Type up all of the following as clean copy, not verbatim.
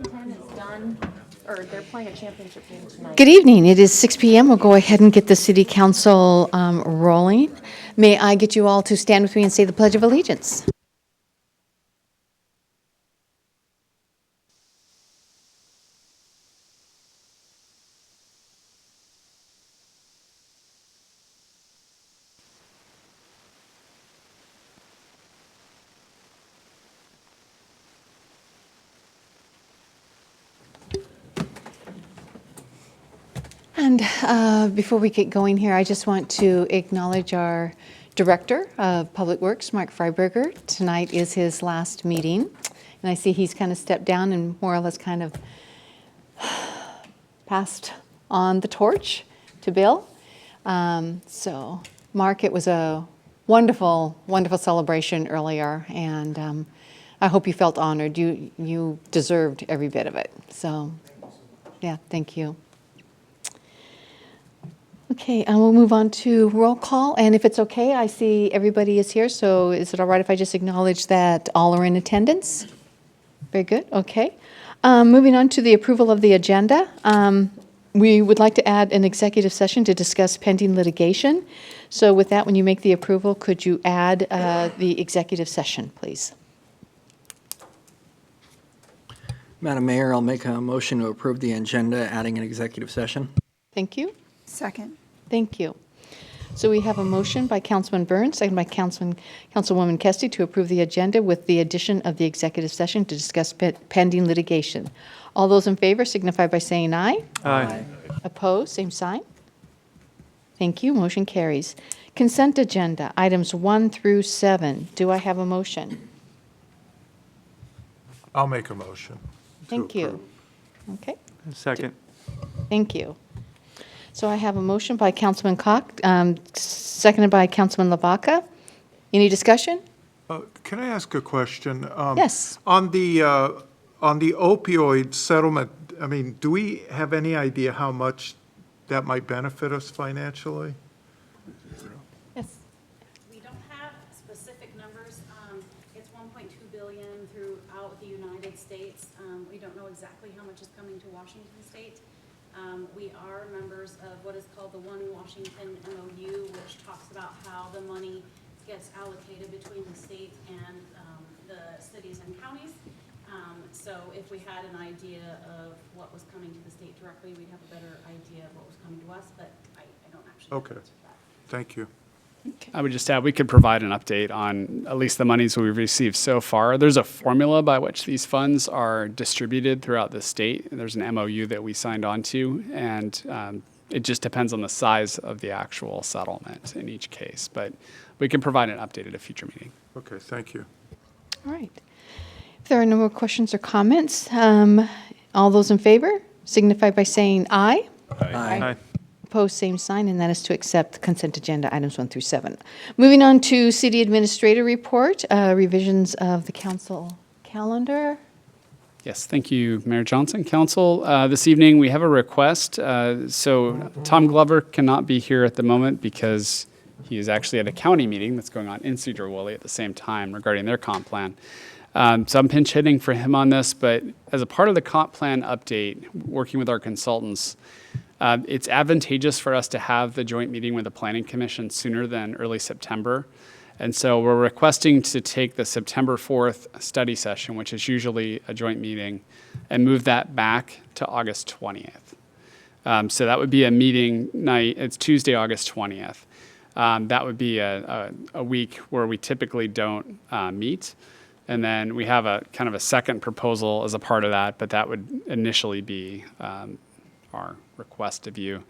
9:10 is done, or they're playing a championship game tonight. Good evening. It is 6 p.m. We'll go ahead and get the city council rolling. May I get you all to stand with me and say the Pledge of Allegiance? And before we get going here, I just want to acknowledge our Director of Public Works, Mark Freiberger. Tonight is his last meeting, and I see he's kind of stepped down and more or less kind of passed on the torch to Bill. So, Mark, it was a wonderful, wonderful celebration earlier, and I hope you felt honored. You deserved every bit of it. So, yeah, thank you. Okay, and we'll move on to roll call, and if it's okay, I see everybody is here, so is it all right if I just acknowledge that all are in attendance? Very good, okay. Moving on to the approval of the agenda, we would like to add an executive session to discuss pending litigation. So with that, when you make the approval, could you add the executive session, please? Madam Mayor, I'll make a motion to approve the agenda, adding an executive session. Thank you. Second. Thank you. So we have a motion by Councilman Burns, second by Councilwoman Kesty to approve the agenda with the addition of the executive session to discuss pending litigation. All those in favor signify by saying aye. Aye. Opposed, same sign. Thank you. Motion carries. Consent agenda, items 1 through 7. Do I have a motion? I'll make a motion. Thank you. Okay, Second. thank you. So I have a motion by Councilman Koch, seconded by Councilman Lavaca. Any discussion? Can I ask a question? Yes. On the opioid settlement, I mean, do we have any idea how much that might benefit us financially? Yes. We don't have specific numbers. It's 1.2 billion throughout the United States. We don't know exactly how much is coming to Washington State. We are members of what is called the One Washington MOU, which talks about how the money gets allocated between the state and the cities and counties. So if we had an idea of what was coming to the state directly, we'd have a better idea of what was coming to us, but I don't actually know the Okay. answer to that. Thank you. I would just add, we could provide an update on at least the monies we've received so far. There's a formula by which these funds are distributed throughout the state. There's an MOU that we signed on to, and it just depends on the size of the actual settlement in each case. But we can provide an update at a future meeting. Okay, thank you. All right. If there are no more questions or comments, all those in favor signify by saying aye. Aye. Opposed, same sign, and that is to accept consent agenda items 1 through 7. Moving on to city administrator report, revisions of the council calendar. Yes, thank you, Mayor Johnson. Council, this evening we have a request. So Tom Glover cannot be here at the moment because he is actually at a county meeting that's going on in Sedro-Woolley at the same time regarding their comp plan. So I'm pinch hitting for him on this, but as a part of the comp plan update, working with our consultants, it's advantageous for us to have the joint meeting with the Planning Commission sooner than early September. And so we're requesting to take the September 4th study session, which is usually a joint meeting, and move that back to August 20th. So that would be a meeting night. It's Tuesday, August 20th. That would be a week where we typically don't meet. And then we have a kind of a second proposal as a part of that, but that would initially be our request of you.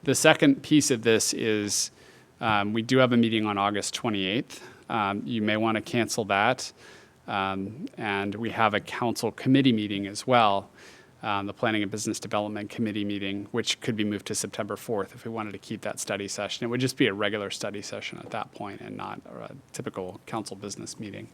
The second piece of this is we do have a meeting on August 28th. You may want to cancel that. And we have a council committee meeting as well, the Planning and Business Development Committee meeting, which could be moved to September 4th if we wanted to keep that study session. It would just be a regular study session at that point and not a typical council business meeting.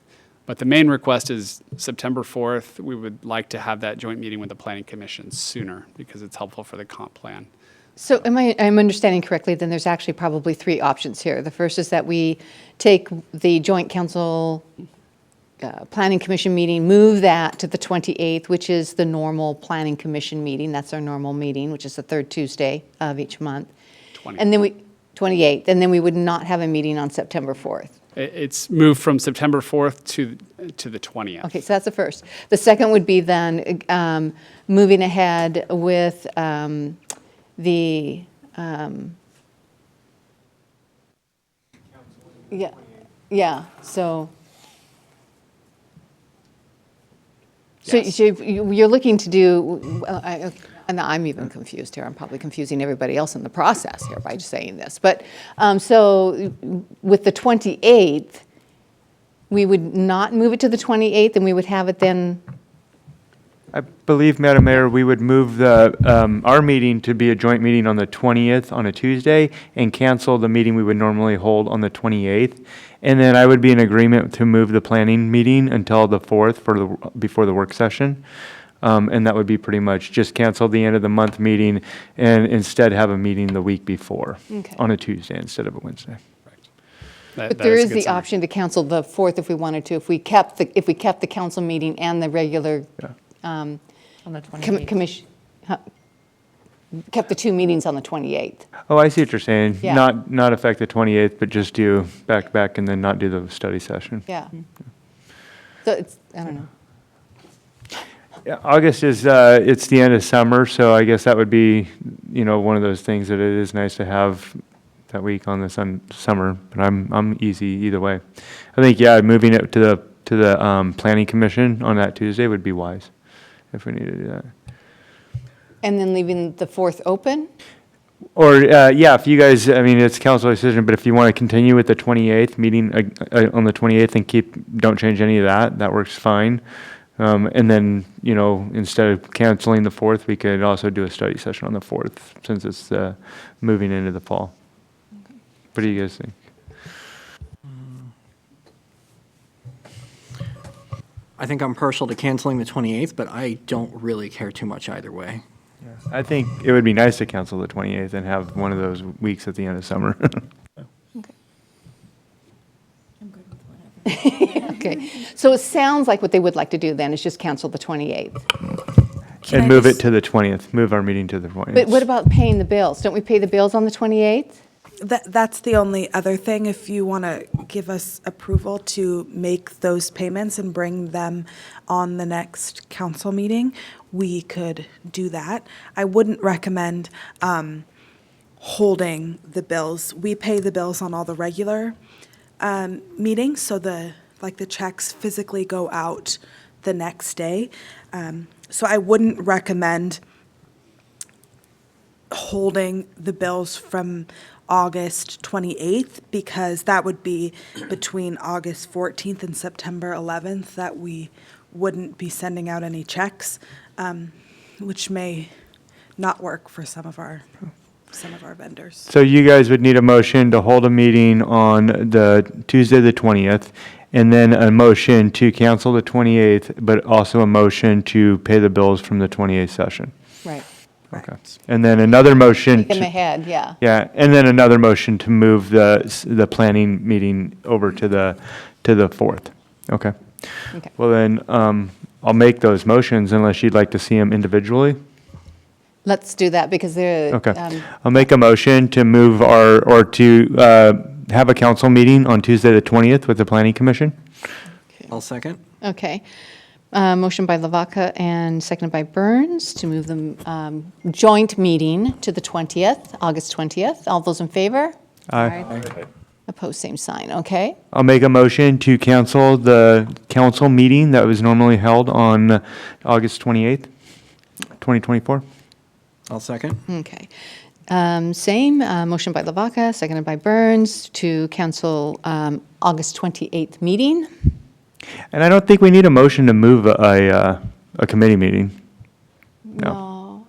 But the main request is September 4th. We would like to have that joint meeting with the Planning Commission sooner because it's helpful for the comp plan. So I'm understanding correctly, then there's actually probably 3 options here. The first is that we take the joint council Planning Commission meeting, move that to the 28th, which is the normal Planning Commission meeting. That's our normal meeting, which is the third Tuesday of each month. 20. And then 28th, and then we would not have a meeting on September 4th. It's moved from September 4th to the 20th. Okay, so that's the first. The second would be then moving ahead with the, yeah, so. Yes. So you're looking to do, and I'm even confused here, I'm probably confusing everybody else in the process here by just saying this. But, so with the 28th, we would not move it to the 28th, and we would have it then, I believe, Madam Mayor, we would move our meeting to be a joint meeting on the 20th on a Tuesday and cancel the meeting we would normally hold on the 28th. And then I would be in agreement to move the planning meeting until the 4th before the work session. And that would be pretty much just cancel the end of the month meeting and instead have a meeting the week before Okay. on a Tuesday instead of a Wednesday. but there is the option to cancel the 4th if we wanted to, if we kept the council meeting and the regular On the 28th. commission, kept the two meetings on the 28th. Oh, I see what you're saying. Yeah. Not affect the 28th, but just do back and then not do the study session. Yeah. So it's, I don't know. Yeah, August is, it's the end of summer, so I guess that would be, one of those things that it is nice to have that week on the summer, but I'm easy either way. I think, moving it to the planning commission on that Tuesday would be wise, if we need to do that. And then leaving the 4th open? Or, if you guys, it's council decision, but if you want to continue with the 28th meeting on the 28th and don't change any of that works fine. And then, instead of canceling the 4th, we could also do a study session on the 4th, since it's moving into the fall. What do you guys think? I think I'm partial to canceling the 28th, but I don't really care too much either way. I think it would be nice to cancel the 28th and have one of those weeks at the end of summer. Okay, so it sounds like what they would like to do then is just cancel the 28th. And move it to the 20th, move our meeting to the 20th. But what about paying the bills? Don't we pay the bills on the 28th? That's the only other thing. If you want to give us approval to make those payments and bring them on the next council meeting, we could do that. I wouldn't recommend holding the bills. We pay the bills on all the regular meetings, so the checks physically go out the next day. So I wouldn't recommend holding the bills from August 28th, because that would be between August 14th and September 11th that we wouldn't be sending out any checks, which may not work for some of our vendors. So you guys would need a motion to hold a meeting on the Tuesday, the 20th, and then a motion to cancel the 28th, but also a motion to pay the bills from the 28th session. Right. Okay. And then another motion. Take them ahead, yeah. Yeah, and then another motion to move the planning meeting over to the 4th. Okay. Okay. Well then, I'll make those motions unless you'd like to see them individually. Let's do that because they're. Okay. I'll make a motion to move to have a council meeting on Tuesday, the 20th with the planning commission. I'll second. Okay. Motion by Lavaca and seconded by Burns to move the joint meeting to the 20th, August 20th. All those in favor? Aye. Opposed, same sign, okay? I'll make a motion to cancel the council meeting that was normally held on August 28th, 2024. I'll second. Okay. Same, motion by Lavaca, seconded by Burns to cancel August 28th meeting. And I don't think we need a motion to move a committee meeting. No.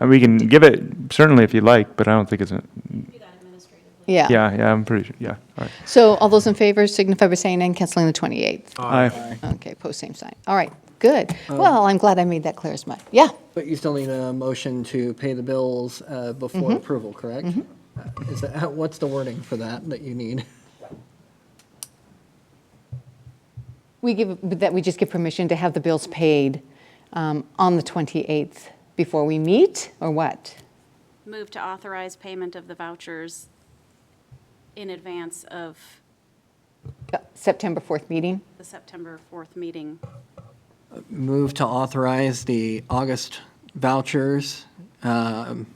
We can give it, certainly if you'd like, but I don't think it's, Do that administratively. Yeah. yeah, I'm pretty sure, yeah, all right. So all those in favor signify by saying and canceling the 28th. Aye. Okay, post same sign. All right, good. Well, I'm glad I made that clear as mud. Yeah. But you still need a motion to pay the bills before approval, correct? Is that, what's the wording for that you need? we just give permission to have the bills paid on the 28th before we meet, or what? Move to authorize payment of the vouchers in advance of September 4th meeting? the September 4th meeting. Move to authorize the August vouchers, The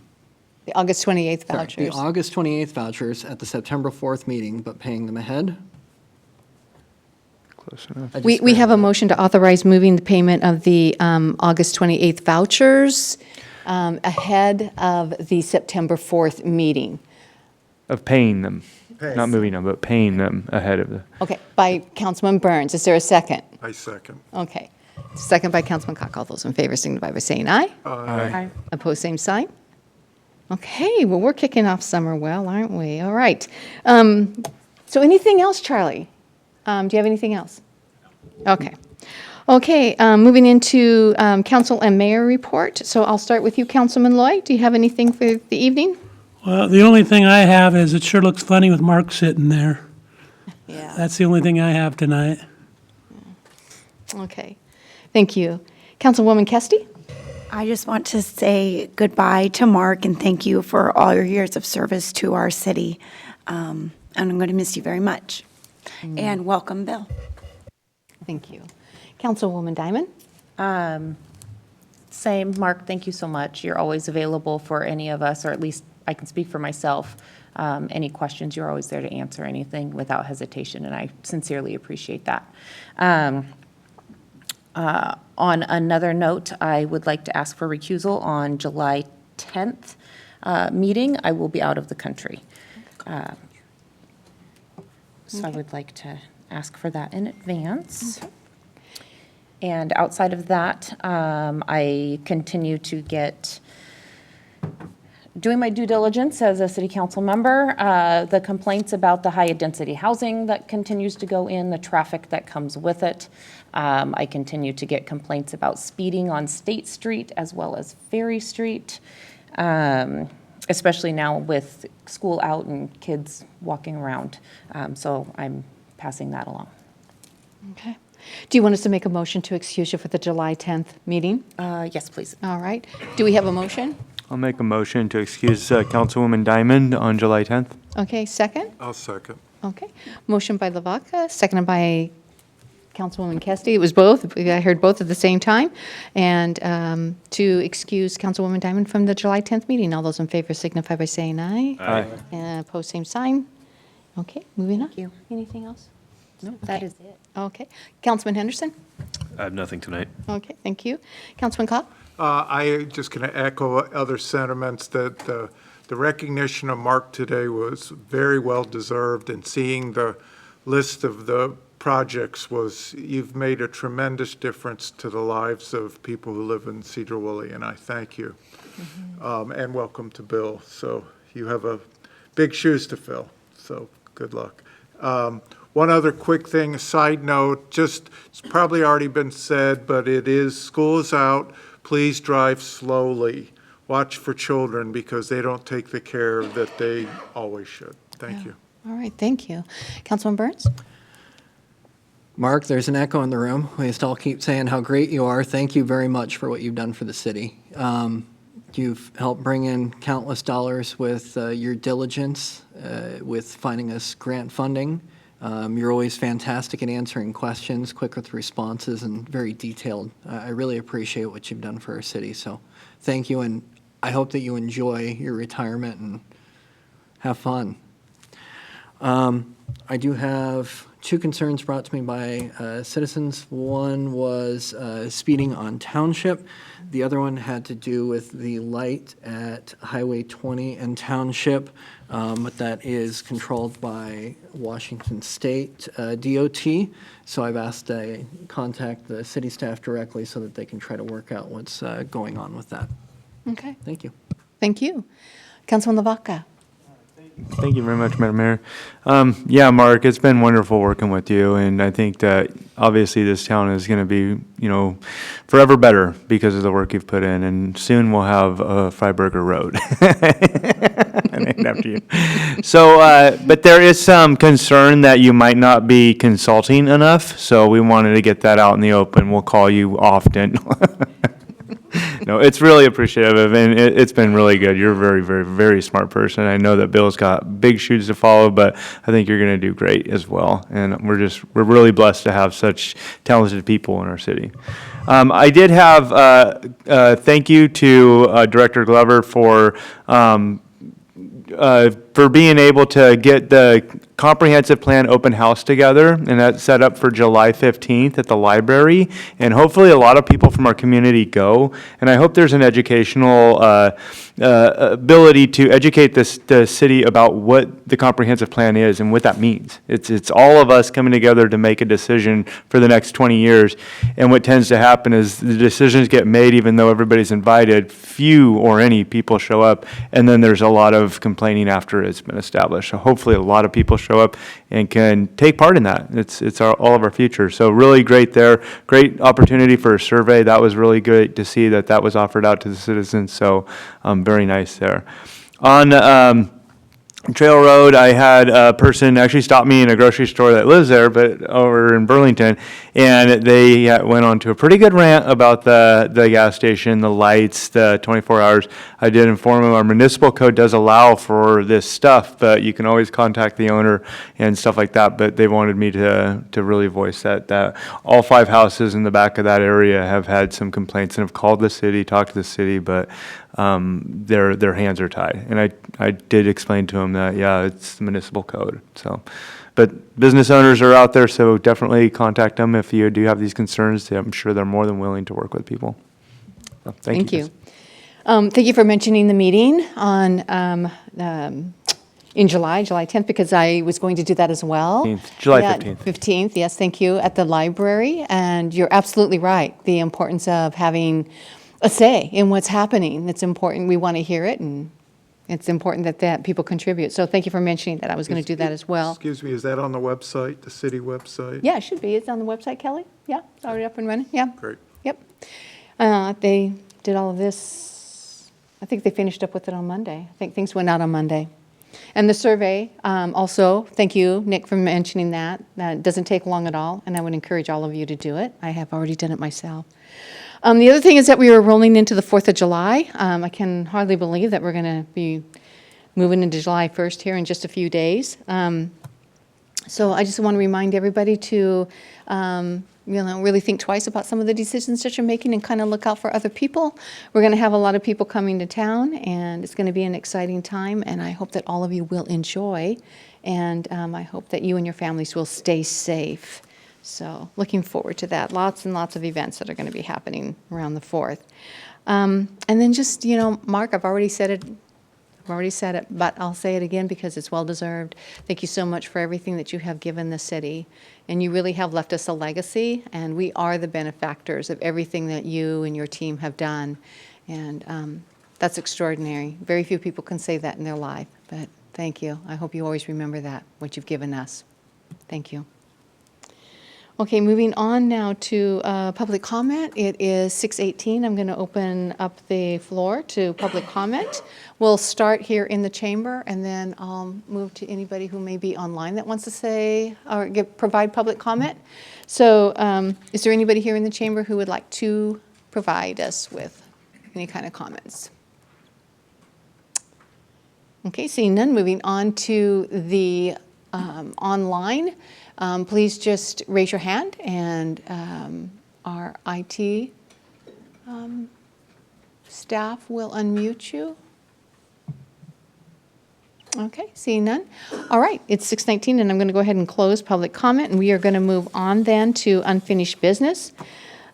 August 28th sorry, vouchers? the August 28th vouchers at the September 4th meeting, but paying them ahead. Close enough. I just We have a grabbed it. motion to authorize moving the payment of the August 28th vouchers ahead of the September 4th meeting. Of paying them, Pay. not moving them, but paying them ahead of the. Okay, by Councilman Burns. Is there a second? I second. Okay. Second by Councilman Cock. All those in favor signify by saying aye. Aye. Opposed, same sign. Okay, well, we're kicking off summer well, aren't we? All right. So anything else, Charlie? Do you have anything else? Okay. Okay, moving into council and mayor report. So I'll start with you, Councilman Lloyd. Do you have anything for the evening? Well, the only thing I have is it sure looks funny with Mark sitting there. Yeah. That's the only thing I have tonight. Okay. Thank you. Councilwoman Kesty? I just want to say goodbye to Mark and thank you for all your years of service to our city. And I'm going to miss you very much. And welcome, Bill. Thank you. Councilwoman Diamond? Same, Mark, thank you so much. You're always available for any of us, or at least I can speak for myself. Any questions, you're always there to answer anything without hesitation, and I sincerely appreciate that. On another note, I would like to ask for recusal on July 10th meeting. I will be out of the country. So I would like to ask for that in advance. And outside of that, I continue to doing my due diligence as a city council member. The complaints about the high-density housing that continues to go in, the traffic that comes with it. I continue to get complaints about speeding on State Street as well as Ferry Street, especially now with school out and kids walking around. So I'm passing that along. Okay. Do you want us to make a motion to excuse you for the July 10th meeting? Yes, please. All right. Do we have a motion? I'll make a motion to excuse Councilwoman Diamond on July 10th. Okay, second? I'll second. Okay. Motion by Lavaca, seconded by Councilwoman Kesty. It was both. I heard both at the same time. And to excuse Councilwoman Diamond from the July 10th meeting. All those in favor signify by saying aye. Aye. And opposed, same sign. Okay, moving on. Thank you. Anything else? No, that is it. Okay. Councilman Henderson? I have nothing tonight. Okay, thank you. Councilman Cobb? I just going to echo other sentiments that the recognition of Mark today was very well deserved, and seeing the list of the projects you've made a tremendous difference to the lives of people who live in Sedro-Woolley, and I thank you. And welcome to Bill. So you have big shoes to fill, so good luck. One other quick thing, a side note, it's probably already been said, but school is out. Please drive slowly. Watch for children because they don't take the care that they always should. Thank you. All right, thank you. Councilman Burns? Mark, there's an echo in the room. We just all keep saying how great you are. Thank you very much for what you've done for the city. You've helped bring in countless dollars with your diligence, with finding us grant funding. You're always fantastic at answering questions, quick with responses, and very detailed. I really appreciate what you've done for our city, so thank you, and I hope that you enjoy your retirement and have fun. I do have two concerns brought to me by citizens. One was speeding on Township. The other one had to do with the light at Highway 20 and Township, but that is controlled by Washington State DOT. So I've asked to contact the city staff directly so that they can try to work out what's going on with that. Okay, Thank you. thank you. Councilman Lavaca? Thank you very much, Madam Mayor. Yeah, Mark, it's been wonderful working with you, and I think that obviously this town is going to be, forever better because of the work you've put in, and soon we'll have a Freiburger Road. Named after you. So, but there is some concern that you might not be consulting enough, so we wanted to get that out in the open. We'll call you often. No, it's really appreciative, and it's been really good. You're a very, very, very smart person. I know that Bill's got big shoes to follow, but I think you're going to do great as well. And we're really blessed to have such talented people in our city. I did have thank you to Director Glover for being able to get the comprehensive plan open house together, and that's set up for July 15th at the library. And hopefully a lot of people from our community go. And I hope there's an educational ability to educate the city about what the comprehensive plan is and what that means. It's all of us coming together to make a decision for the next 20 years. And what tends to happen is the decisions get made even though everybody's invited, few or any people show up, and then there's a lot of complaining after it's been established. So hopefully a lot of people show up and can take part in that. It's all of our future. So really great there. Great opportunity for a survey. That was really good to see that was offered out to the citizens. So very nice there. On Trail Road, I had a person actually stop me in a grocery store that lives there, but over in Burlington, and they went on to a pretty good rant about the gas station, the lights, the 24 hours. I did inform them our municipal code does allow for this stuff, but you can always contact the owner and stuff like that. But they wanted me to really voice that all 5 houses in the back of that area have had some complaints and have called the city, talked to the city, but their hands are tied. And I did explain to them that, yeah, it's the municipal code. So, but business owners are out there, so definitely contact them if you do have these concerns. I'm sure they're more than willing to work with people. So, thank you. Thank you for mentioning the meeting on in July 10th, because I was going to do that as well. July Yeah, 15th. 15th, yes, thank you, at the library. And you're absolutely right, the importance of having a say in what's happening. It's important. We want to hear it, and it's important that people contribute. So thank you for mentioning that. I was going to do that as well. Excuse me, is that on the website, the city website? Yeah, it should be. It's on the website, Kelly? Yeah, it's already up and running. Yeah. Great. Yep. They did all of this. I think they finished up with it on Monday. I think things went out on Monday. And the survey, also, thank you, Nick, for mentioning that. That doesn't take long at all, and I would encourage all of you to do it. I have already done it myself. The other thing is that we were rolling into the 4th of July. I can hardly believe that we're going to be moving into July 1st here in just a few days. So I just want to remind everybody to really think twice about some of the decisions that you're making and kind of look out for other people. We're going to have a lot of people coming to town, and it's going to be an exciting time, and I hope that all of you will enjoy, and I hope that you and your families will stay safe. So looking forward to that. Lots and lots of events that are going to be happening around the 4th. And then just, Mark, I've already said it, but I'll say it again because it's well-deserved. Thank you so much for everything that you have given the city. And you really have left us a legacy, and we are the benefactors of everything that you and your team have done. And that's extraordinary. Very few people can say that in their life, but thank you. I hope you always remember that, what you've given us. Thank you. Okay, moving on now to public comment. It is 6:18. I'm going to open up the floor to public comment. We'll start here in the chamber, and then I'll move to anybody who may be online that wants to say or provide public comment. So is there anybody here in the chamber who would like to provide us with any kind of comments? Okay, seeing none, moving on to the online. Please just raise your hand, and our IT staff will unmute you. Okay, seeing none. All right, it's 6:19, and I'm going to go ahead and close public comment, and we are going to move on then to unfinished business.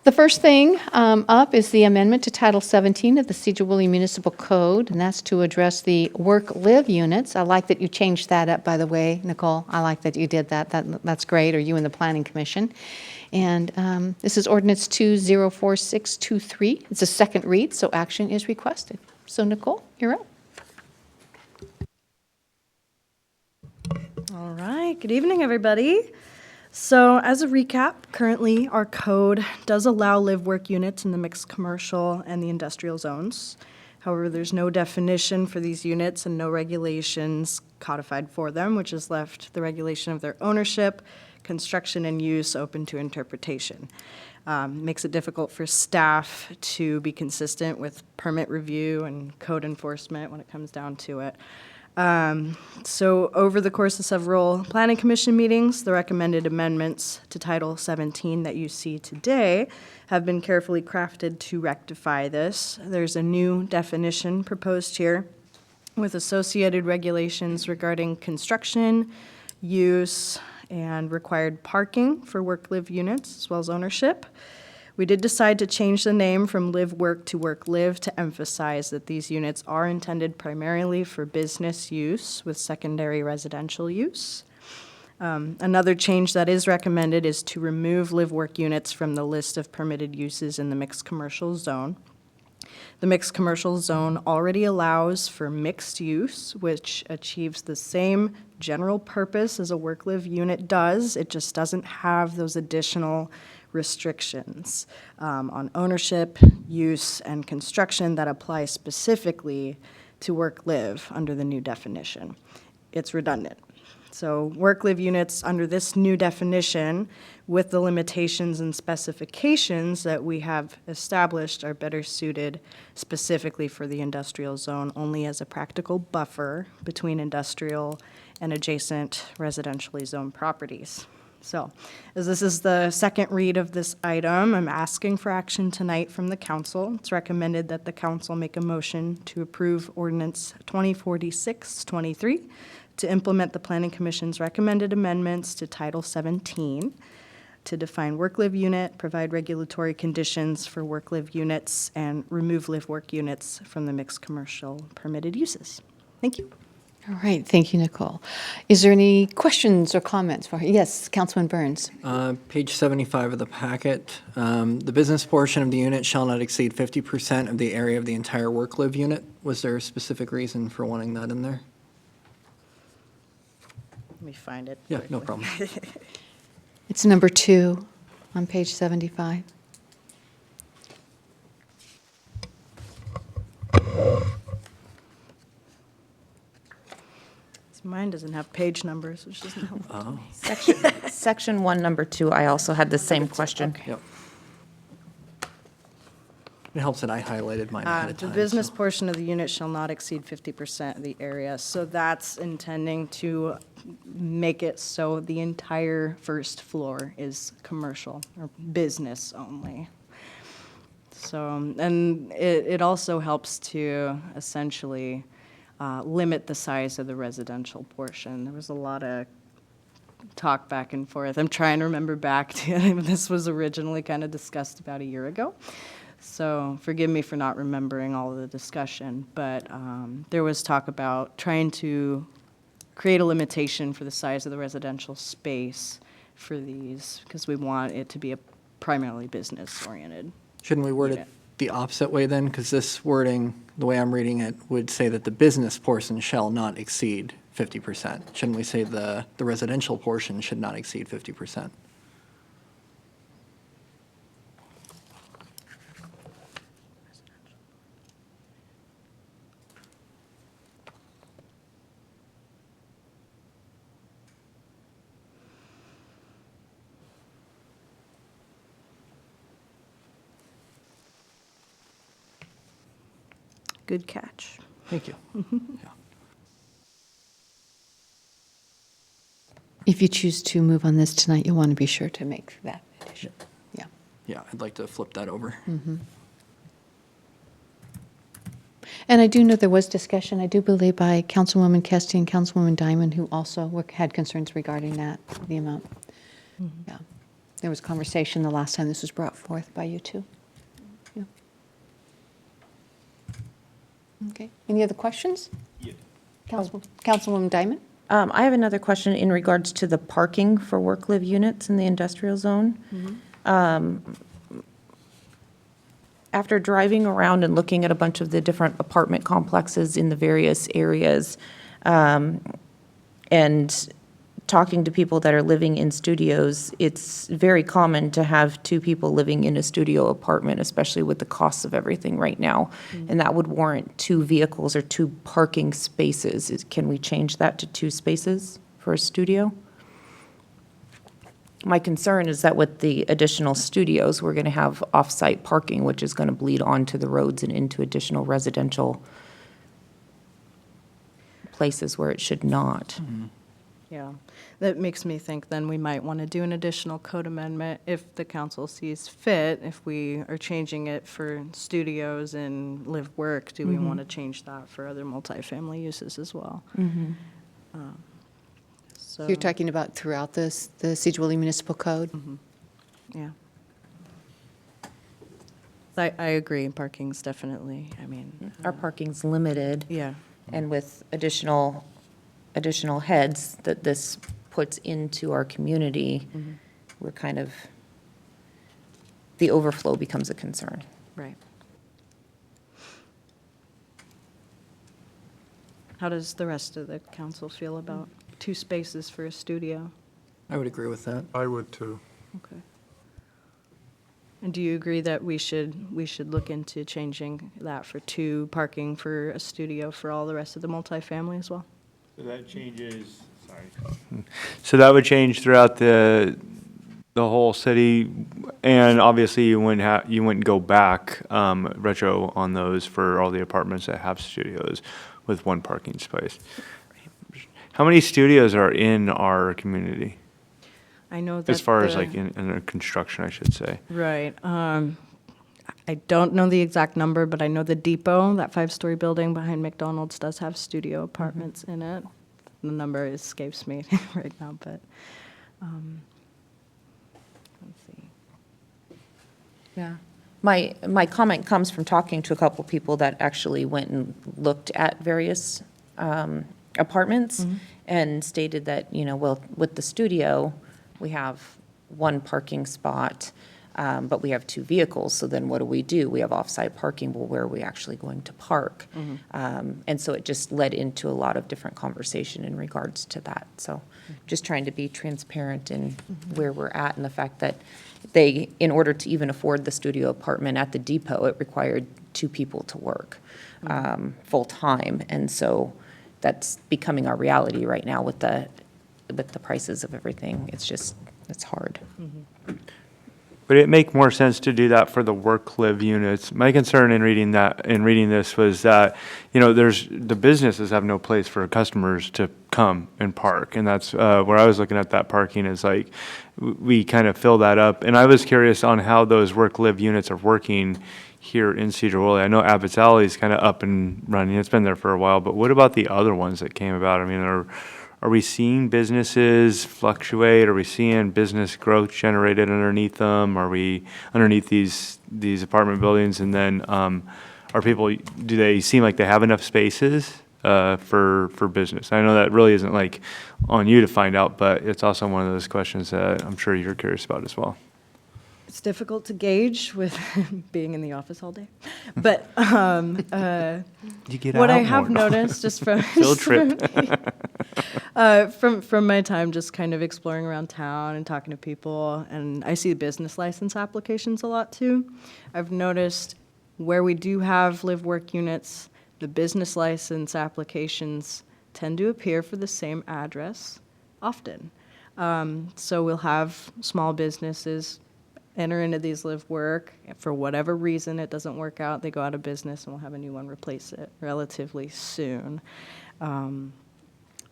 The first thing up is the amendment to Title 17 of the Sedro-Woolley Municipal Code, and that's to address the work-live units. I like that you changed that up, by the way, Nicole. I like that you did that. That's great, or you and the Planning Commission. And this is ordinance 204623. It's a second read, so action is requested. So Nicole, you're up. All right, good evening, everybody. So as a recap, currently our code does allow live-work units in the mixed commercial and the industrial zones. However, there's no definition for these units and no regulations codified for them, which has left the regulation of their ownership, construction, and use open to interpretation. Makes it difficult for staff to be consistent with permit review and code enforcement when it comes down to it. So over the course of several planning commission meetings, the recommended amendments to Title 17 that you see today have been carefully crafted to rectify this. There's a new definition proposed here with associated regulations regarding construction, use, and required parking for work-live units, as well as ownership. We did decide to change the name from live-work to work-live to emphasize that these units are intended primarily for business use with secondary residential use. Another change that is recommended is to remove live-work units from the list of permitted uses in the mixed commercial zone. The mixed commercial zone already allows for mixed use, which achieves the same general purpose as a work-live unit does. It just doesn't have those additional restrictions on ownership, use, and construction that apply specifically to work-live under the new definition. It's redundant. So work-live units under this new definition, with the limitations and specifications that we have established, are better suited specifically for the industrial zone only as a practical buffer between industrial and adjacent residentially zoned properties. So, as this is the second read of this item, I'm asking for action tonight from the council. It's recommended that the council make a motion to approve ordinance 2046-23 to implement the Planning Commission's recommended amendments to Title 17 to define work-live unit, provide regulatory conditions for work-live units, and remove live-work units from the mixed commercial permitted uses. Thank you. All right, thank you, Nicole. Is there any questions or comments for her? Yes, Councilman Burns. Page 75 of the packet, the business portion of the unit shall not exceed 50% of the area of the entire work-live unit. Was there a specific reason for wanting that in there? Let me find it. Yeah, no quickly. problem. It's number 2 on page 75. Mine doesn't have page numbers, which doesn't help. Oh, Section 1, number 2, I also had the same question. yep. It helps that I highlighted mine ahead of The time. business so- portion of the unit shall not exceed 50% of the area. So that's intending to make it so the entire first floor is commercial or business only. So, and it also helps to essentially limit the size of the residential portion. There was a lot of talk back and forth. I'm trying to remember back to, this was originally kind of discussed about a year ago. So forgive me for not remembering all of the discussion, but there was talk about trying to create a limitation for the size of the residential space for these, because we want it to be a primarily business-oriented. Shouldn't we word it unit. the opposite way then? Because this wording, the way I'm reading it, would say that the business portion shall not exceed 50%. Shouldn't we say the residential portion should not exceed 50%? Good catch. Thank you. Yeah. If you choose to move on this tonight, you'll want to be sure to make that addition. Yeah. Yeah, I'd like to flip that over. And I do know there was discussion, I do believe, by Councilwoman Kesty and Councilwoman Diamond, who also had concerns regarding that, the amount. Yeah. There was conversation the last time this was brought forth by you two. Yeah. Okay. Any other questions? Yeah. Councilwoman Diamond? I have another question in regards to the parking for work-live units in the industrial zone. After driving around and looking at a bunch of the different apartment complexes in the various areas, and talking to people that are living in studios, it's very common to have two people living in a studio apartment, especially with the costs of everything right now. And that would warrant two vehicles or two parking spaces. Can we change that to two spaces for a studio? My concern is that with the additional studios, we're going to have off-site parking, which is going to bleed onto the roads and into additional residential places where it should not. Yeah, that makes me think then we might want to do an additional code amendment if the council sees fit. If we are changing it for studios and live work, do we want to change that for other multifamily uses as well? So, You're talking about throughout the Sedro-Woolley Municipal Code? yeah. I agree, parking's definitely, I mean, Our parking's limited. yeah. And with additional heads that this puts into our community, we're kind of, the overflow becomes a concern. Right. How does the rest of the council feel about 2 spaces for a studio? I would agree with that. I would too. Okay. And do you agree that we should look into changing that for 2 parking for a studio for all the rest of the multifamily as well? So that changes, sorry. So that would change throughout the whole city, and obviously you wouldn't go back retro on those for all the apartments that have studios with 1 parking space. How many studios are in our community? I know that As far as the- like in construction, I should say. Right. I don't know the exact number, but I know the Depot, that 5-story building behind McDonald's, does have studio apartments in it. The number escapes me right now, but let's see. Yeah. My comment comes from talking to a couple people that actually went and looked at various apartments and stated that, well, with the studio, we have 1 parking spot, but we have 2 vehicles, so then what do? We have off-site parking, well, where are we actually going to park? And so it just led into a lot of different conversation in regards to that. So just trying to be transparent in where we're at and the fact that they, in order to even afford the studio apartment at the Depot, it required 2 people to work full-time. And so that's becoming our reality right now with the prices of everything. It's hard. Would it make more sense to do that for the work-live units? My concern in reading this was that, the businesses have no place for customers to come and park. And that's where I was looking at that parking is like, we kind of fill that up. And I was curious on how those work-live units are working here in Sedro-Woolley. I know Abbott's Alley is kind of up and running. It's been there for a while. But what about the other ones that came about? I mean, are we seeing businesses fluctuate? Are we seeing business growth generated underneath them? Are we underneath these apartment buildings? And then do they seem like they have enough spaces for business? I know that really isn't like on you to find out, but it's also one of those questions that I'm sure you're curious about as well. It's difficult to gauge with being in the office all day. But You get what out I have more. noticed just from Field trip. from my time just kind of exploring around town and talking to people, and I see business license applications a lot too. I've noticed where we do have live-work units, the business license applications tend to appear for the same address often. So we'll have small businesses enter into these live-work. For whatever reason, it doesn't work out, they go out of business, and we'll have a new one replace it relatively soon.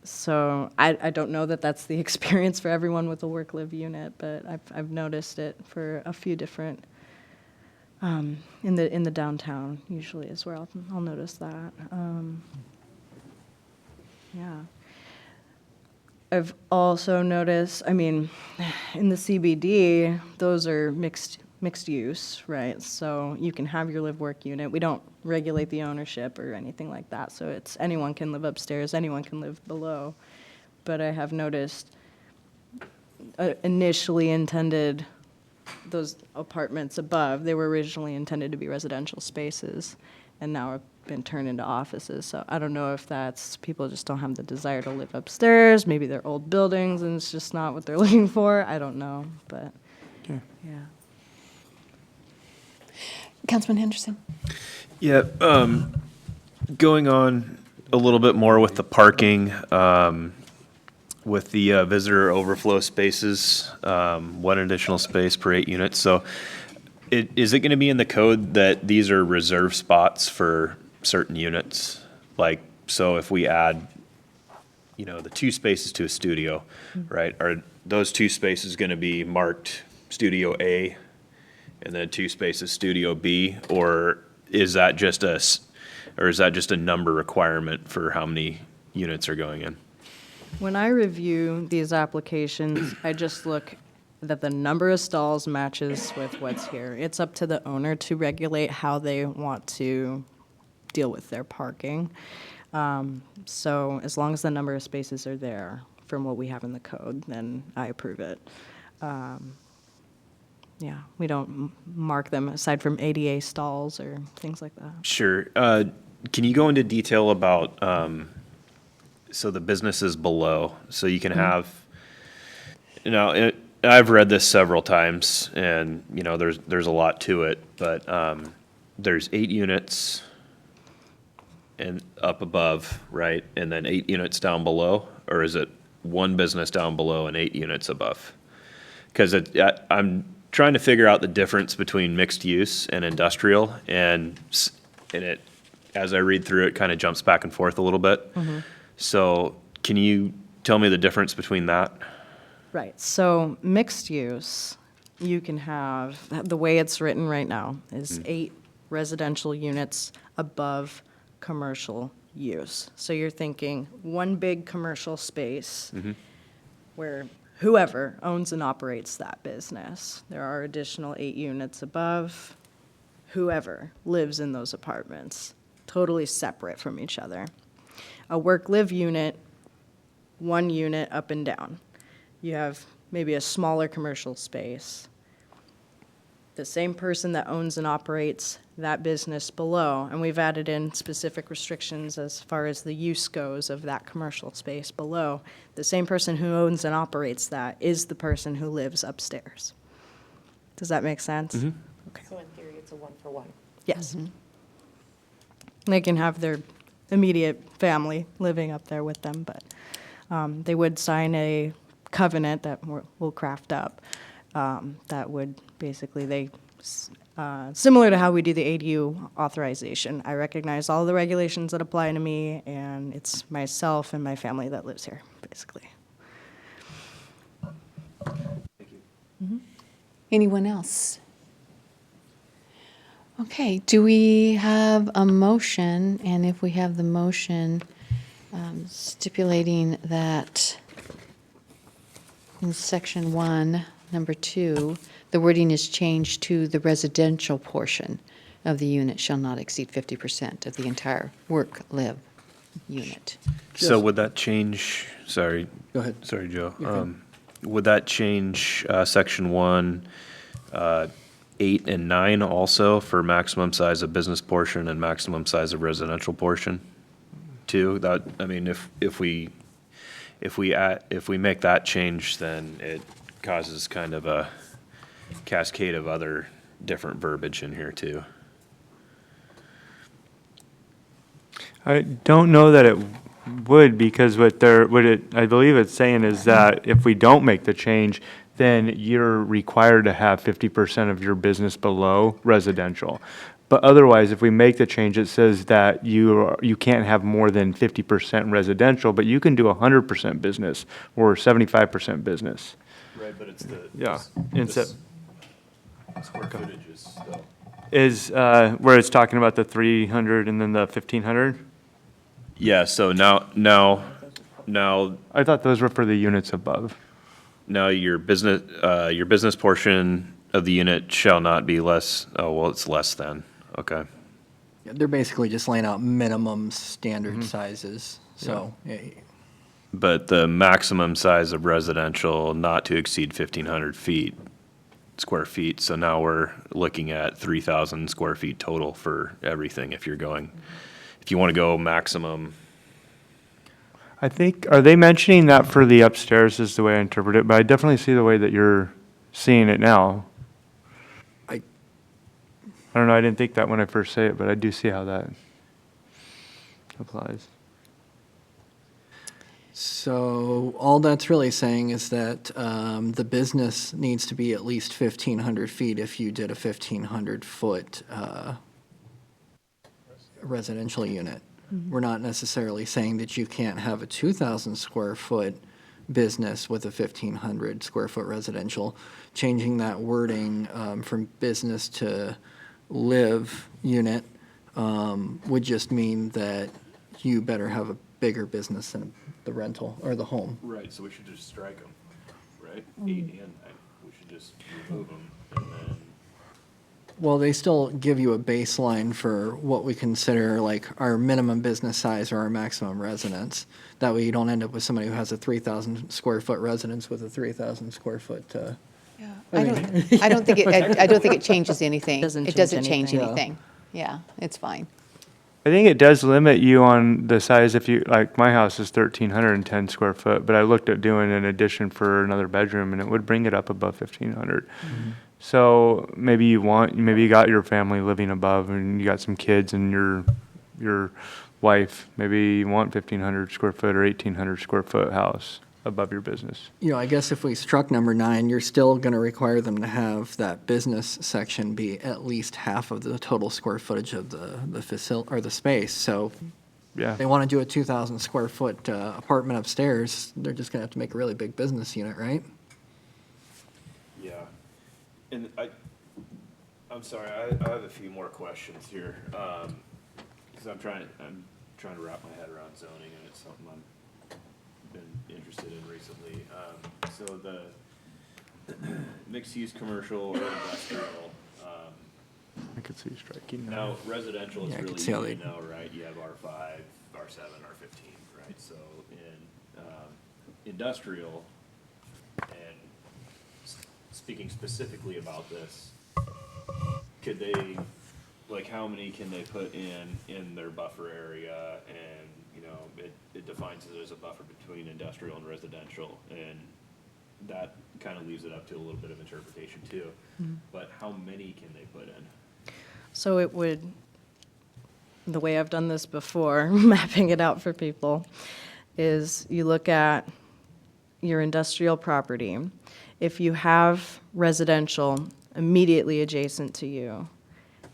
So I don't know that that's the experience for everyone with a work-live unit, but I've noticed it for a few different, in the downtown usually is where I'll notice that. Yeah. I've also noticed, I mean, in the CBD, those are mixed use, right? So you can have your live-work unit. We don't regulate the ownership or anything like that. So it's anyone can live upstairs, anyone can live below. But I have noticed initially intended, those apartments above, they were originally intended to be residential spaces and now are been turned into offices. So I don't know if that's people just don't have the desire to live upstairs. Maybe they're old buildings and it's just not what they're looking for. I don't know, but yeah. Councilman Henderson? Yeah, going on a little bit more with the parking, with the visitor overflow spaces, one additional space per 8 units. So is it going to be in the code that these are reserved spots for certain units? Like, so if we add, the 2 spaces to a studio, right? Are those 2 spaces going to be marked Studio A and then 2 spaces Studio B? Or is that just a number requirement for how many units are going in? When I review these applications, I just look that the number of stalls matches with what's here. It's up to the owner to regulate how they want to deal with their parking. So as long as the number of spaces are there from what we have in the code, then I approve it. Yeah, we don't mark them aside from ADA stalls or things like that. Sure. Can you go into detail about, so the businesses below, so you can have, I've read this several times and, there's a lot to it, but, there's 8 units and up above, right? And then 8 units down below, or is it 1 business down below and 8 units above? Because I'm trying to figure out the difference between mixed use and industrial, and it, as I read through it, kind of jumps back and forth a little bit. So can you tell me the difference between that? Right, so mixed use, you can have, the way it's written right now is 8 residential units above commercial use. So you're thinking 1 big commercial space where whoever owns and operates that business. There are additional 8 units above whoever lives in those apartments, totally separate from each other. A work-live unit, 1 unit up and down. You have maybe a smaller commercial space. The same person that owns and operates that business below, and we've added in specific restrictions as far as the use goes of that commercial space below. The same person who owns and operates that is the person who lives upstairs. Does that make sense? Okay. So in theory, it's a 1-for-1. Yes. They can have their immediate family living up there with them, but they would sign a covenant that we'll craft up that would basically, similar to how we do the ADU authorization. I recognize all the regulations that apply to me, and it's myself and my family that lives here, basically. Anyone else? Okay, do we have a motion? And if we have the motion stipulating that in section 1, number 2, the wording is changed to the residential portion of the unit shall not exceed 50% of the entire work-live unit. So would that change, sorry. Go ahead. Sorry, Joe. Would that change section 1, 8 and 9 also for maximum size of business portion and maximum size of residential portion too? That, I mean, if we make that change, then it causes kind of a cascade of other different verbiage in here too. I don't know that it would, because I believe it's saying is that if we don't make the change, then you're required to have 50% of your business below residential. But otherwise, if we make the change, it says that you can't have more than 50% residential, but you can do 100% business or 75% business. Right, but it's the. Yeah. Square footage is still. Is where it's talking about the 300 and then the 1,500? Yeah, so now, I thought those were for the units above. now your business portion of the unit shall not be less, it's less than, okay. Yeah, they're basically just laying out minimum standard sizes, so. But the maximum size of residential not to exceed 1,500 square feet. So now we're looking at 3,000 square feet total for everything if you're going if you want to go maximum, I think, are they mentioning that for the upstairs is the way I interpret it, but I definitely see the way that you're seeing it now. I- I don't know, I didn't think that when I first say it, but I do see how that applies. So all that's really saying is that the business needs to be at least 1,500 feet if you did a 1,500-foot residential unit. We're not necessarily saying that you can't have a 2,000 square foot business with a 1,500 square foot residential. Changing that wording from business to live unit would just mean that you better have a bigger business than the rental or the home. right, so we should just strike them, right? 8 and 9, we should just remove them, and then, Well, they still give you a baseline for what we consider like our minimum business size or our maximum residence. That way you don't end up with somebody who has a 3,000 square foot residence with a 3,000 square foot. I don't think it changes anything. Doesn't It doesn't change change anything. anything. Yeah, it's fine. I think it does limit you on the size if you, like, my house is 1,310 square foot, but I looked at doing an addition for another bedroom and it would bring it up above 1,500. So maybe you got your family living above and you got some kids and your wife, maybe you want 1,500 square foot or 1,800 square foot house above your business. You know, I guess if we struck number 9, you're still going to require them to have that business section be at least half of the total square footage of the facility or the space. So Yeah. if they want to do a 2,000 square foot apartment upstairs, they're just going to have to make a really big business unit, right? yeah. And I'm sorry, I have a few more questions here, because I'm trying to wrap my head around zoning, and it's something I've been interested in recently. So the mixed-use commercial or industrial, I could see striking. now residential is Yeah, I could really see how easy they- now, right? You have R5, R7, R15, right? So in industrial, and speaking specifically about this, could they, like, how many can they put in their buffer area? And, you know, it defines it as a buffer between industrial and residential, and that kind of leaves it up to a little bit of interpretation too. But how many can they put in? So it would, the way I've done this before, mapping it out for people, is you look at your industrial property. If you have residential immediately adjacent to you,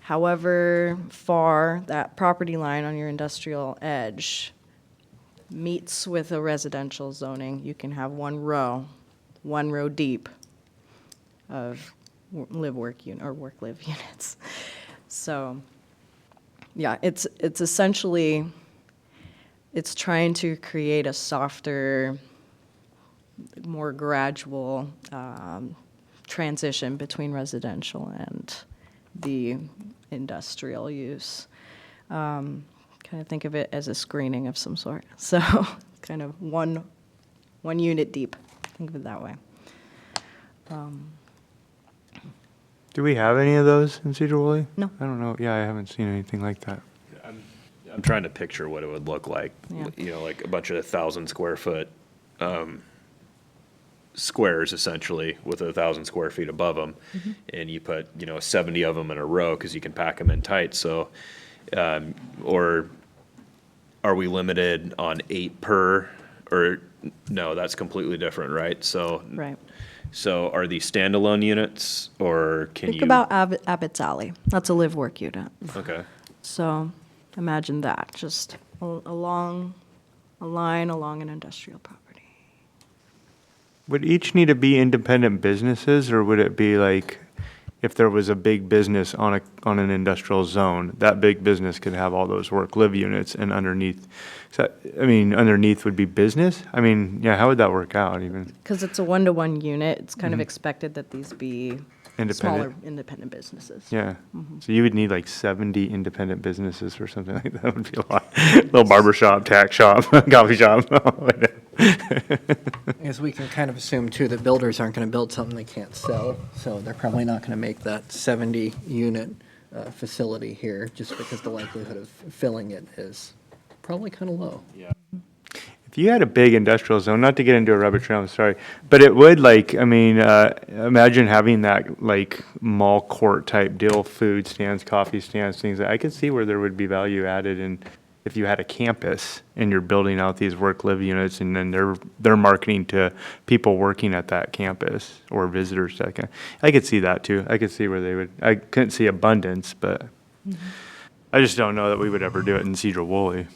however far that property line on your industrial edge meets with a residential zoning, you can have one row deep of work-live units. So, yeah, it's essentially, it's trying to create a softer, more gradual transition between residential and the industrial use. Kind of think of it as a screening of some sort. So, kind of one unit deep. Think of it that way. Do we have any of those in Sedro-Woolley? No. I don't know. Yeah, I haven't seen anything like that. I'm trying to picture what it would look like, Yeah. you know, like a bunch of 1,000 square foot squares essentially with 1,000 square feet above them. And you put, 70 of them in a row because you can pack them in tight. So, or are we limited on 8 per, or no, that's completely different, right? So, Right. so are these standalone units or can you? Think about Abbott's Alley. That's a live-work unit. Okay. So imagine that, just along a line along an industrial property. Would each need to be independent businesses, or would it be like if there was a big business on an industrial zone, that big business could have all those work-live units, and underneath, underneath would be business? I mean, yeah, how would that work out even? Because it's a one-to-one unit, it's kind of expected that these be Independent? smaller independent businesses. Yeah. So you would need like 70 independent businesses or something like that. Would be a lot. Little barber shop, tack shop, coffee shop. I guess we can kind of assume too that builders aren't going to build something they can't sell, so they're probably not going to make that 70 unit facility here, just because the likelihood of filling it is probably kind of low. If you had a big industrial zone, not to get into a rabbit trail, I'm sorry, but it would imagine having that like mall court type deal, food stands, coffee stands, things. I could see where there would be value added in if you had a campus and you're building out these work-live units and then they're marketing to people working at that campus or visitors. I could see that too. I could see where they would, I couldn't see abundance, but I just don't know that we would ever do it in Sedro-Woolley.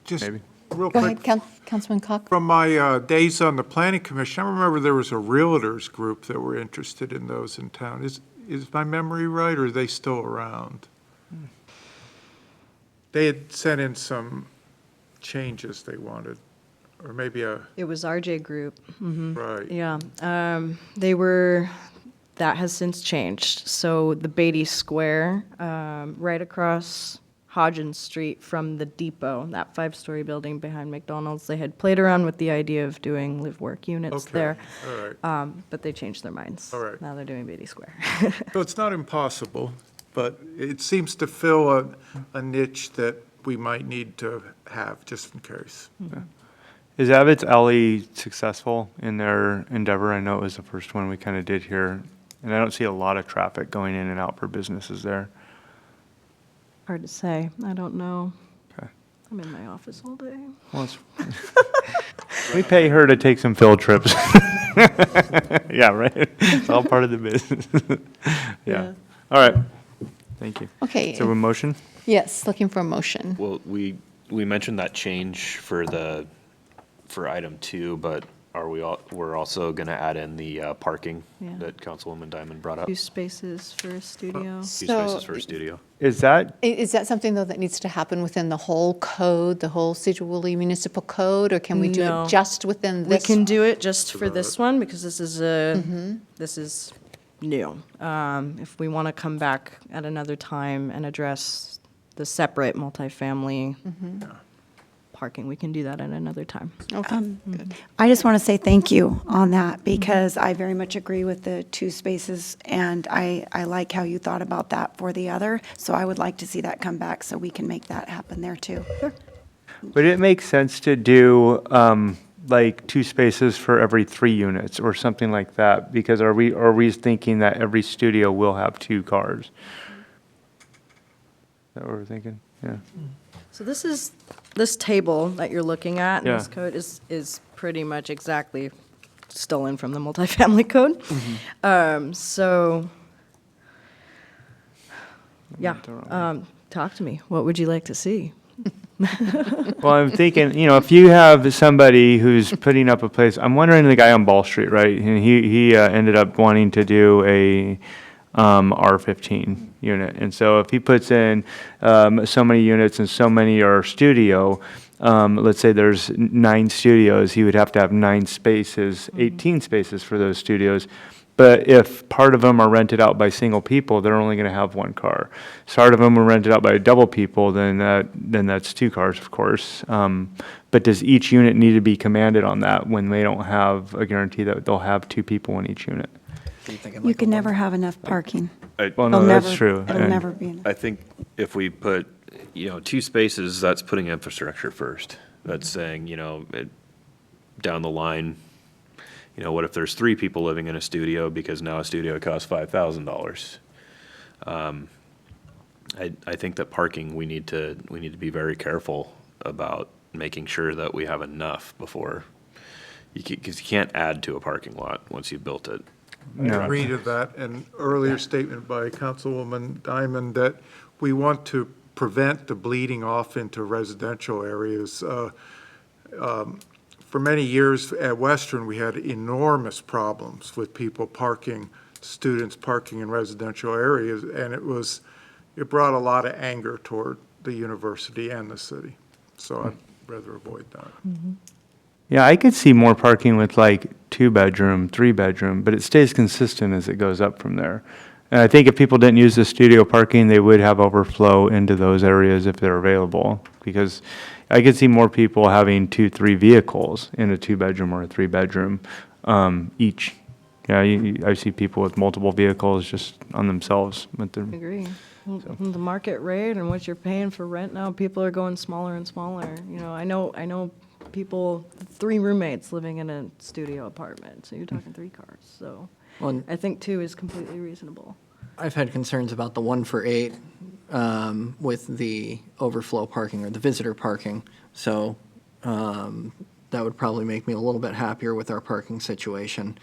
Just Maybe. real Go quick, ahead, Councilman Cock. from my days on the planning commission, I remember there was a realtors group that were interested in those in town. Is my memory right, or are they still around? They had sent in some changes they wanted, or maybe It was RJ Group. right. Yeah, that has since changed. So the Beatty Square, right across Hodgins Street from the depot, that 5-story building behind McDonald's, they had played around with the idea of doing live-work units Okay, there. all right. But they changed their minds. All right. Now they're doing Beatty Square. So it's not impossible, but it seems to fill a niche that we might need to have, just in case. Is Abbott's Alley successful in their endeavor? I know it was the first one we kind of did here, and I don't see a lot of traffic going in and out for businesses there. Hard to say. I don't know. Okay. I'm in my office all day. Well, we pay her to take some field trips. Yeah, right? It's all part of the business. Yeah. All right. Thank you. Okay. So a motion? Yes, looking for a motion. Well, we mentioned that change for item 2, but we're also going to add in the parking Yeah. that Councilwoman Diamond brought up. 2 spaces for a studio. 2 spaces for a studio. Is that, Is that something, though, that needs to happen within the whole code, the whole Sedro-Woolley Municipal Code, or can we do No. it just within We this? can do it just for this one because this is this is new. If we want to come back at another time and address the separate multifamily parking, we can do that at another time. Okay, good. I just want to say thank you on that because I very much agree with the 2 spaces and I like how you thought about that for the other. So I would like to see that come back so we can make that happen there too. would it make sense to do like 2 spaces for every 3 units or something like that? Because are we thinking that every studio will have 2 cars? Is that what we're thinking? Yeah. So this table that you're looking at in this Yeah. code is pretty much exactly stolen from the multifamily code. So, yeah, talk to me. What would you like to see? Well, I'm thinking, if you have somebody who's putting up a place, I'm wondering the guy on Ball Street, right? And he ended up wanting to do a R15 unit. And so if he puts in so many units and so many are studio, let's say there's 9 studios, he would have to have 9 spaces, 18 spaces for those studios. But if part of them are rented out by single people, they're only going to have 1 car. Part of them are rented out by double people, then that's 2 cars, of course. But does each unit need to be commanded on that when they don't have a guarantee that they'll have 2 people in each unit? You can never have enough parking. Well, no, It'll that's never- true. It'll And- never be enough. I think if we put, 2 spaces, that's putting infrastructure first. That's saying, down the line, what if there's 3 people living in a studio because now a studio costs $5,000? I think that parking, we need to be very careful about making sure that we have enough before, because you can't add to a parking lot once you've built it. I agree to that. An earlier statement by Councilwoman Diamond that we want to prevent the bleeding off into residential areas. For many years at Western, we had enormous problems with people parking, students parking in residential areas, and it brought a lot of anger toward the university and the city. So I'd rather avoid that. Yeah, I could see more parking with like 2-bedroom, 3-bedroom, but it stays consistent as it goes up from there. And I think if people didn't use the studio parking, they would have overflow into those areas if they're available. Because I could see more people having 2, 3 vehicles in a 2-bedroom or a 3-bedroom each. Yeah, I see people with multiple vehicles just on themselves with their. Agree. The market rate and what you're paying for rent now, people are going smaller and smaller. You know, I know people, 3 roommates living in a studio apartment, so you're talking 3 cars. So Well, I think 2 is completely reasonable. I've had concerns about the 1 for 8 with the overflow parking or the visitor parking. So that would probably make me a little bit happier with our parking situation.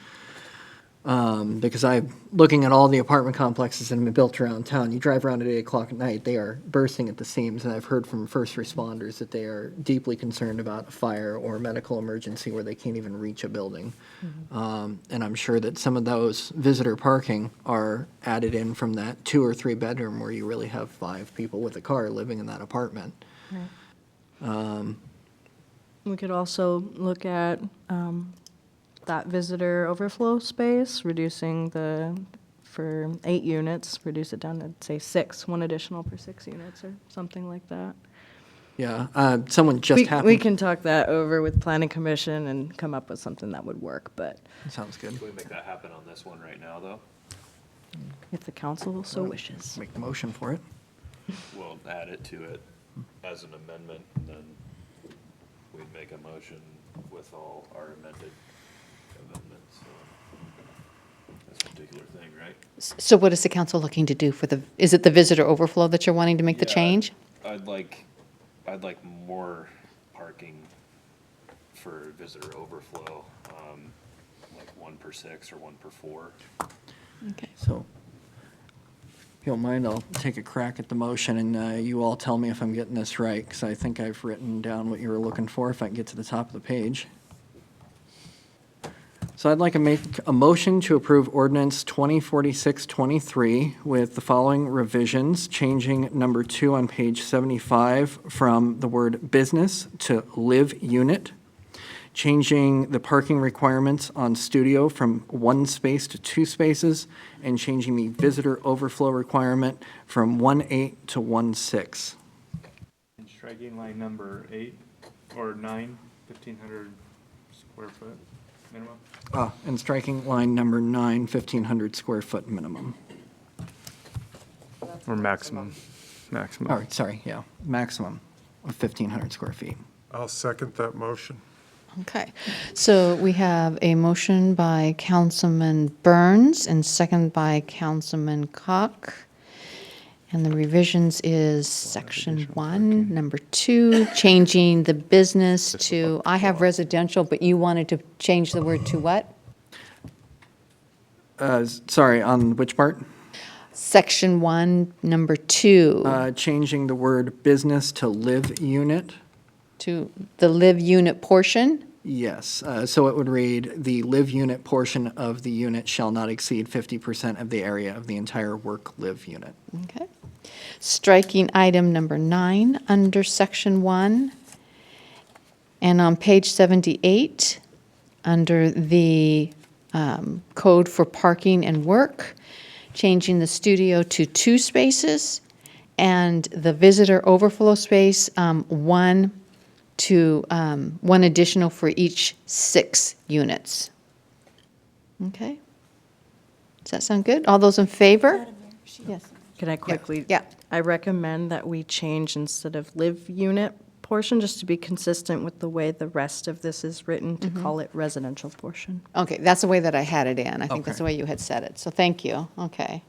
Because looking at all the apartment complexes that have been built around town, you drive around at 8 o'clock at night, they are bursting at the seams. And I've heard from first responders that they are deeply concerned about a fire or medical emergency where they can't even reach a building. And I'm sure that some of those visitor parking are added in from that 2 or 3 bedroom where you really have 5 people with a car living in that apartment. We could also look at that visitor overflow space, reducing for 8 units, reduce it down to, say, 6, 1 additional per 6 units or something like that. Yeah, someone just happened. We can talk that over with planning commission and come up with something that would work, but Sounds good. Can we make that happen on this one right now, though? if the council so wishes. Make the motion for it. We'll add it to it as an amendment, and then we'd make a motion with all our amended amendments. This particular thing, right? So what is the council looking to do is it the visitor overflow that you're wanting to make the Yeah, change? I'd like more parking for visitor overflow, like 1 per 6 or 1 per 4. Okay. So, if you don't mind, I'll take a crack at the motion, and you all tell me if I'm getting this right, because I think I've written down what you were looking for, if I can get to the top of the page. So I'd like to make a motion to approve ordinance 2046-23 with the following revisions, changing number 2 on page 75 from the word business to live unit, changing the parking requirements on studio from 1 space to 2 spaces, and changing the visitor overflow requirement from 1.8 to 1.6. And striking line number 8 or 9, 1,500 square foot minimum. And striking line number 9, 1,500 square foot minimum. Or maximum. Maximum. All right, sorry, yeah, maximum of 1,500 square feet. I'll second that motion. Okay. So we have a motion by Councilman Burns and second by Councilman Koch. And the revisions is section 1, number 2, changing the business to, I have residential, but you wanted to change the word to what? Sorry, on which part? Section 1, number 2, Changing the word business to live unit. to the live unit portion. Yes, so it would read, the live unit portion of the unit shall not exceed 50% of the area of the entire work-live unit. Okay. Striking item number 9 under section 1. And on page 78, under the code for parking and work, changing the studio to 2 spaces and the visitor overflow space, 1 to 1 additional for each 6 units. Okay? Does that sound good? All those in favor? Yes. Can I quickly? Yeah. I recommend that we change instead of live unit portion, just to be consistent with the way the rest of this is written, to call it residential portion. Okay, that's the way that I had it in. I think that's Okay. the way you had said it, so thank you. Okay.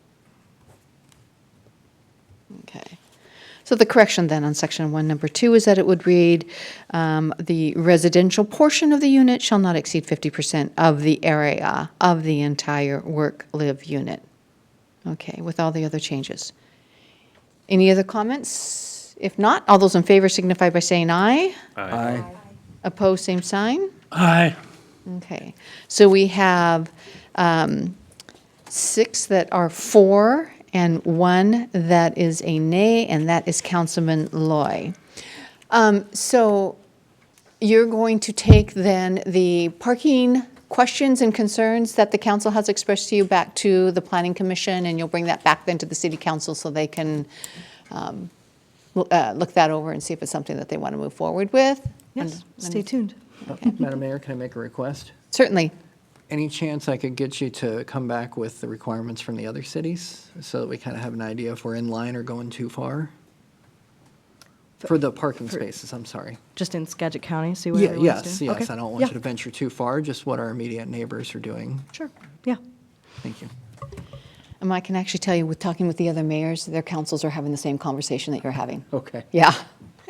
Okay. So the correction then on section 1, number 2, is that it would read, the residential portion of the unit shall not exceed 50% of the area of the entire work-live unit. Okay, with all the other changes. Any other comments? If not, all those in favor signify by saying aye. Aye. Opposed, same sign. Aye. Okay, so we have 6 that are for and 1 that is a nay, and that is Councilman Loy. So you're going to take then the parking questions and concerns that the council has expressed to you back to the planning commission, and you'll bring that back then to the city council so they can look that over and see if it's something that they want to move forward with? Yes, stay tuned. Madam Mayor, can I make a request? Certainly. any chance I could get you to come back with the requirements from the other cities so that we kind of have an idea if we're in line or going too far? For the parking spaces, I'm sorry. Just in Skagit County, see what Yeah, everyone's yes, doing? yes. Okay. I don't want Yeah, you to venture too far, just what our immediate neighbors are doing. Sure, yeah. Thank you. And I can actually tell you, with talking with the other mayors, their councils are having the same conversation that you're having. Okay. Yeah,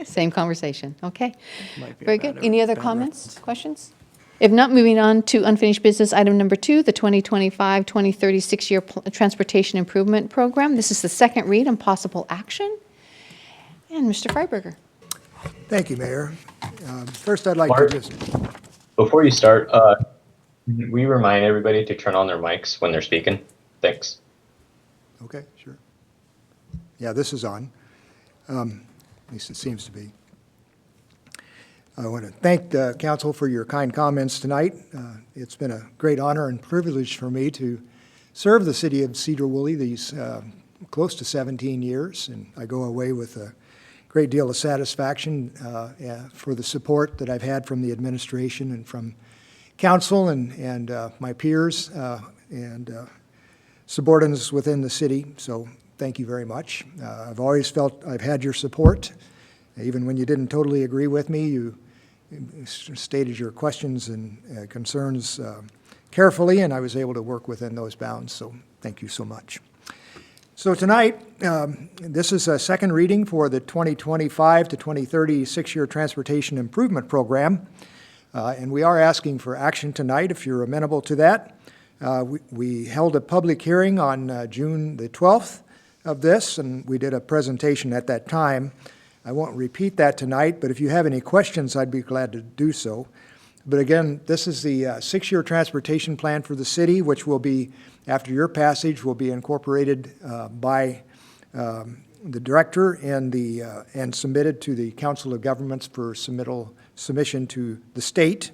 same conversation. Okay. Might be a Very bad- good. Any other bad comments, reference. questions? If not, moving on to unfinished business, item number 2, the 2025-2030 6-year transportation improvement program. This is the second read on possible action. And Mr. Freiberger. Thank you, Mayor. First, I'd like to Mark? just, Before you start, we remind everybody to turn on their mics when they're speaking. Thanks. okay, sure. Yeah, this is on. At least it seems to be. I want to thank the council for your kind comments tonight. It's been a great honor and privilege for me to serve the city of Sedro-Woolley these close to 17 years, and I go away with a great deal of satisfaction for the support that I've had from the administration and from council and my peers and subordinates within the city. So thank you very much. I've always felt I've had your support. Even when you didn't totally agree with me, you stated your questions and concerns carefully, and I was able to work within those bounds. So thank you so much. So tonight, this is a second reading for the 2025 to 2030 6-year transportation improvement program, and we are asking for action tonight if you're amenable to that. We held a public hearing on June the 12th of this, and we did a presentation at that time. I won't repeat that tonight, but if you have any questions, I'd be glad to do so. But again, this is the 6-year transportation plan for the city, which will be, after your passage, will be incorporated by the director and submitted to the Council of Governments for submission to the state.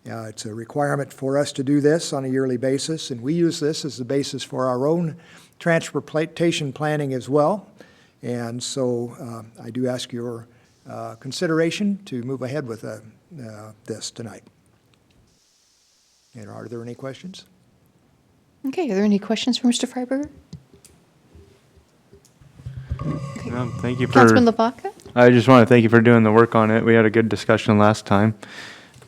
It's a requirement for us to do this on a yearly basis, and we use this as the basis for our own transportation planning as well. And so I do ask your consideration to move ahead with this tonight. And are there any questions? Okay, are there any questions for Mr. Freiberger? Thank you for. Councilman LaVaca? I just want to thank you for doing the work on it. We had a good discussion last time.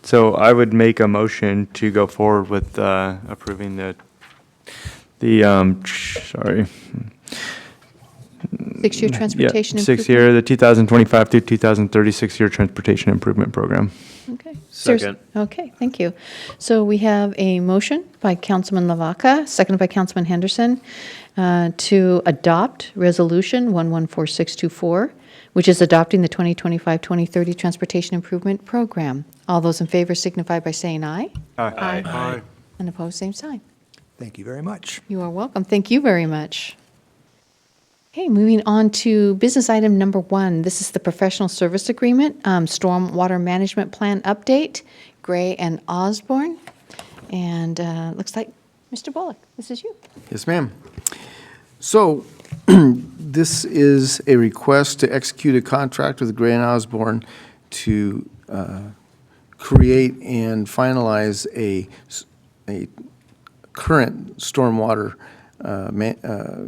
So I would make a motion to go forward with approving the 6-year transportation improvement? 6-year, the 2025 through 2030 6-year transportation improvement program. Okay. Second. Okay, thank you. So we have a motion by Councilman LaVaca, seconded by Councilman Henderson, to adopt Resolution 114624, which is adopting the 2025-2030 Transportation Improvement Program. All those in favor signify by saying aye. Aye. And opposed, same sign. Thank you very much. You are welcome. Thank you very much. Okay, moving on to business item number 1. This is the professional service agreement, stormwater management plan update, Gray and Osborne. And looks like, Mr. Bullock, this is you. Yes, ma'am. So this is a request to execute a contract with Gray and Osborne to create and finalize a current stormwater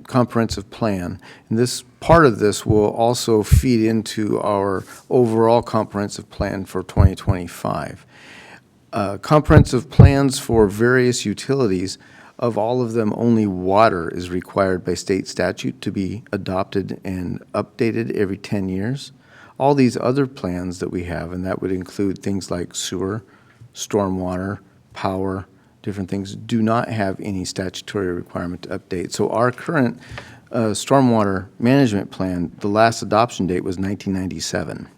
comprehensive plan. And this part of this will also feed into our overall comprehensive plan for 2025. Comprehensive plans for various utilities, of all of them, only water is required by state statute to be adopted and updated every 10 years. All these other plans that we have, and that would include things like sewer, stormwater, power, different things, do not have any statutory requirement to update. So our current stormwater management plan, the last adoption date was 1997.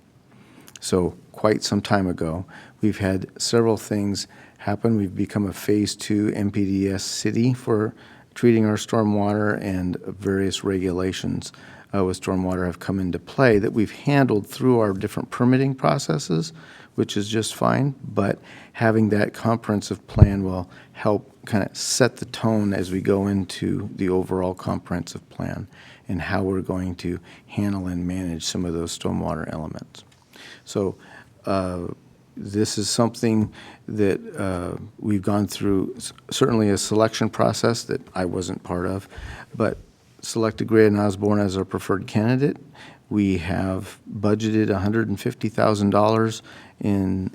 So quite some time ago. We've had several things happen. We've become a Phase 2 MPDS city for treating our stormwater, and various regulations with stormwater have come into play that we've handled through our different permitting processes, which is just fine. But having that comprehensive plan will help kind of set the tone as we go into the overall comprehensive plan and how we're going to handle and manage some of those stormwater elements. So This is something that we've gone through, certainly a selection process that I wasn't part of, but selected Gray and Osborne as our preferred candidate. We have budgeted $150,000 in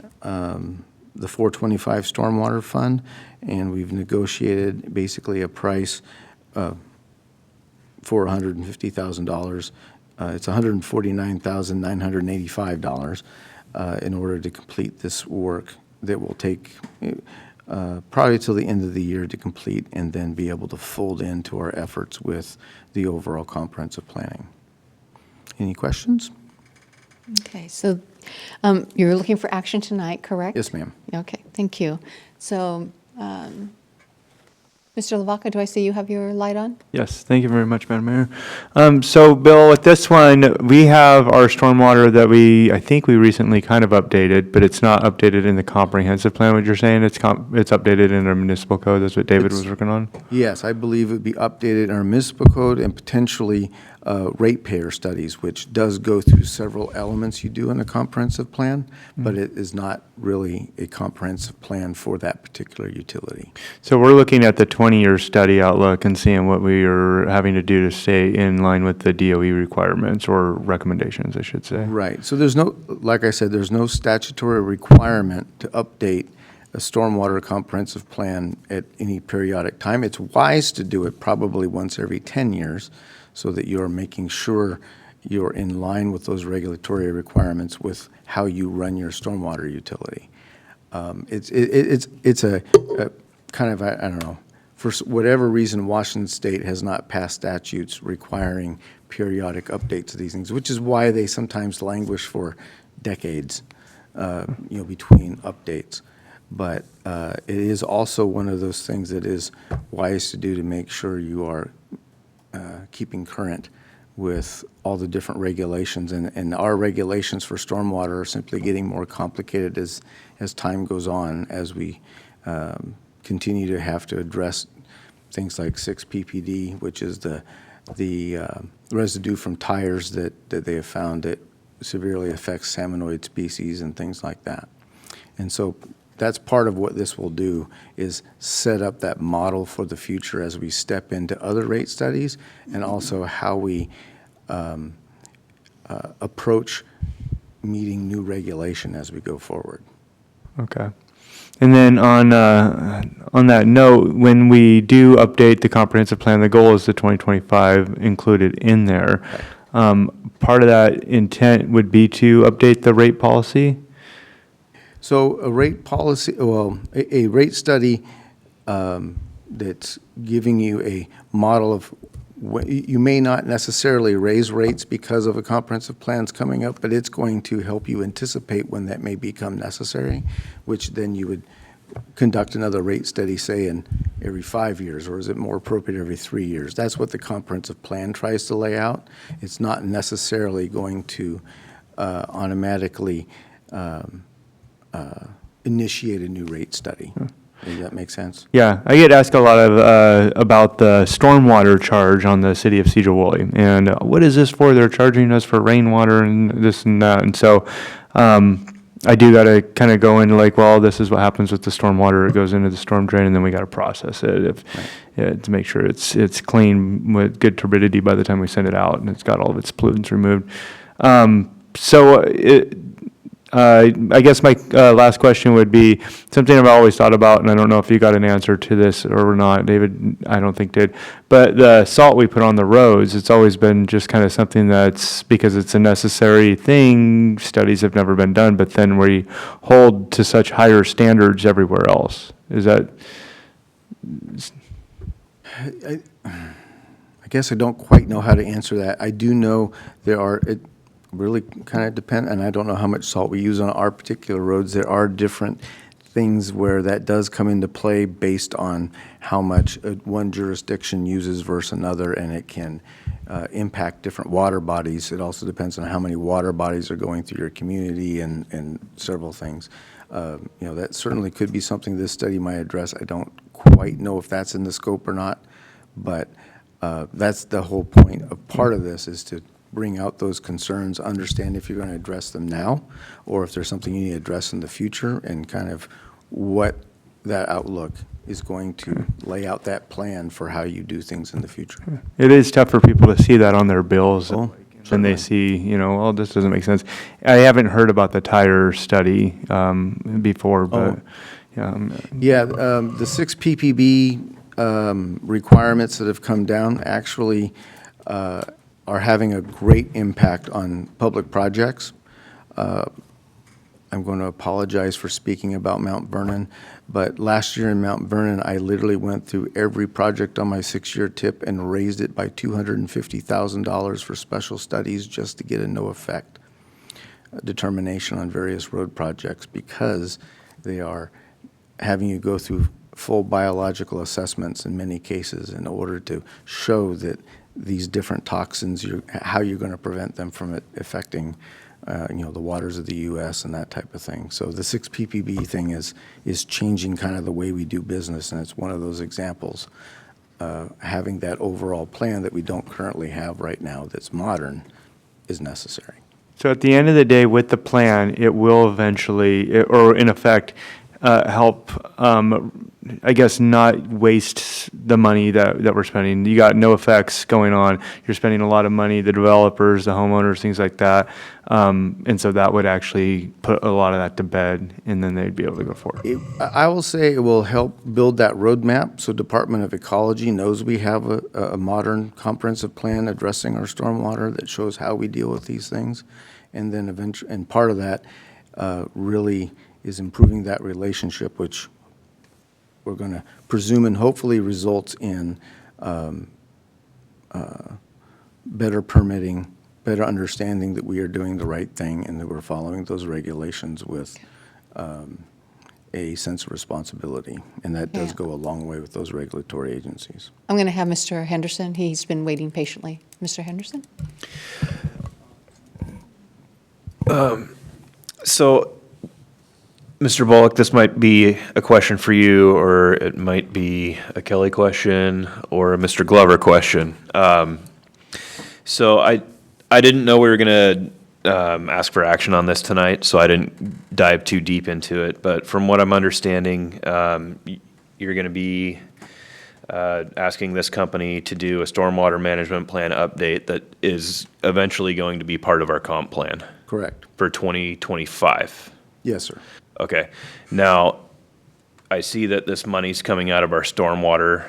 the 425 Stormwater Fund, and we've negotiated basically a price for $150,000. It's $149,985 in order to complete this work that will take probably till the end of the year to complete and then be able to fold into our efforts with the overall comprehensive planning. Any questions? Okay, so you're looking for action tonight, correct? Yes, ma'am. Okay, thank you. So, Mr. Lavaca, do I see you have your light on? Yes, thank you very much, Madam Mayor. So, Bill, with this one, we have our stormwater that I think we recently kind of updated, but it's not updated in the comprehensive plan, what you're saying? It's updated in our municipal code, that's what David was working on? Yes, I believe it would be updated in our municipal code and potentially ratepayer studies, which does go through several elements you do in a comprehensive plan, but it is not really a comprehensive plan for that particular utility. So we're looking at the 20-year study outlook and seeing what we are having to do to stay in line with the DOE requirements or recommendations, I should say. Right. So there's no, like I said, there's no statutory requirement to update a stormwater comprehensive plan at any periodic time. It's wise to do it probably once every 10 years so that you're making sure you're in line with those regulatory requirements with how you run your stormwater utility. It's a kind of, I don't know, for whatever reason, Washington State has not passed statutes requiring periodic updates of these things, which is why they sometimes languish for decades, between updates. But it is also one of those things that is wise to do to make sure you are keeping current with all the different regulations. And our regulations for stormwater are simply getting more complicated as time goes on, as we continue to have to address things like 6 ppd, which is the residue from tires that they have found that severely affects salmonoid species and things like that. And so that's part of what this will do, is set up that model for the future as we step into other rate studies, and also how we approach meeting new regulation as we go forward. Okay. And then on that note, when we do update the comprehensive plan, the goal is the 2025 included in there. Part of that intent would be to update the rate policy? So a rate policy, well, a rate study that's giving you a model of you may not necessarily raise rates because of a comprehensive plan's coming up, but it's going to help you anticipate when that may become necessary, which then you would conduct another rate study, say, in every 5 years, or is it more appropriate every 3 years? That's what the comprehensive plan tries to lay out. It's not necessarily going to automatically initiate a new rate study. Does that make sense? Yeah, I get asked a lot of about the stormwater charge on the city of Sedro-Woolley, and what is this for? They're charging us for rainwater and this and that, and so I do got to kind of go into like, well, this is what happens with the stormwater. It goes into the storm drain, and then we got to process it to make sure it's clean with good turbidity by the time we send it out, and it's got all of its pollutants removed. I guess my last question would be something I've always thought about, and I don't know if you got an answer to this or not. David, I don't think did. But the salt we put on the roads, it's always been just kind of something that's, because it's a necessary thing, studies have never been done, but then we hold to such higher standards everywhere else. Is that? I guess I don't quite know how to answer that. I do know there are, it really kind of depend, and I don't know how much salt we use on our particular roads. There are different things where that does come into play based on how much one jurisdiction uses versus another, and it can impact different water bodies. It also depends on how many water bodies are going through your community and several things. That certainly could be something this study might address. I don't quite know if that's in the scope or not, but that's the whole point of part of this, is to bring out those concerns, understand if you're going to address them now, or if there's something you need to address in the future, and kind of what that outlook is going to lay out that plan for how you do things in the future. It is tough for people to see that on their bills. Oh, And they certainly. see, oh, this doesn't make sense. I haven't heard about the tire study before, but, Yeah, the 6 PPB requirements that have come down actually are having a great impact on public projects. I'm going to apologize for speaking about Mount Vernon, but last year in Mount Vernon, I literally went through every project on my 6-year tip and raised it by $250,000 for special studies just to get a no effect determination on various road projects, because they are having you go through full biological assessments in many cases in order to show that these different toxins, how you're going to prevent them from affecting the waters of the U.S. and that type of thing. So the 6 PPB thing is changing kind of the way we do business, and it's one of those examples. Having that overall plan that we don't currently have right now that's modern is necessary. so at the end of the day, with the plan, it will eventually, or in effect, help, I guess, not waste the money that we're spending. You got no effects going on. You're spending a lot of money, the developers, the homeowners, things like that. And so that would actually put a lot of that to bed, and then they'd be able to go forward. I will say it will help build that roadmap, so Department of Ecology knows we have a modern comprehensive plan addressing our stormwater that shows how we deal with these things. And then eventually, and part of that really is improving that relationship, which we're going to presume and hopefully results in better permitting, better understanding that we are doing the right thing and that we're following those regulations with a sense of responsibility. And that does Yeah. go a long way with those regulatory agencies. I'm going to have Mr. Henderson. He's been waiting patiently. Mr. Henderson? So, Mr. Bullock, this might be a question for you, or it might be a Kelly question, or a Mr. Glover question. So I didn't know we were going to ask for action on this tonight, so I didn't dive too deep into it. But from what I'm understanding, you're going to be asking this company to do a stormwater management plan update that is eventually going to be part of our comp plan. Correct. For 2025. Yes, sir. Okay. Now, I see that this money's coming out of our stormwater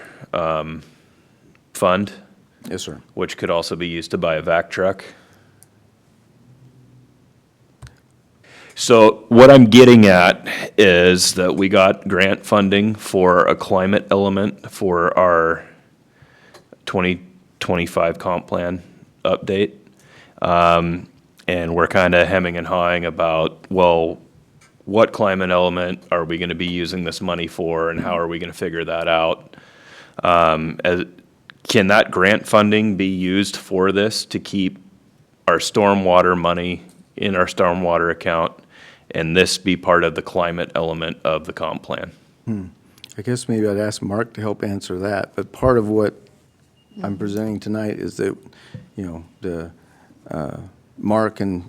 fund. Yes, sir. Which could also be used to buy a vac truck. So what I'm getting at is that we got grant funding for a climate element for our 2025 comp plan update. And we're kind of hemming and hawing about, well, what climate element are we going to be using this money for, and how are we going to figure that out? Can that grant funding be used for this to keep our stormwater money in our stormwater account, and this be part of the climate element of the comp plan? I guess maybe I'd ask Mark to help answer that. But part of what I'm presenting tonight is that, the Mark, and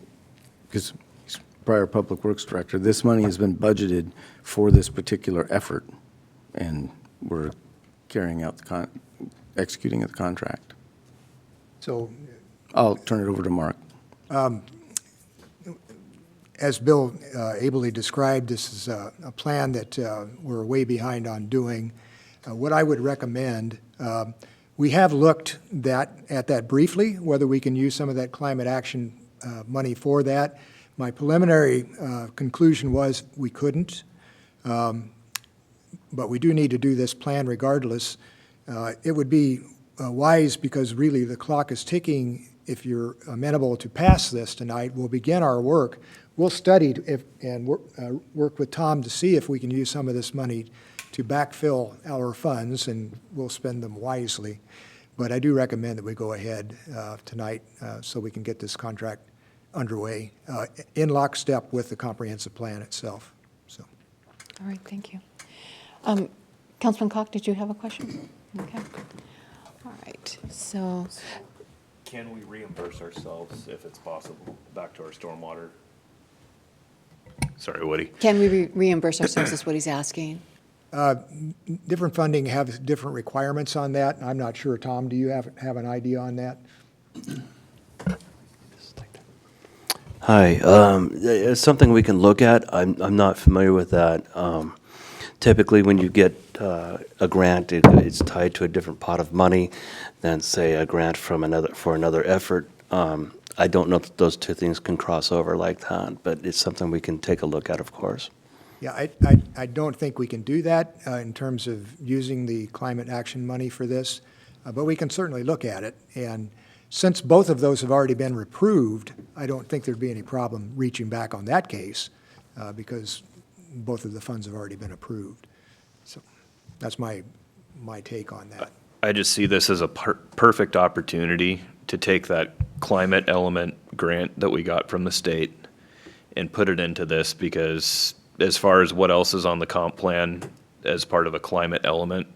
because he's prior Public Works Director, this money has been budgeted for this particular effort, and we're carrying out executing the contract. So I'll turn it over to Mark. as Bill ably described, this is a plan that we're way behind on doing. What I would recommend, we have looked at that briefly, whether we can use some of that climate action money for that. My preliminary conclusion was we couldn't, but we do need to do this plan regardless. It would be wise, because really the clock is ticking. If you're amenable to pass this tonight, we'll begin our work. We'll study and work with Tom to see if we can use some of this money to backfill our funds, and we'll spend them wisely. But I do recommend that we go ahead tonight so we can get this contract underway in lockstep with the comprehensive plan itself. So, All right, thank you. Councilman Koch, did you have a question? Okay. All right, so, Can we reimburse ourselves if it's possible, back to our stormwater? Sorry, Woody. Can we reimburse ourselves, is what he's asking. Different funding have different requirements on that. I'm not sure. Tom, do you have an idea on that? Hi, it's something we can look at. I'm not familiar with that. Typically, when you get a grant, it's tied to a different pot of money than, say, a grant from another effort. I don't know if those two things can cross over like that, but it's something we can take a look at, of course. Yeah, I don't think we can do that in terms of using the climate action money for this, but we can certainly look at it. And since both of those have already been approved, I don't think there'd be any problem reaching back on that case because both of the funds have already been approved. So that's my take on that. I just see this as a perfect opportunity to take that climate element grant that we got from the state and put it into this, because as far as what else is on the comp plan as part of a climate element,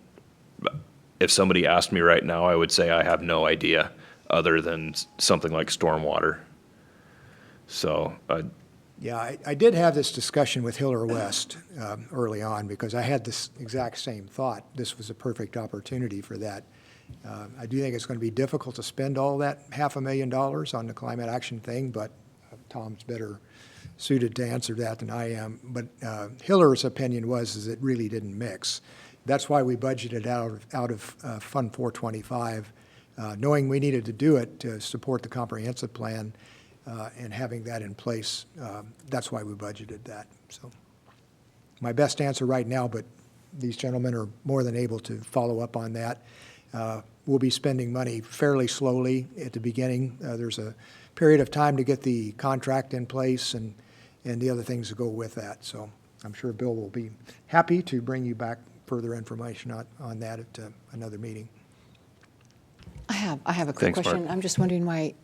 if somebody asked me right now, I would say I have no idea other than something like stormwater. So, Yeah, I did have this discussion with Hiller West early on because I had this exact same thought. This was a perfect opportunity for that. I do think it's going to be difficult to spend all that $500,000 on the climate action thing, but Tom's better suited to answer that than I am. But Hiller's opinion is it really didn't mix. That's why we budgeted out of Fund 425, knowing we needed to do it to support the comprehensive plan. And having that in place, that's why we budgeted that. So my best answer right now, but these gentlemen are more than able to follow up on that. We'll be spending money fairly slowly at the beginning. There's a period of time to get the contract in place and the other things that go with that. So I'm sure Bill will be happy to bring you back further information on that at another meeting. I have a quick Thanks, Mark. question. I'm just wondering why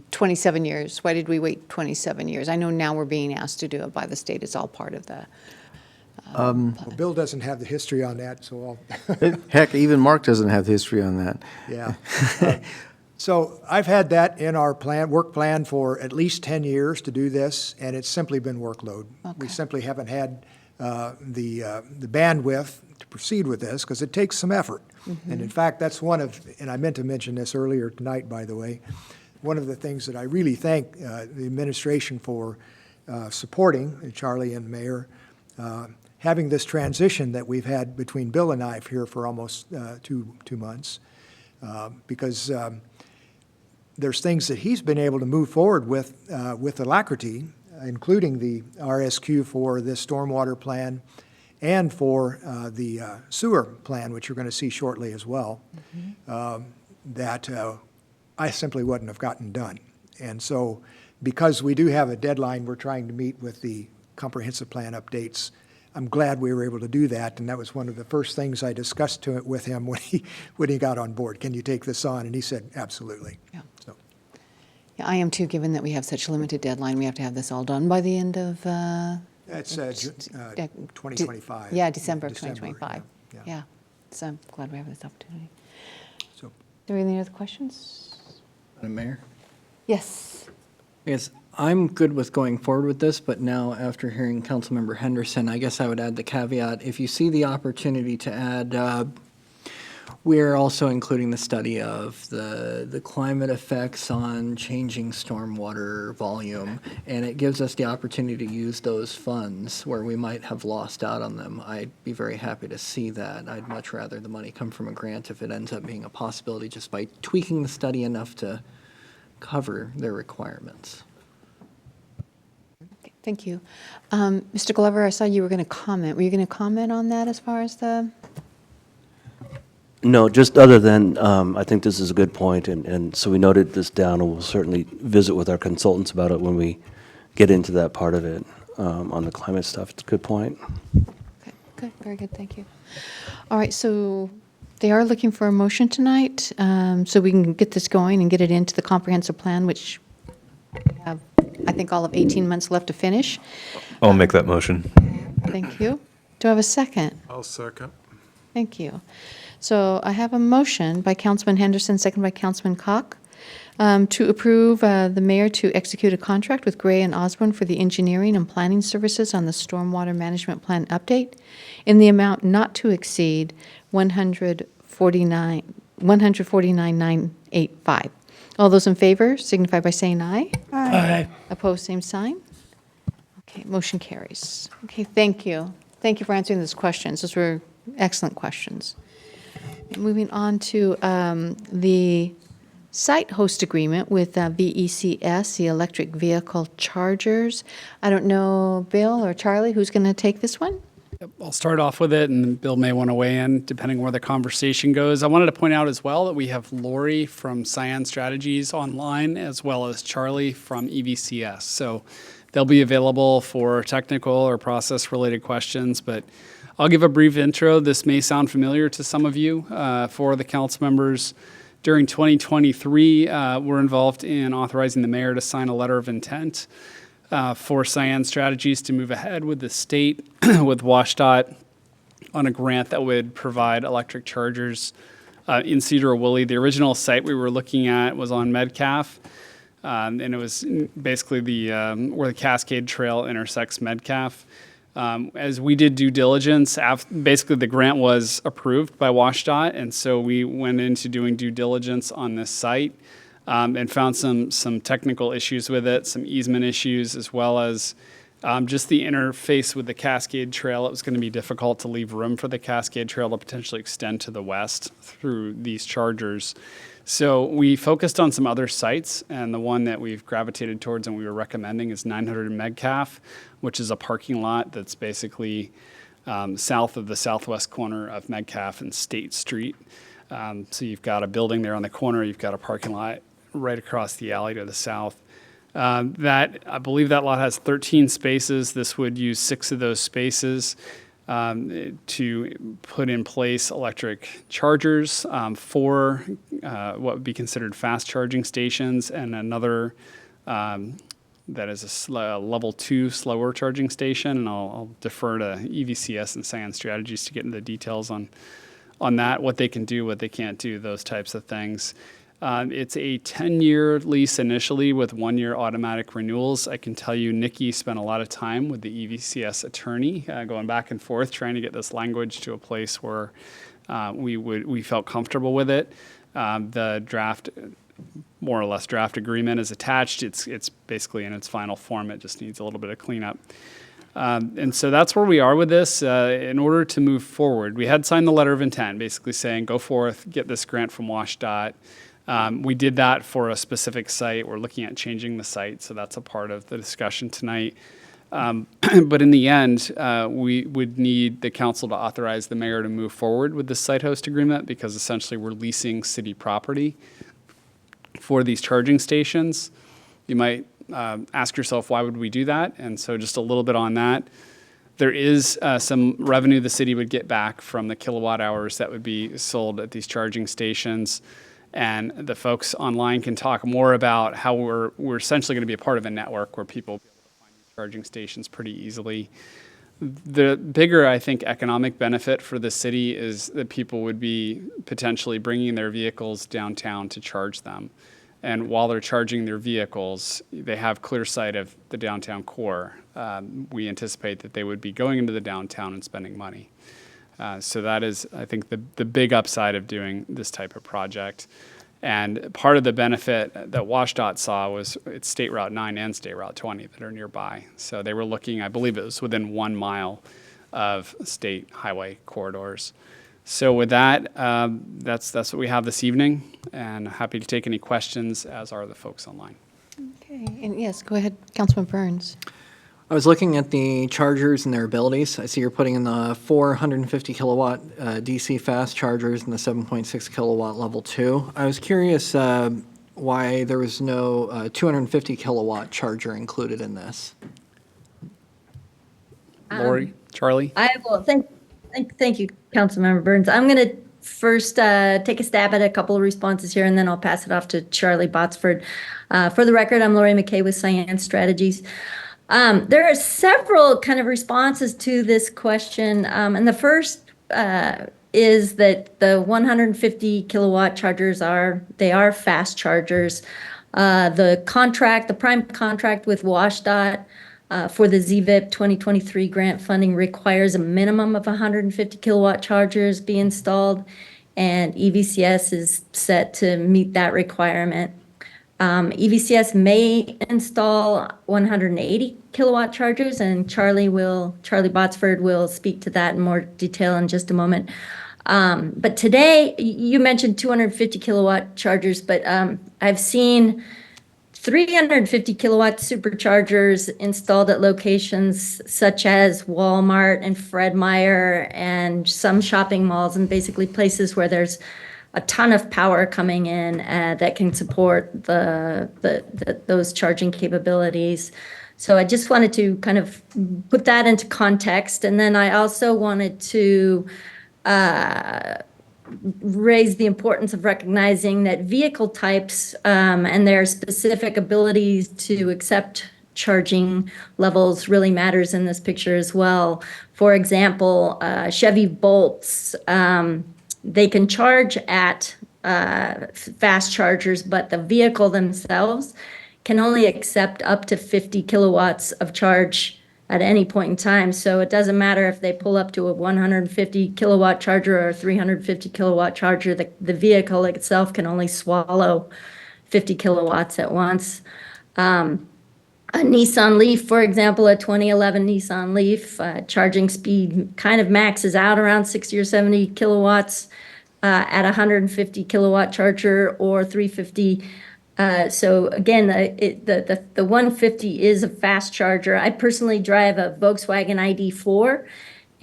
27 years, why did we wait 27 years? I know now we're being asked to do it by the state. It's all part of the. Well, Bill doesn't have the history on that, so I'll. Heck, even Mark doesn't have history on that. Yeah. So I've had that in our work plan for at least 10 years to do this, and it's simply been workload. We simply haven't had the bandwidth to procead with this because it takes some effort. And in fact, that's and I meant to mention this earlier tonight, by the way, one of the things that I really thank the administration for supporting, Charlie and Mayor, having this transition that we've had between Bill and I here for almost 2 months, because there's things that he's been able to move forward with alacrity, including the RSQ for this stormwater plan and for the sewer plan, which you're going to see shortly as well, that I simply wouldn't have gotten done. And so because we do have a deadline we're trying to meet with the comprehensive plan updates, I'm glad we were able to do that, and that was one of the first things I discussed with him when he got on board. Can you take this on? And he said, absolutely. Yeah. So. Yeah, I am too, given that we have such a limited deadline. We have to have this all done by the end of. That's 2025. Yeah, December of 2025. Yeah. Yeah, so I'm glad we have this opportunity. So. Are there any other questions? Madam Mayor? Yes. Yes, I'm good with going forward with this, but now after hearing Councilmember Henderson, I guess I would add the caveat, if you see the opportunity to add, we're also including the study of the climate effects on changing stormwater volume, and it gives us the opportunity to use those funds where we might have lost out on them. I'd be very happy to see that. I'd much rather the money come from a grant if it ends up being a possibility just by tweaking the study enough to cover their requirements. Okay, thank you. Mr. Glover, I saw you were going to comment. Were you going to comment on that as far as the? No, just other than, I think this is a good point, and so we noted this down, and we'll certainly visit with our consultants about it when we get into that part of it, on the climate stuff. It's a good point. Okay, good, very good, thank you. All right, so they are looking for a motion tonight, so we can get this going and get it into the comprehensive plan, which we have, I think, all of 18 months left to finish. I'll make that motion. Thank you. Do I have a second? I'll second. Thank you. So I have a motion by Councilman Henderson, second by Councilman Koch, To approve the mayor to execute a contract with Gray and Osborne for the engineering and planning services on the stormwater management plan update in the amount not to exceed $149,985. All those in favor signify by saying aye. Aye. Opposed, same sign. Okay, motion carries. Okay, thank you. Thank you for answering those questions. Those were excellent questions. Moving on to the site host agreement with VECS, the electric vehicle chargers. I don't know, Bill or Charlie, who's going to take this one? I'll start off with it, and Bill may want to weigh in depending where the conversation goes. I wanted to point out as well that we have Lori from Cyan Strategies online, as well as Charlie from EVCS. So they'll be available for technical or process-related questions, but I'll give a brief intro. This may sound familiar to some of you. For the council members, during 2023, we're involved in authorizing the mayor to sign a letter of intent for Cyan Strategies to move ahead with the state, with WashDOT, on a grant that would provide electric chargers in Sedro-Woolley. The original site we were looking at was on Metcalf, and it was basically where the Cascade Trail intersects Metcalf. As we did due diligence, basically the grant was approved by WashDOT, and so we went into doing due diligence on this site. And found some technical issues with it, some easement issues, as well as just the interface with the Cascade Trail. It was going to be difficult to leave room for the Cascade Trail to potentially extend to the west through these chargers. So we focused on some other sites, and the one that we've gravitated towards and we were recommending is 900 Metcalf, which is a parking lot that's basically south of the southwest corner of Metcalf and State Street. So you've got a building there on the corner, you've got a parking lot right across the alley to the south. I believe that lot has 13 spaces. This would use 6 of those spaces to put in place electric chargers, 4 what would be considered fast charging stations, and another that is a level 2 slower charging station. And I'll defer to EVCS and Cyan Strategies to get into the details on that, what they can do, what they can't do, those types of things. It's a 10-year lease initially with 1-year automatic renewals. I can tell you Nikki spent a lot of time with the EVCS attorney going back and forth trying to get this language to a place where we felt comfortable with it. The draft, more or less draft agreement is attached. It's basically in its final form. It just needs a little bit of cleanup. And so that's where we are with this. In order to move forward, we had signed the letter of intent, basically saying, go forth, get this grant from WashDOT. We did that for a specific site. We're looking at changing the site, so that's a part of the discussion tonight. But in the end, we would need the council to authorize the mayor to move forward with the site host agreement, because essentially we're leasing city property for these charging stations. You might ask yourself, why would we do that? And so just a little bit on that. There is some revenue the city would get back from the kilowatt hours that would be sold at these charging stations. And the folks online can talk more about how we're essentially going to be a part of a network where people will be able to find these charging stations pretty easily. The bigger, I think, economic benefit for the city is that people would be potentially bringing their vehicles downtown to charge them. And while they're charging their vehicles, they have clear sight of the downtown core. We anticipate that they would be going into the downtown and spending money. So that is, I think, the big upside of doing this type of project. And part of the benefit that WashDOT saw was it's State Route 9 and State Route 20 that are nearby. So they were looking, I believe it was within 1 mile of state highway corridors. So with that, that's what we have this evening, and happy to take any questions, as are the folks online. Okay, and yes, go ahead, Councilman Burns. I was looking at the chargers and their abilities. I see you're putting in the 450 kilowatt DC fast chargers and the 7.6 kilowatt level 2. I was curious why there was no 250 kilowatt charger included in this. Lori, Charlie? I will thank you, Councilmember Burns. I'm going to first take a stab at a couple of responses here, and then I'll pass it off to Charlie Botsford. For the record, I'm Lori McKay with Cyan Strategies. There are several kind of responses to this question, and the first is that the 150 kilowatt chargers they are fast chargers. The prime contract with WashDOT for the ZVIP 2023 grant funding requires a minimum of 150 kilowatt chargers be installed, and EVCS is set to meet that requirement. EVCS may install 180 kilowatt chargers, and Charlie Botsford will speak to that in more detail in just a moment. But today, you mentioned 250 kilowatt chargers, but I've seen 350 kilowatt superchargers installed at locations such as Walmart and Fred Meyer and some shopping malls, and basically places where there's a ton of power coming in that can support those charging capabilities. So I just wanted to kind of put that into context. And then I also wanted to raise the importance of recognizing that vehicle types and their specific abilities to accept charging levels really matters in this picture as well. For example, Chevy Bolts, they can charge at fast chargers, but the vehicle themselves can only accept up to 50 kilowatts of charge at any point in time. So it doesn't matter if they pull up to a 150 kilowatt charger or a 350 kilowatt charger, the vehicle itself can only swallow 50 kilowatts at once. A Nissan Leaf, for example, a 2011 Nissan Leaf, charging speed kind of maxes out around 60 or 70 kilowatts at a 150 kilowatt charger or 350. So again, the 150 is a fast charger. I personally drive a Volkswagen ID4,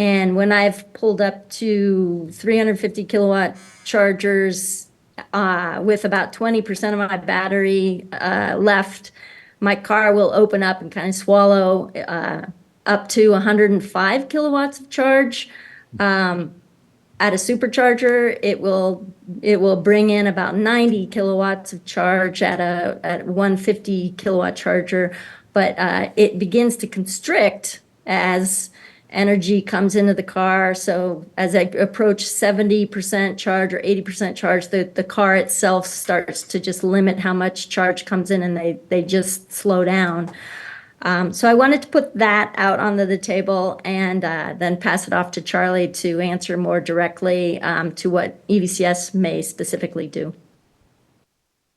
and when I've pulled up to 350 kilowatt chargers with about 20% of my battery left, my car will open up and kind of swallow up to 105 kilowatts of charge. At a supercharger, it will bring in about 90 kilowatts of charge at a 150 kilowatt charger, but it begins to constrict as energy comes into the car. So as I approach 70% charge or 80% charge, the car itself starts to just limit how much charge comes in, and they just slow down. So I wanted to put that out onto the table and then pass it off to Charlie to answer more directly to what EVCS may specifically do.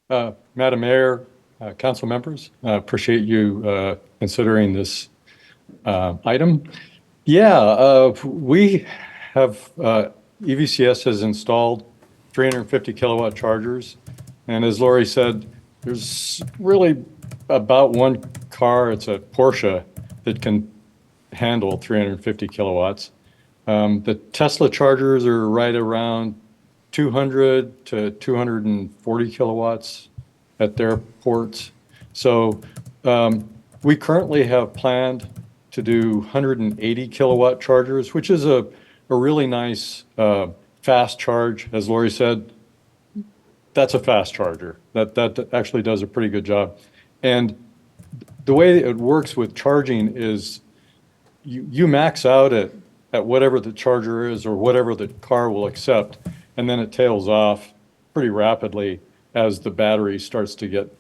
Madam Mayor, council members, appreciate you considering this item. Yeah, we have, EVCS has installed 350 kilowatt chargers. And as Lori said, there's really about one car, it's a Porsche, that can handle 350 kilowatts. The Tesla chargers are right around 200 to 240 kilowatts at their ports. So we currently have planned to do 180 kilowatt chargers, which is a really nice fast charge. As Lori said, that's a fast charger. That actually does a pretty good job. And the way it works with charging is you max out at whatever the charger is or whatever the car will accept, and then it tails off pretty rapidly as the battery starts to get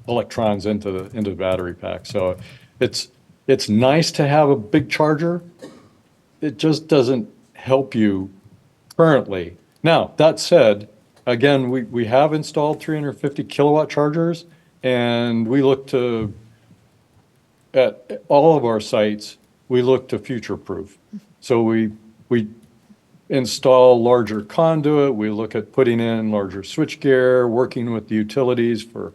electrons into the battery pack. So it's nice to have a big charger. It just doesn't help you currently. Now, that said, again, we have installed 350 kilowatt chargers, and we look to, at all of our sites, we look to future-proof. So we install larger conduit, we look at putting in larger switchgear, working with the utilities for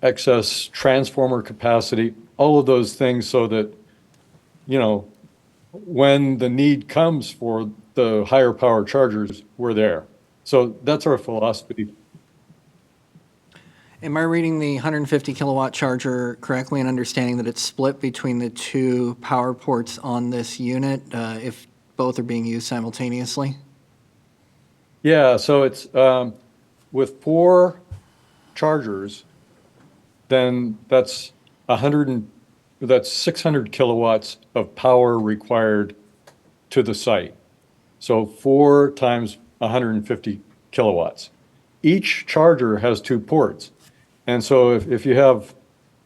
excess transformer capacity, all of those things so that, you know, when the need comes for the higher power chargers, we're there. So that's our philosophy. Am I reading the 150 kilowatt charger correctly and understanding that it's split between the two power ports on this unit if both are being used simultaneously? Yeah, so it's with 4 chargers, then that's 600 kilowatts of power required to the site. So 4 times 150 kilowatts. Each charger has 2 ports. And so if you have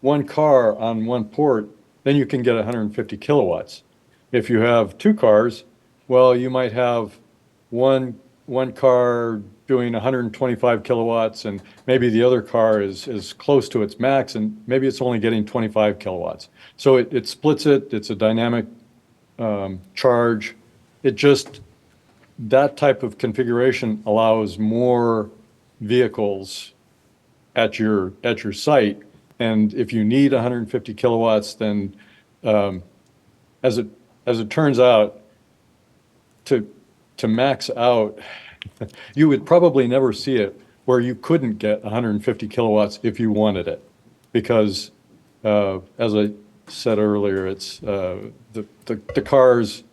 one car on one port, then you can get 150 kilowatts. If you have 2 cars, well, you might have one car doing 125 kilowatts, and maybe the other car is close to its max, and maybe it's only getting 25 kilowatts. So it splits it. It's a dynamic charge. That type of configuration allows more vehicles at your site. And if you need 150 kilowatts, then as it turns out, to max out, you would probably never see it where you couldn't get 150 kilowatts if you wanted it, because as I said earlier, it's the cars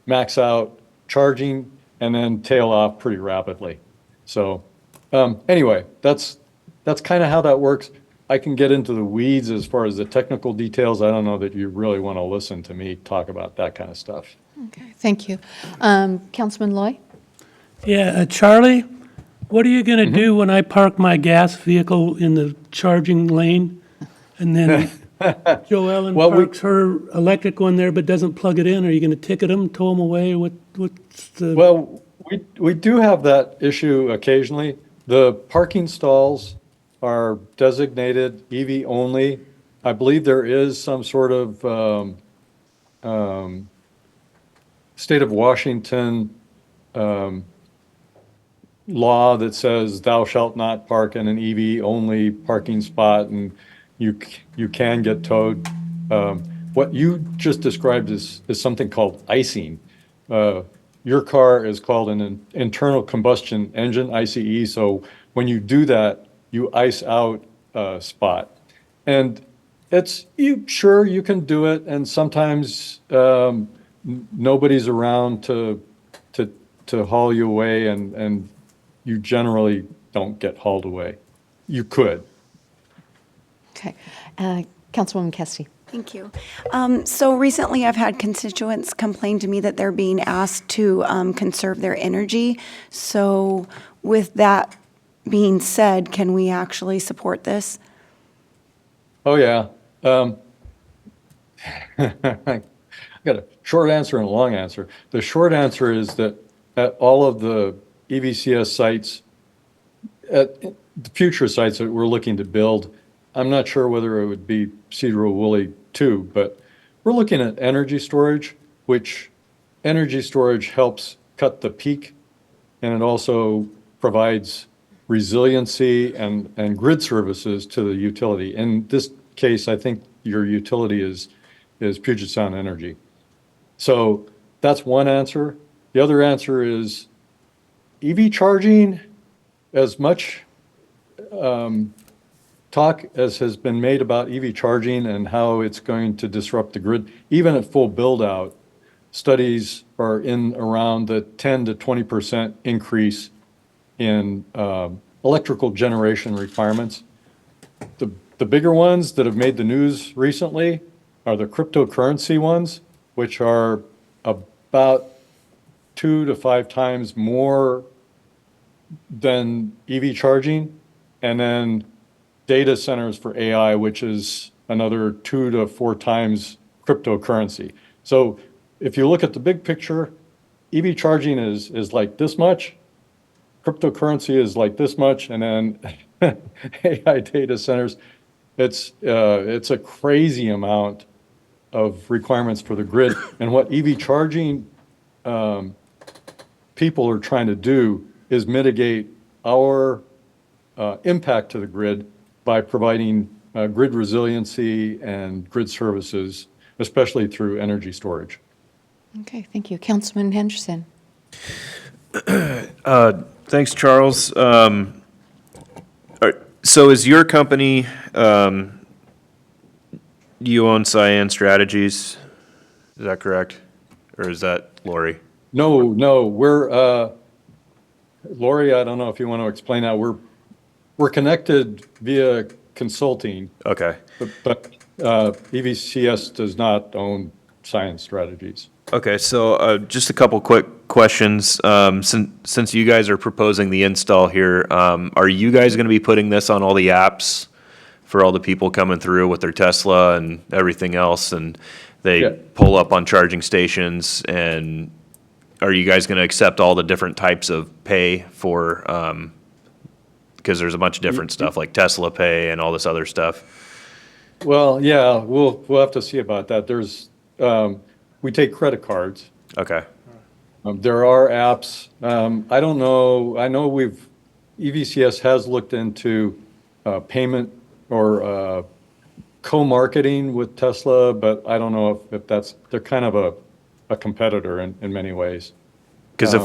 max out charging and then tail off pretty rapidly. So anyway, that's kind of how that works. I can get into the weeds as far as the technical details. I don't know that you really want to listen to me talk about that kind of stuff. Okay, thank you. Councilman Loy? Yeah, Charlie, what are you going to do when I park my gas vehicle in the charging lane? And then Joellen Well, parks her electric one there but doesn't plug it in? Are you going to ticket them, tow them away? What's the... Well, we do have that issue occasionally. The parking stalls are designated EV only. I believe there is some sort of state of Washington law that says thou shalt not park in an EV only parking spot, and you can get towed. What you just described is something called icing. Your car is called an internal combustion engine, ICE. So when you do that, you ice out a spot. And sure, you can do it. And sometimes nobody's around to haul you away, and you generally don't get hauled away. You could. Okay. Councilwoman Kesty. Thank you. So recently I've had constituents complain to me that they're being asked to conserve their energy. So with that being said, can we actually support this? Oh, yeah. I got a short answer and a long answer. The short answer is that at all of the EVCS sites, at the future sites that we're looking to build, I'm not sure whether it would be Sedro-Woolley too, but we're looking at energy storage, which energy storage helps cut the peak, and it also provides resiliency and grid services to the utility. In this case, I think your utility is Puget Sound Energy. So that's one answer. The other answer is EV charging. As much talk as has been made about EV charging and how it's going to disrupt the grid, even at full build out, studies are in around the 10 to 20% increase in electrical generation requirements. The bigger ones that have made the news recently are the cryptocurrency ones, which are about 2 to 5 times more than EV charging, and then data centers for AI, which is another 2 to 4 times cryptocurrency. So if you look at the big picture, EV charging is like this much, cryptocurrency is like this much, and then AI data centers, it's a crazy amount of requirements for the grid. And what EV charging people are trying to do is mitigate our impact to the grid by providing grid resiliency and grid services, especially through energy storage. Okay, thank you. Councilman Henderson. Thanks, Charles. So is your company, you own Cyan Strategies? Is that correct? Or is that Lori? No, we're, Lori, I don't know if you want to explain that. We're connected via consulting. Okay. But EVCS does not own Cyan Strategies. Okay, so just a couple quick questions. Since you guys are proposing the install here, are you guys going to be putting this on all the apps for all the people coming through with their Tesla and everything else? And they Yeah. pull up on charging stations, and are you guys going to accept all the different types of pay for, because there's a bunch of different stuff like Tesla Pay and all this other stuff? Well, yeah, we'll have to see about that. There's, we take credit cards. Okay. There are apps. I don't know, I know EVCS has looked into payment or co-marketing with Tesla, but I don't know if they're kind of a competitor in many ways. Because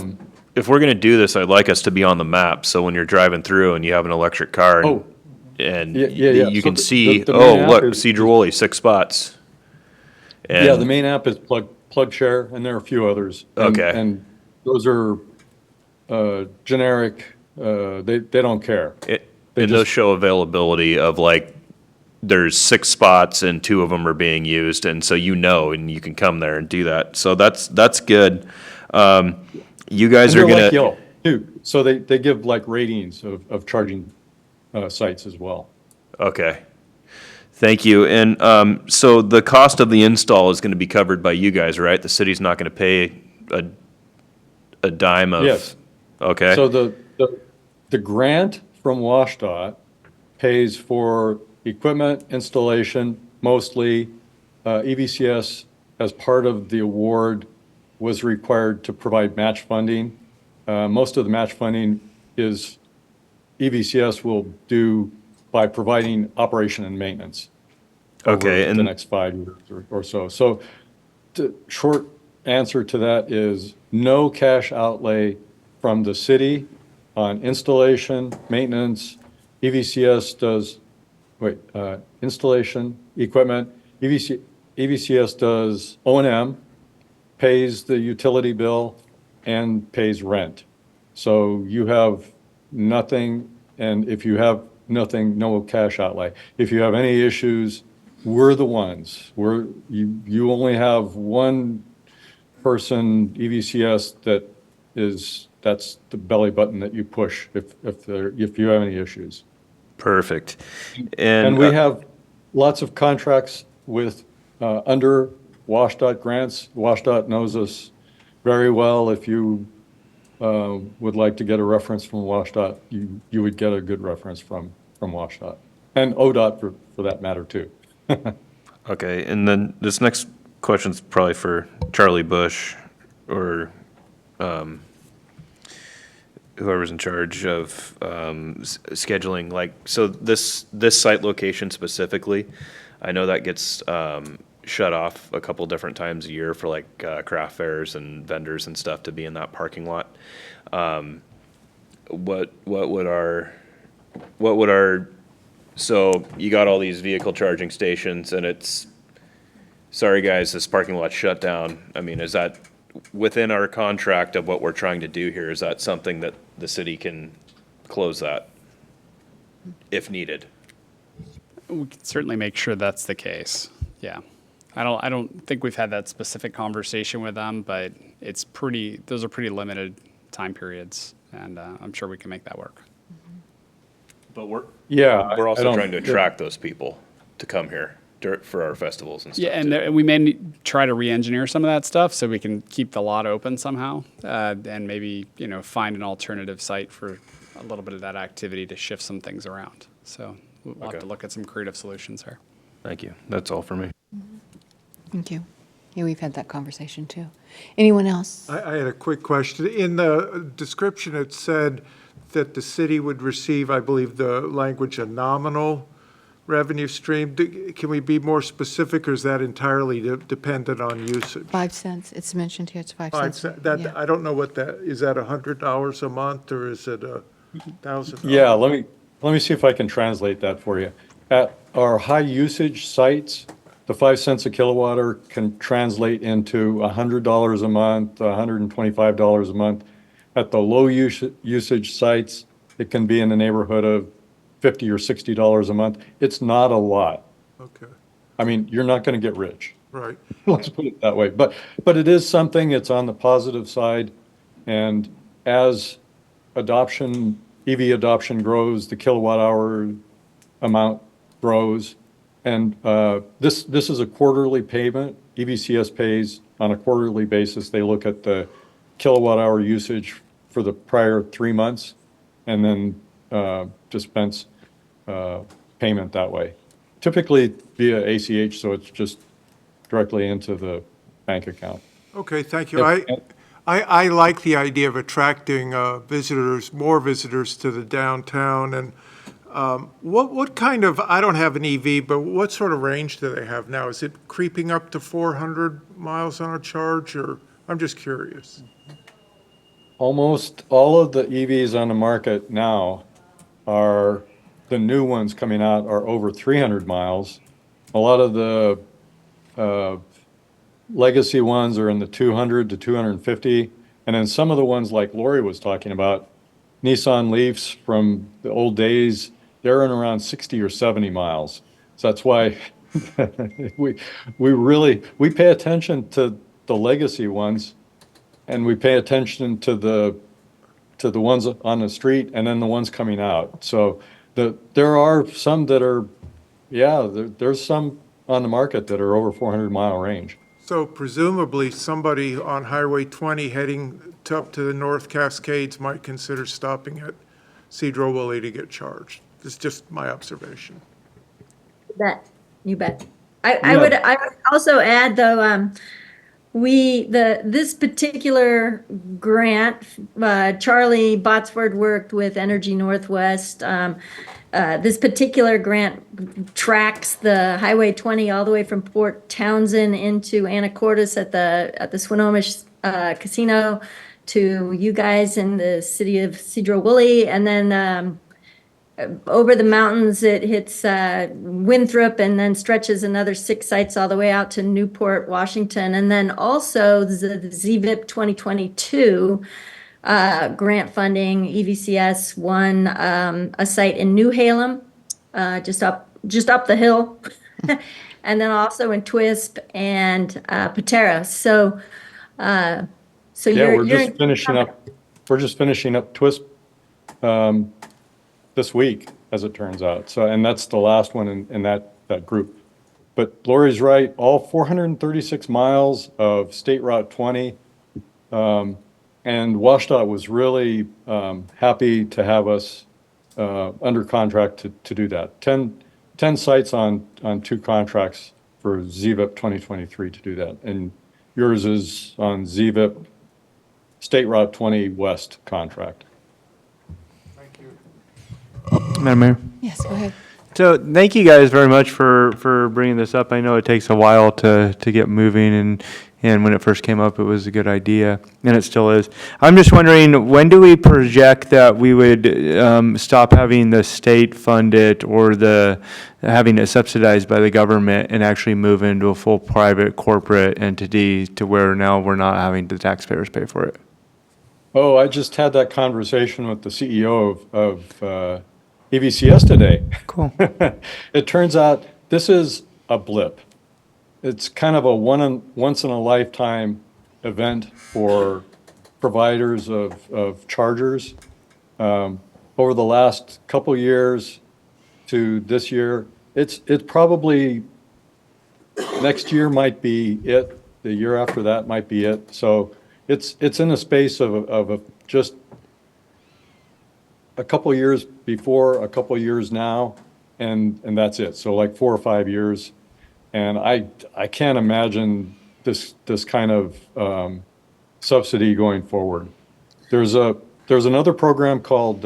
if we're going to do this, I'd like us to be on the map. So when you're driving through and you have an electric car and Yeah. you So can see, the main app look, is- Sedro-Woolley, 6 spots. Yeah, the And- main app is Plug Share, and there are a few others. Okay. And those are generic, they don't care. And those show availability of like, there's 6 spots and 2 of them are being used, and so and you can come there and do that. So that's good. You guys And are they're gonna. like Yelp, too. So they give like ratings of charging sites as well. Okay. Thank you. And so the cost of the install is going to be covered by you guys, right? The city's not going to pay a dime of. Yes. Okay. So the grant from WashDOT pays for equipment installation, mostly. EVCS, as part of the award, was required to provide match funding. Most of the match funding is EVCS will do by providing operation and maintenance. Okay, over the next 5 years or so. So the short answer to that is no cash outlay from the city on installation, maintenance. EVCS does, installation, equipment. EVCS does O&M, pays the utility bill, and pays rent. So you have nothing, and if you have nothing, no cash outlay. If you have any issues, we're the ones. You only have one person, EVCS, that's the belly button that you push if you have any issues. Perfect. And we have lots of contracts with, under WashDOT grants. WashDOT knows us very well. If you would like to get a reference from WashDOT, you would get a good reference from WashDOT. And ODOT for that matter, too. Okay, and then this next question's probably for Charlie Bush or whoever's in charge of scheduling. Like, so this site location specifically, I know that gets shut off a couple different times a year for like craft fairs and vendors and stuff to be in that parking lot. What would our so you got all these vehicle charging stations and it's, sorry guys, this parking lot's shut down. I mean, is that within our contract of what we're trying to do here? Is that something that the city can close that if needed? We can certainly make sure that's the case. Yeah. I don't think we've had that specific conversation with them, but those are pretty limited time periods, and I'm sure we can make that work. But we're I also don't- trying to attract those people to come here for our festivals and stuff. Yeah, and too. we may try to re-engineer some of that stuff so we can keep the lot open somehow, and maybe, find an alternative site for a little bit of that activity to shift some things around. So we'll have Okay. to look at some creative solutions there. Thank you. That's all for me. Thank you. Yeah, we've had that conversation too. Anyone else? I had a quick question. In the description, it said that the city would receive, I believe, the language, a nominal revenue stream. Can we be more specific, or is that entirely dependent on usage? 5 cents. It's mentioned here. It's 5 5 cents. cents. That, I don't know what that, is that $100 a month, or is it $1,000? Yeah, let me see if I can translate that for you. At our high usage sites, the 5 cents a kilowatt hour can translate into $100 a month, $125 a month. At the low usage sites, it can be in the neighborhood of $50 or $60 a month. It's not a lot. Okay. I mean, you're not going to get rich. Right. Let's put it that way. But it is something, it's on the positive side. And as EV adoption grows, the kilowatt hour amount grows. And this is a quarterly payment. EVCS pays on a quarterly basis. They look at the kilowatt hour usage for the prior 3 months and then dispense payment that way. Typically via ACH, so it's just directly into the bank account. Okay, thank you. Yep. I like the idea of attracting visitors, more visitors to the downtown. And what kind of, I don't have an EV, but what sort of range do they have now? Is it creeping up to 400 miles on a charge, or I'm just curious? Almost all of the EVs on the market now are, the new ones coming out are over 300 miles. A lot of the legacy ones are in the 200 to 250. And then some of the ones like Lori was talking about, Nissan Leafs from the old days, they're in around 60 or 70 miles. So that's why we pay attention to the legacy ones, and we pay attention to the ones on the street and then the ones coming out. So there are some that are, there's some on the market that are over 400-mile range. So presumably, somebody on Highway 20 heading up to the North Cascades might consider stopping at Sedro-Woolley to get charged. This is just my observation. You bet. I would also add, though, this particular grant, Charlie Botsford worked with Energy Northwest. This particular grant tracks the Highway 20 all the way from Port Townsend into Anacortes at the Swinomish Casino to you guys in the city of Sedro-Woolley, and then over the mountains it hits Winthrop and then stretches another 6 sites all the way out to Newport, Washington, and then also the ZVIP 2022 grant funding. EVCS won a site in New Halem, just up the hill, and then also in Twisp and Patera. So We're just finishing up Twisp this week, as it turns out. So, and that's the last one in that group. But Lori's right, all 436 miles of State Route 20. And WashDOT was really happy to have us under contract to do that. 10 sites on 2 contracts for ZVIP 2023 to do that. And yours is on ZVIP State Route 20 West contract. Thank you. Madam Mayor? Yes, go ahead. So thank you guys very much for bringing this up. I know it takes a while to get moving, and when it first came up, it was a good idea, and it still is. I'm just wondering, when do we project that we would stop having the state fund it or having it subsidized by the government and actually move into a full private corporate entity to where now we're not having the taxpayers pay for it? Oh, I just had that conversation with the CEO of EVCS today. Cool. It turns out this is a blip. It's kind of a once in a lifetime event for providers of chargers. Over the last couple years to this year, it's probably next year might be it. The year after that might be it. So it's in a space of just a couple years before, a couple years now, and that's it. So like 4 or 5 years. And I can't imagine this kind of subsidy going forward. There's another program called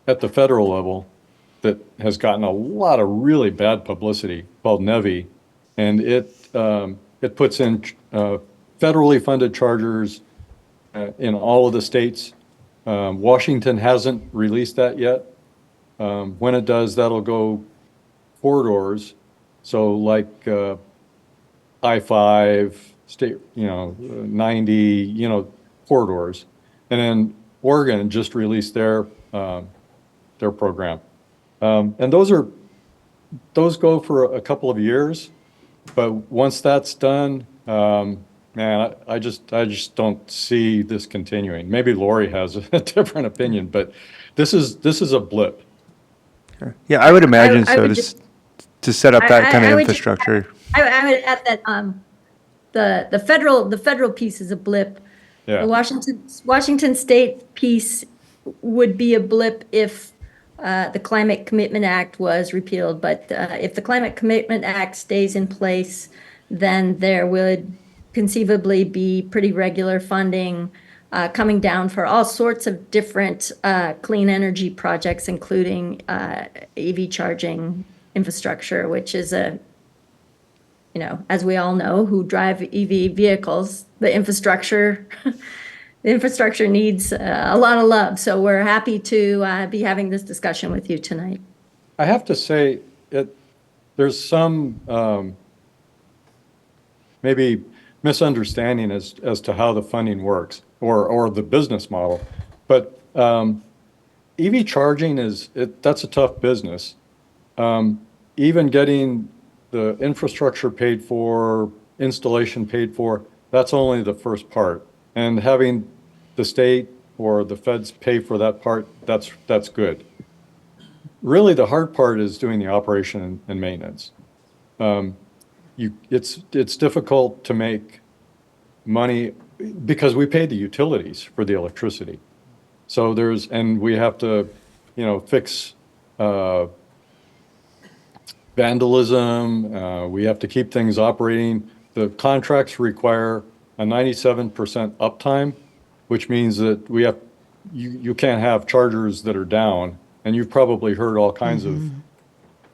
at the federal level that has gotten a lot of really bad publicity called NEVI, and it puts in federally funded chargers in all of the states. Washington hasn't released that yet. When it does, that'll go corridors, so like I-5, state, 90, corridors, and then Oregon just released their program, and those go for a couple of years, But once that's done, man, I just don't see this continuing. Maybe Lori has a different opinion, but this is a blip. Yeah, I would imagine I so, would to set up that kind of I would just infrastructure. I would add that the federal piece is a blip. Yeah. The Washington State piece would be a blip if the Climate Commitment Act was repealed. But if the Climate Commitment Act stays in place, then there would conceivably be pretty regular funding coming down for all sorts of different clean energy projects, including EV charging infrastructure, which is as we all know, who drive EV vehicles, the infrastructure needs a lot of love. So we're happy to be having this discussion with you tonight. I have to say, there's some maybe misunderstanding as to how the funding works or the business model. But EV charging that's a tough business. Even getting the infrastructure paid for, installation paid for, that's only the first part. And having the state or the feds pay for that part, that's good. Really, the hard part is doing the operation and maintenance. It's difficult to make money because we pay the utilities for the electricity. So and we have to, fix vandalism. We have to keep things operating. The contracts require a 97% uptime, which means that you can't have chargers that are down. And you've probably heard all kinds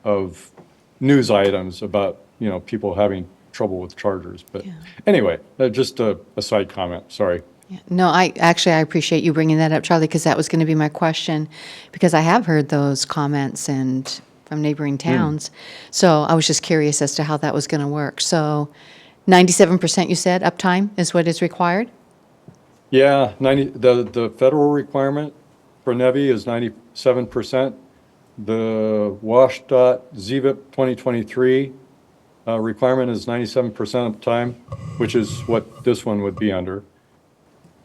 of news items about, people having trouble with chargers. But anyway, just a side comment, sorry. Yeah. No, I appreciate you bringing that up, Charlie, because that was going to be my question, because I have heard those comments and from neighboring towns. So I was just curious as to how that was going to work. So 97% you said uptime is what is required? Yeah, the federal requirement for NEVI is 97%. The WashDOT ZVIP 2023 requirement is 97% uptime, which is what this one would be under.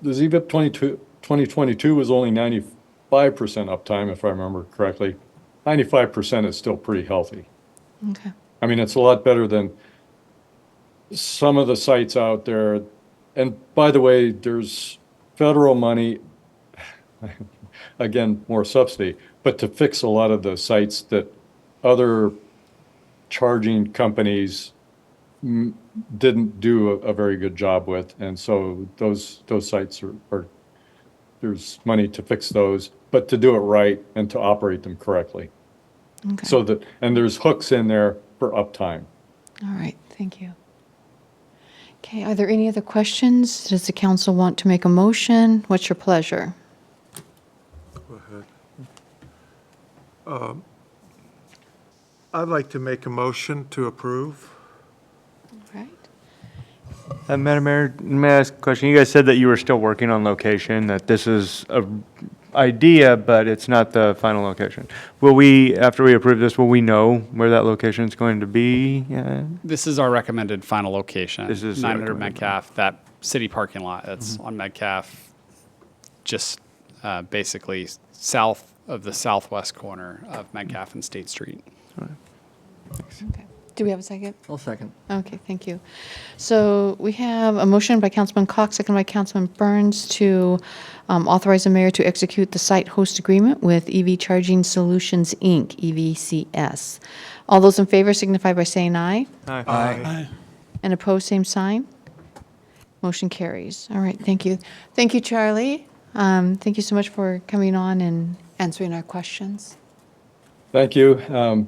The ZVIP 2022 was only 95% uptime, if I remember correctly. 95% is still pretty healthy. Okay. I mean, it's a lot better than some of the sites out there. And by the way, there's federal money, again, more subsidy, but to fix a lot of the sites that other charging companies didn't do a very good job with. And so those sites are there's money to fix those, but to do it right and to operate them correctly. Okay. And there's hooks in there for uptime. All right, thank you. Okay, are there any other questions? Does the council want to make a motion? What's your pleasure? Go ahead. I'd like to make a motion to approve. All right. Madam Mayor, may I ask a question? You guys said that you were still working on location, that this is a idea, but it's not the final location. Will we, after we approve this, will we know where that location is going to be? This is our recommended final location. This is the 900 recommended. Metcalf, that city parking lot that's on Metcalf, just basically south of the southwest corner of Metcalf and State Street. Okay. Do we have a second? I'll second. Okay, thank you. So we have a motion by Councilman Cox, second by Councilman Burns to authorize the mayor to execute the site host agreement with EV Charging Solutions, Inc., EVCS. All those in favor signify by saying aye. Aye. And opposed, same sign. Motion carries. All right, thank you. Thank you, Charlie. Thank you so much for coming on and answering our questions. Thank you.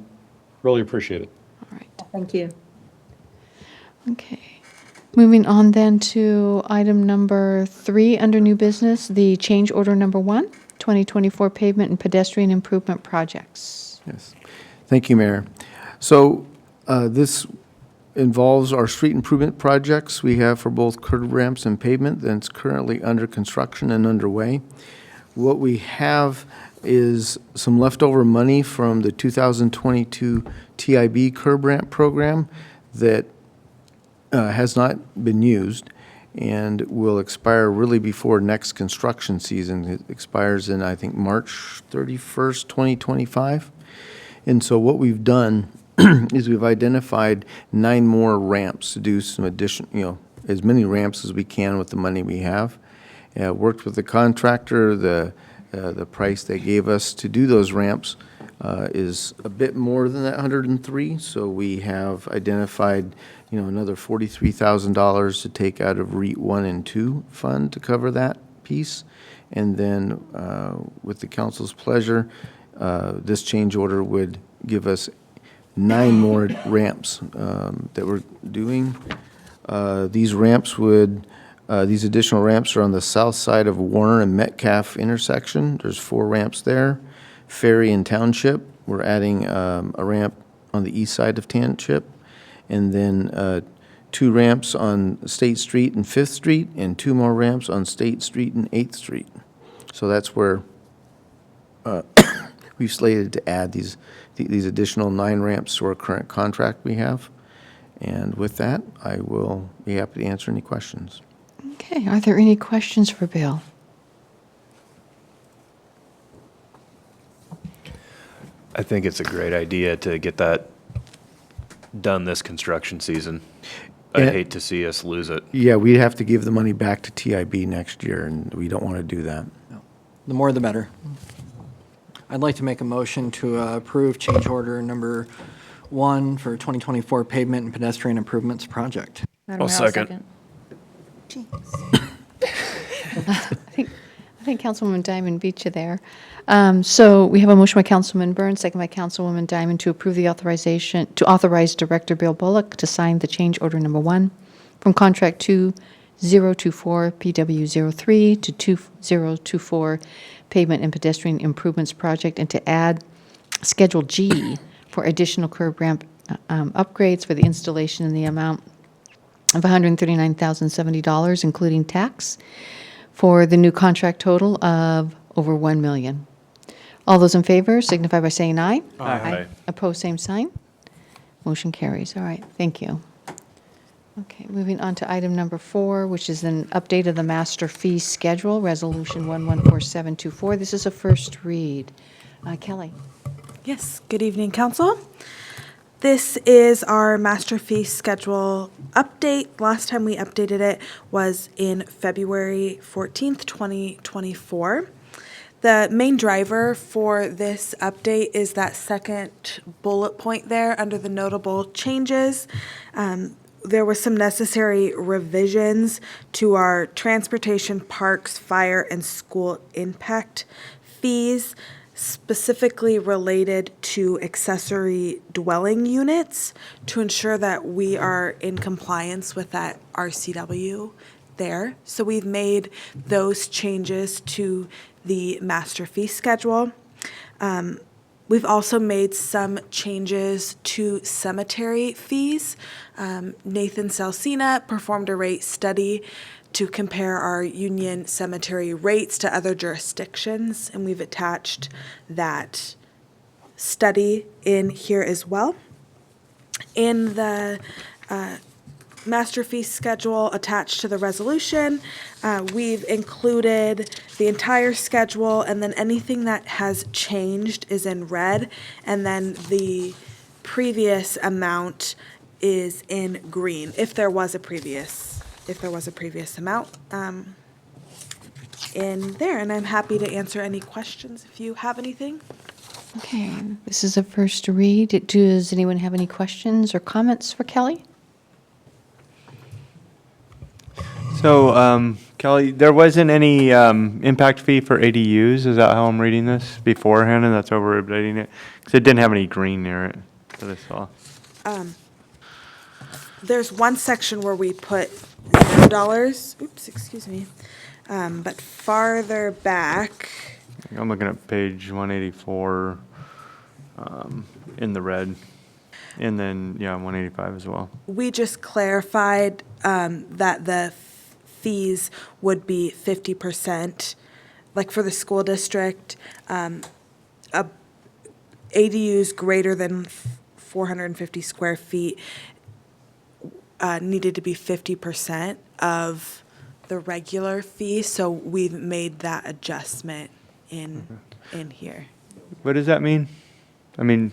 Really appreciate it. All right. Thank you. Okay. Moving on then to item number 3 under new business, the change order number 1, 2024 pavement and pedestrian improvement projects. Yes. Thank you, Mayor. So this involves our street improvement projects we have for both curb ramps and pavement that's currently under construction and underway. What we have is some leftover money from the 2022 TIB curb ramp program that has not been used and will expire really before next construction season. It expires in, I think, March 31st, 2025. And so what we've done is we've identified 9 more ramps to do some addition, as many ramps as we can with the money we have. Worked with the contractor. The price they gave us to do those ramps is a bit more than that 103. So we have identified, another $43,000 to take out of REIT 1 and 2 fund to cover that piece. And then with the council's pleasure, this change order would give us 9 more ramps that we're doing. These additional ramps are on the south side of Warner and Metcalf intersection. There's 4 ramps there. Ferry and Township, we're adding a ramp on the east side of Township. And then 2 ramps on State Street and 5th Street, and 2 more ramps on State Street and 8th Street. So that's where we've slated to add these additional 9 ramps to our current contract we have. And with that, I will be happy to answer any questions. Okay, are there any questions for Bill? I think it's a great idea to get that done this construction season. I'd hate to see us lose it. Yeah, we'd have to give the money back to TIB next year, and we don't want to do that. The more the better. I'd like to make a motion to approve change order number 1 for 2024 pavement and pedestrian improvements project. I'll second. I think Councilwoman Diamond beat you there. So we have a motion by Councilman Burns, second by Councilwoman Diamond to approve the authorization, to authorize Director Bill Bullock to sign the change order number 1 from contract 2024 PW03 to 2024 pavement and pedestrian improvements project, and to add Schedule G for additional curb ramp upgrades for the installation in the amount of $139,070, including tax, for the new contract total of over $1 million. All those in favor signify by saying aye. Aye. Opposed, same sign. Motion carries. All right, thank you. Okay, moving on to item number 4, which is an update of the master fee schedule, Resolution 114724. This is a first read. Kelly. Yes, good evening, Council. This is our master fee schedule update. Last time we updated it was in February 14th, 2024. The main driver for this update is that second bullet point there under the notable changes. There were some necessary revisions to our transportation, parks, fire, and school impact fees, specifically related to accessory dwelling units, to ensure that we are in compliance with that RCW there. So we've made those changes to the master fee schedule. We've also made some changes to cemetery fees. Nathan Salsina performed a rate study to compare our Union Cemetery rates to other jurisdictions, and we've attached that study in here as well. In the master fee schedule attached to the resolution, we've included the entire schedule, and then anything that has changed is in red, and then the previous amount is in green, if there was a previous amount in there. And I'm happy to answer any questions if you have anything. Okay, this is a first read. Does anyone have any questions or comments for Kelly? So, Kelly, there wasn't any impact fee for ADUs, is that how I'm reading this beforehand, and that's why we're updating it? Because it didn't have any green near it that I saw. There's one section where we put $0. Oops, excuse me. But farther back, I'm looking at page 184 in the red, and then, yeah, 185 as well. we just clarified that the fees would be 50%, like for the school district, ADUs greater than 450 square feet needed to be 50% of the regular fee, so we've made that adjustment in here. What does that mean? I mean,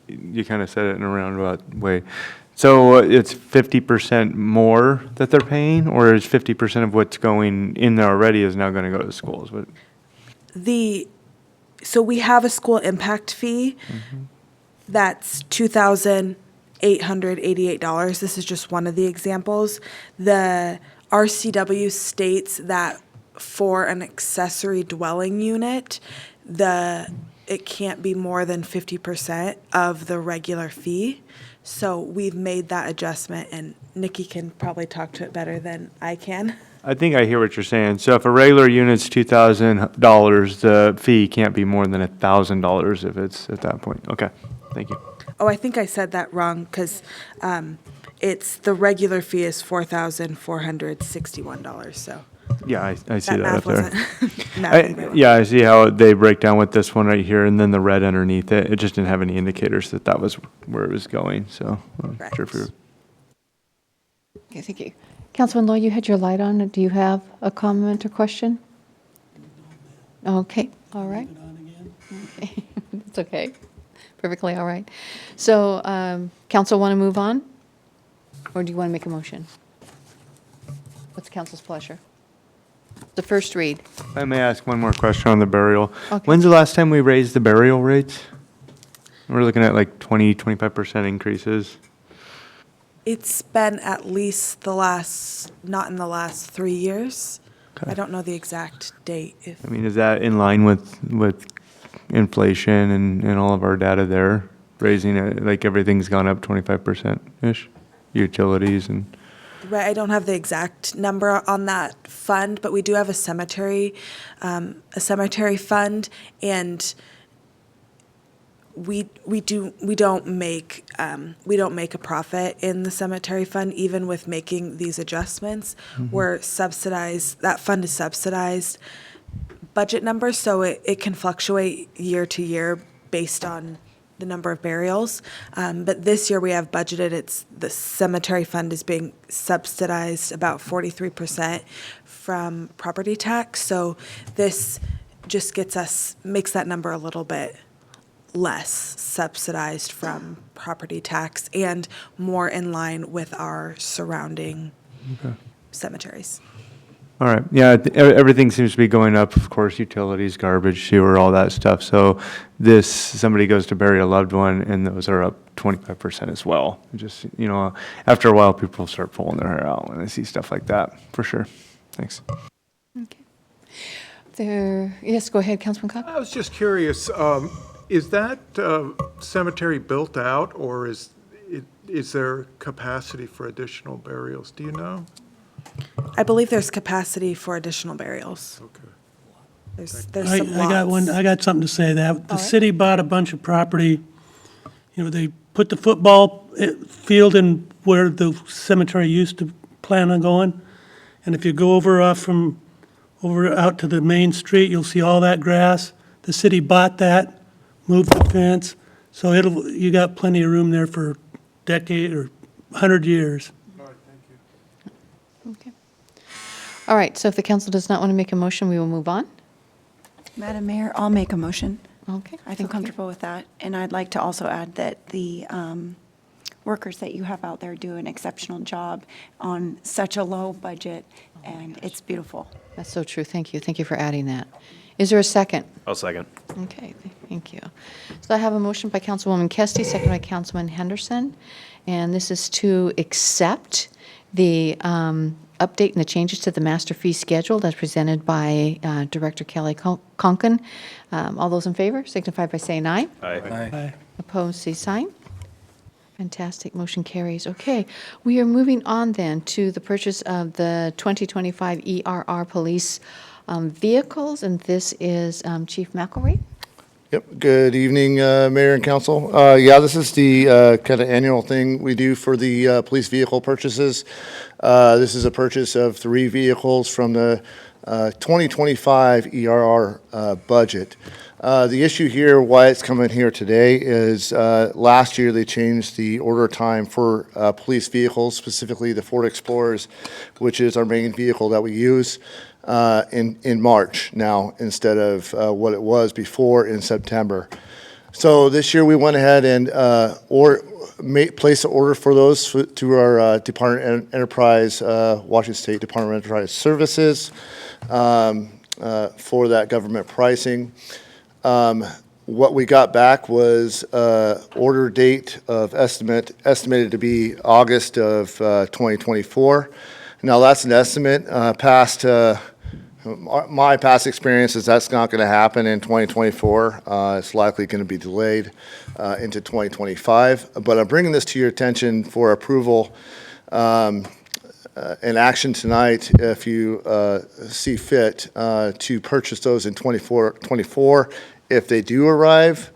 you kind of said it in a roundabout way. So it's 50% more that they're paying, or is 50% of what's going in there already is now going to go to the schools? So we have a school impact fee that's $2,888. This is just one of the examples. The RCW states that for an accessory dwelling unit, it can't be more than 50% of the regular fee. So we've made that adjustment, and Nikki can probably talk to it better than I can. I think I hear what you're saying. So if a regular unit's $2,000, the fee can't be more than $1,000 if it's at that point. Okay, thank you. Oh, I think I said that wrong, because it's, the regular fee is $4,461, so. Yeah, I see that math up there. wasn't mathing very well. Yeah, I see how they break down with this one right here and then the red underneath it. It just didn't have any indicators that that was where it was going, so I'm Correct. sure if you're. Okay, thank you. Councilman Loy, you had your light on. Do you have a comment or question? Okay, all right. Okay, it's okay. Perfectly all right. So, council want to move on? Or do you want to make a motion? What's council's pleasure? The first read. I may ask one more question on the burial. Okay. When's the last time we raised the burial rates? We're looking at like 25% increases. It's been at least not in the last 3 years. Okay. I don't know the exact date. I mean, is that in line with inflation and all of our data there? Raising it, like everything's gone up 25%-ish? Utilities and. Right, I don't have the exact number on that fund, but we do have a cemetery fund, and we don't make a profit in the cemetery fund, even with making these adjustments. We're subsidized. That fund is subsidized budget numbers, so it can fluctuate year to year based on the number of burials. But this year we have budgeted, the cemetery fund is being subsidized about 43% from property tax. So this just makes that number a little bit less subsidized from property tax and more in line with our surrounding cemeteries. All right, yeah, everything seems to be going up, of course, utilities, garbage, sewer, all that stuff. So somebody goes to bury a loved one, and those are up 25% as well. Just, after a while, people start pulling their hair out when they see stuff like that, for sure. Thanks. Okay. Yes, go ahead, Councilman Cobb. I was just curious, is that cemetery built out, or is there capacity for additional burials? Do you know? I believe there's capacity for additional burials. Okay. There's I some got lots. I got something to say that. The All right. city bought a bunch of property. They put the football field in where the cemetery used to plan on going. And if you go over out to the main street, you'll see all that grass. The city bought that, moved the fence. So you got plenty of room there for a decade or 100 years. Okay. All right, so if the council does not want to make a motion, we will move on. Madam Mayor, I'll make a motion. Okay. I feel comfortable with that. And I'd like to also add that the workers that you have out there do an exceptional job on such a low budget, and it's beautiful. That's so true. Thank you. Thank you for adding that. Is there a second? I'll second. Okay, thank you. So I have a motion by Councilwoman Kesty, second by Councilman Henderson, and this is to accept the update and the changes to the master fee schedule as presented by Director Kelly Conkin. All those in favor signify by saying aye. Aye. Opposed, say sign. Fantastic, motion carries. Okay, we are moving on then to the purchase of the 2025 ERR police vehicles, and this is Chief McElroy. Yep. Good evening, Mayor and Council. This is the kind of annual thing we do for the police vehicle purchases. This is a purchase of 3 vehicles from the 2025 ERR budget. The issue here, why it's coming here today, is last year they changed the order time for police vehicles, specifically the Ford Explorers, which is our main vehicle that we use, in March now, instead of what it was before in September. So this year we went ahead and place an order for those to our Department of Enterprise, Washington State Department of Enterprise Services, for that government pricing. What we got back was order date of estimated to be August of 2024. Now that's an estimate. My past experience is that's not going to happen in 2024. It's likely going to be delayed into 2025. But I'm bringing this to your attention for approval and action tonight, if you see fit, to purchase those in 24 if they do arrive,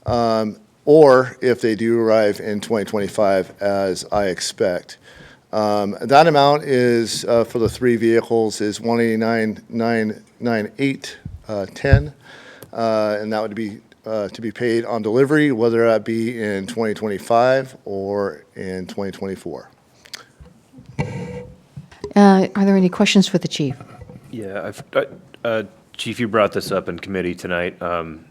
or if they do arrive in 2025, as I expect. That amount is, for the three vehicles, is $189,998.10, and that would be to be paid on delivery, whether that be in 2025 or in 2024. Are there any questions for the chief? Yeah, Chief, you brought this up in committee tonight, and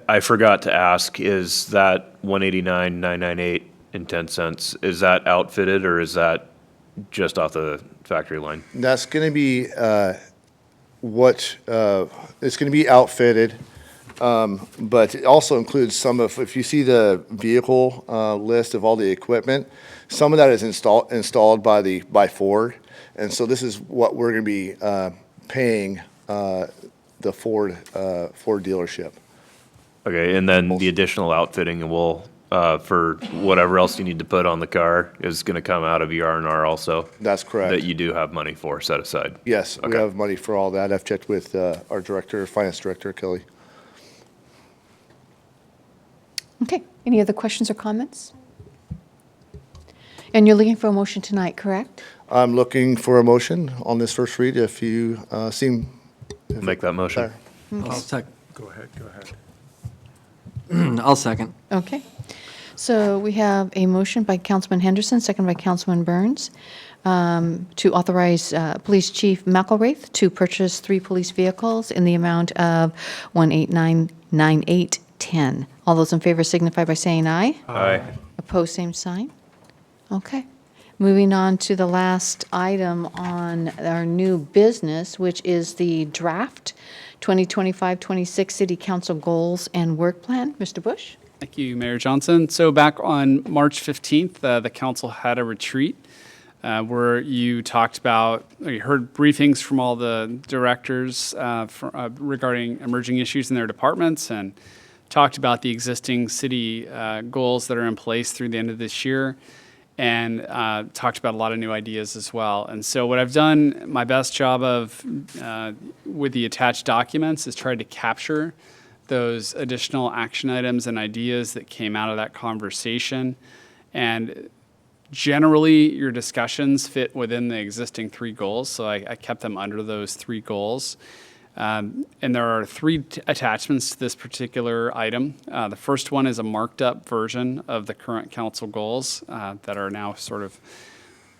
I forgot to ask, is that $189,998.10, is that outfitted, or is that just off the factory line? That's going to be it's going to be outfitted, but it also includes some of, if you see the vehicle list of all the equipment, some of that is installed by Ford, and so this is what we're going to be paying the Ford dealership. Okay, and then the additional outfitting will, for whatever else you need to put on the car, is going to come out of your R&R also? That's correct. That you do have money for set aside? Yes, we Okay. have money for all that. I've checked with our finance director, Kelly. Okay, any other questions or comments? And you're looking for a motion tonight, correct? I'm looking for a motion on this first read, if you seem... Make that motion. I'll second. Go ahead. I'll second. Okay. So we have a motion by Councilman Henderson, second by Councilman Burns, to authorize Police Chief McElraith to purchase 3 police vehicles in the amount of $189,998.10. All those in favor signify by saying aye. Aye. Opposed, same sign. Okay. Moving on to the last item on our new business, which is the draft 2025-26 City Council Goals and Work Plan. Mr. Bush? Thank you, Mayor Johnson. So back on March 15th, the council had a retreat where you talked about, you heard briefings from all the directors regarding emerging issues in their departments, and talked about the existing city goals that are in place through the end of this year, and talked about a lot of new ideas as well. And so what I've done my best job of with the attached documents is try to capture those additional action items and ideas that came out of that conversation. And generally, your discussions fit within the existing 3 goals, so I kept them under those 3 goals. And there are 3 attachments to this particular item. The first one is a marked up version of the current council goals that are now sort of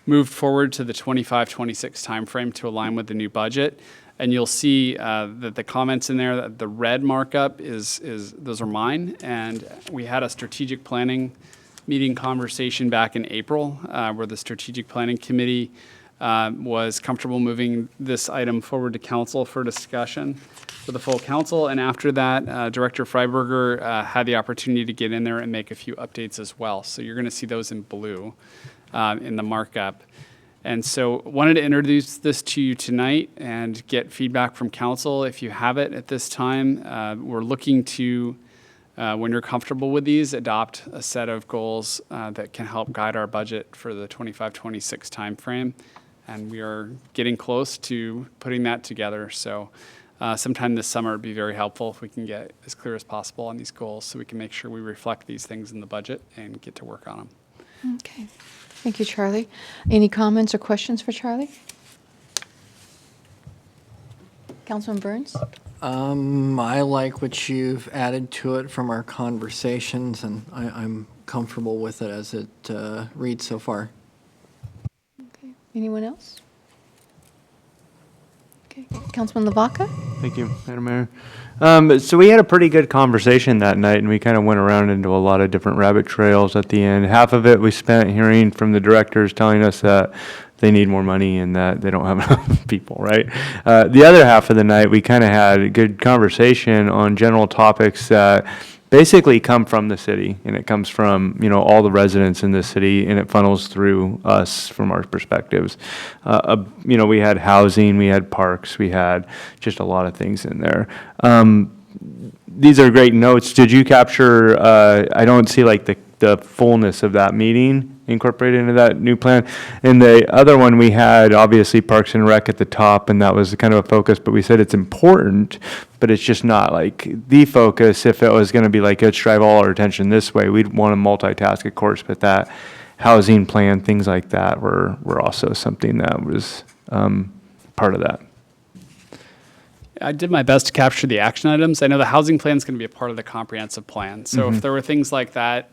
moved forward to the 25-26 timeframe to align with the new budget. And you'll see that the comments in there, that the red markup is those are mine. And we had a strategic planning meeting conversation back in April where the strategic planning committee was comfortable moving this item forward to council for discussion for the full council. And after that, Director Freiberger had the opportunity to get in there and make a few updates as well. So you're going to see those in blue in the markup. And so wanted to introduce this to you tonight and get feedback from council if you have it at this time. We're looking to, when you're comfortable with these, adopt a set of goals that can help guide our budget for the 25-26 timeframe. And we are getting close to putting that together. So sometime this summer would be very helpful if we can get as clear as possible on these goals so we can make sure we reflect these things in the budget and get to work on them. Okay. Thank you, Charlie. Any comments or questions for Charlie? Councilman Burns? I like what you've added to it from our conversations, and I'm comfortable with it as it reads so far. Anyone else? Okay, Councilman Lavaca? Thank you, Madam Mayor. So we had a pretty good conversation that night, and we kind of went around into a lot of different rabbit trails at the end. Half of it we spent hearing from the directors telling us that they need more money and that they don't have enough people, right? The other half of the night, we kind of had a good conversation on general topics that basically come from the city, and it comes from, you know, all the residents in the city, and it funnels through us from our perspectives. You know, we had housing, we had parks, we had just a lot of things in there. These are great notes. Did you capture, I don't see like the fullness of that meeting incorporated into that new plan. And the other one, we had obviously Parks and Rec at the top, and that was kind of a focus, but we said it's important, but it's just not like the focus. If it was going to be like, let's drive all our attention this way, we'd want to multitask, of course, but that housing plan, things like that were also something that was part of that. I did my best to capture the action items. I know the housing plan is going to be a part of the comprehensive plan. So if there were things like that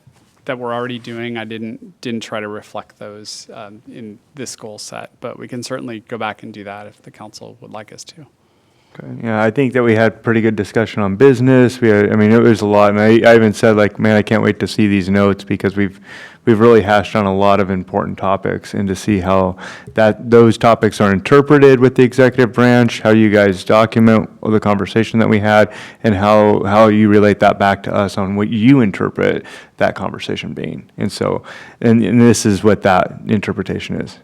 we're already doing, I didn't try to reflect those in this goal set. But we can certainly go back and do that if the council would like us to. Okay. Yeah, I think that we had pretty good discussion on business. I mean, it was a lot, and I even said, like, man, I can't wait to see these notes because we've really hashed on a lot of important topics, and to see how those topics are interpreted with the executive branch, how you guys document the conversation that we had, and how you relate that back to us on what you interpret that conversation being. And so, and this is what that interpretation is.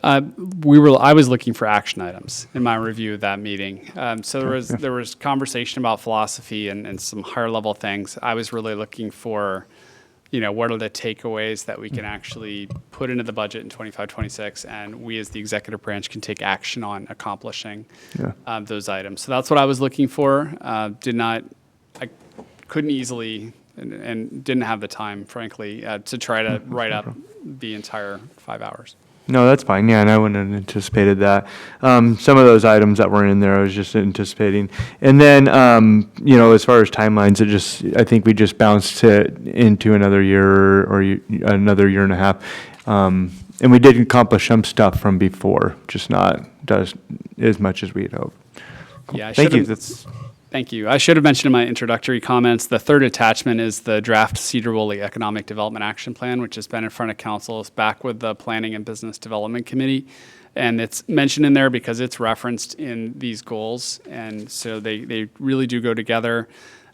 I was looking for action items in my review of that meeting. So there was conversation about philosophy and some higher level things. I was really looking for, you know, what are the takeaways that we can actually put into the budget in 25-26, and we as the executive branch can take action on accomplishing those items. So that's what I was looking for. I couldn't easily and didn't have the time, frankly, to try to write up the entire 5 hours. No, that's fine. Yeah, and I wouldn't have anticipated that. Some of those items that were in there, I was just anticipating. And then, you know, as far as timelines, I think we just bounced it into another year or another year and a half. And we did accomplish some stuff from before, just not as much as we had hoped. Cool. Yeah, Thank you. Thank you. I should have mentioned in my introductory comments, the third attachment is the draft Sedro-Woolley Economic Development Action Plan, which has been in front of council. It's back with the Planning and Business Development Committee. And it's mentioned in there because it's referenced in these goals. And so they really do go together.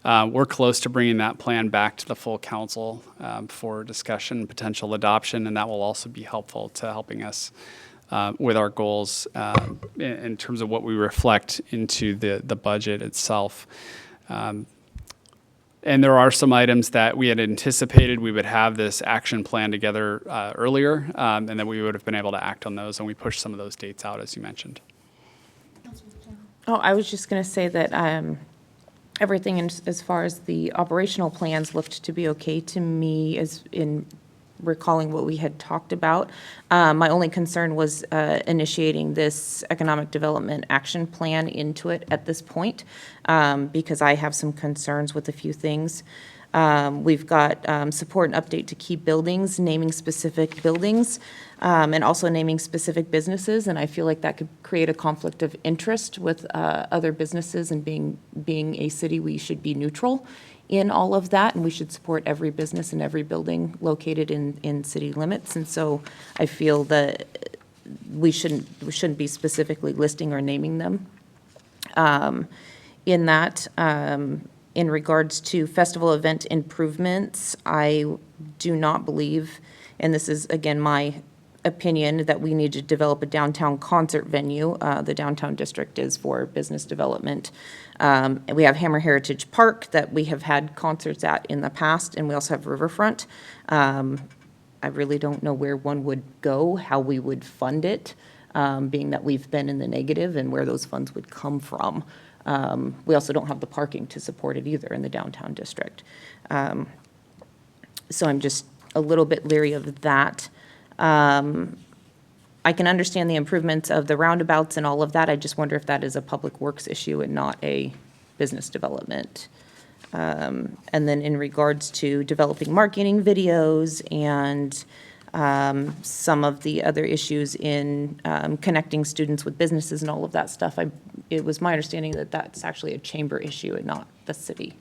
We're close to bringing that plan back to the full council for discussion, potential adoption, and that will also be helpful to helping us with our goals in terms of what we reflect into the budget itself. And there are some items that we had anticipated we would have this action plan together earlier, and then we would have been able to act on those, and we pushed some of those dates out, as you mentioned. Oh, I was just going to say that everything as far as the operational plans looked to be okay to me, as in recalling what we had talked about. My only concern was initiating this economic development action plan into it at this point, because I have some concerns with a few things. We've got support and update to key buildings, naming specific buildings, and also naming specific businesses, and I feel like that could create a conflict of interest with other businesses, and being a city, we should be neutral in all of that, and we should support every business and every building located in city limits. And so I feel that we shouldn't be specifically listing or naming them. In that, in regards to festival event improvements, I do not believe, and this is again my opinion, that we need to develop a downtown concert venue. The downtown district is for business development. And we have Hammer Heritage Park that we have had concerts at in the past, and we also have Riverfront. I really don't know where one would go, how we would fund it, being that we've been in the negative, and where those funds would come from. We also don't have the parking to support it either in the downtown district. So I'm just a little bit leery of that. I can understand the improvements of the roundabouts and all of that. I just wonder if that is a public works issue and not a business development. And then in regards to developing marketing videos and some of the other issues in connecting students with businesses and all of that stuff, it was my understanding that that's actually a chamber issue and not the city.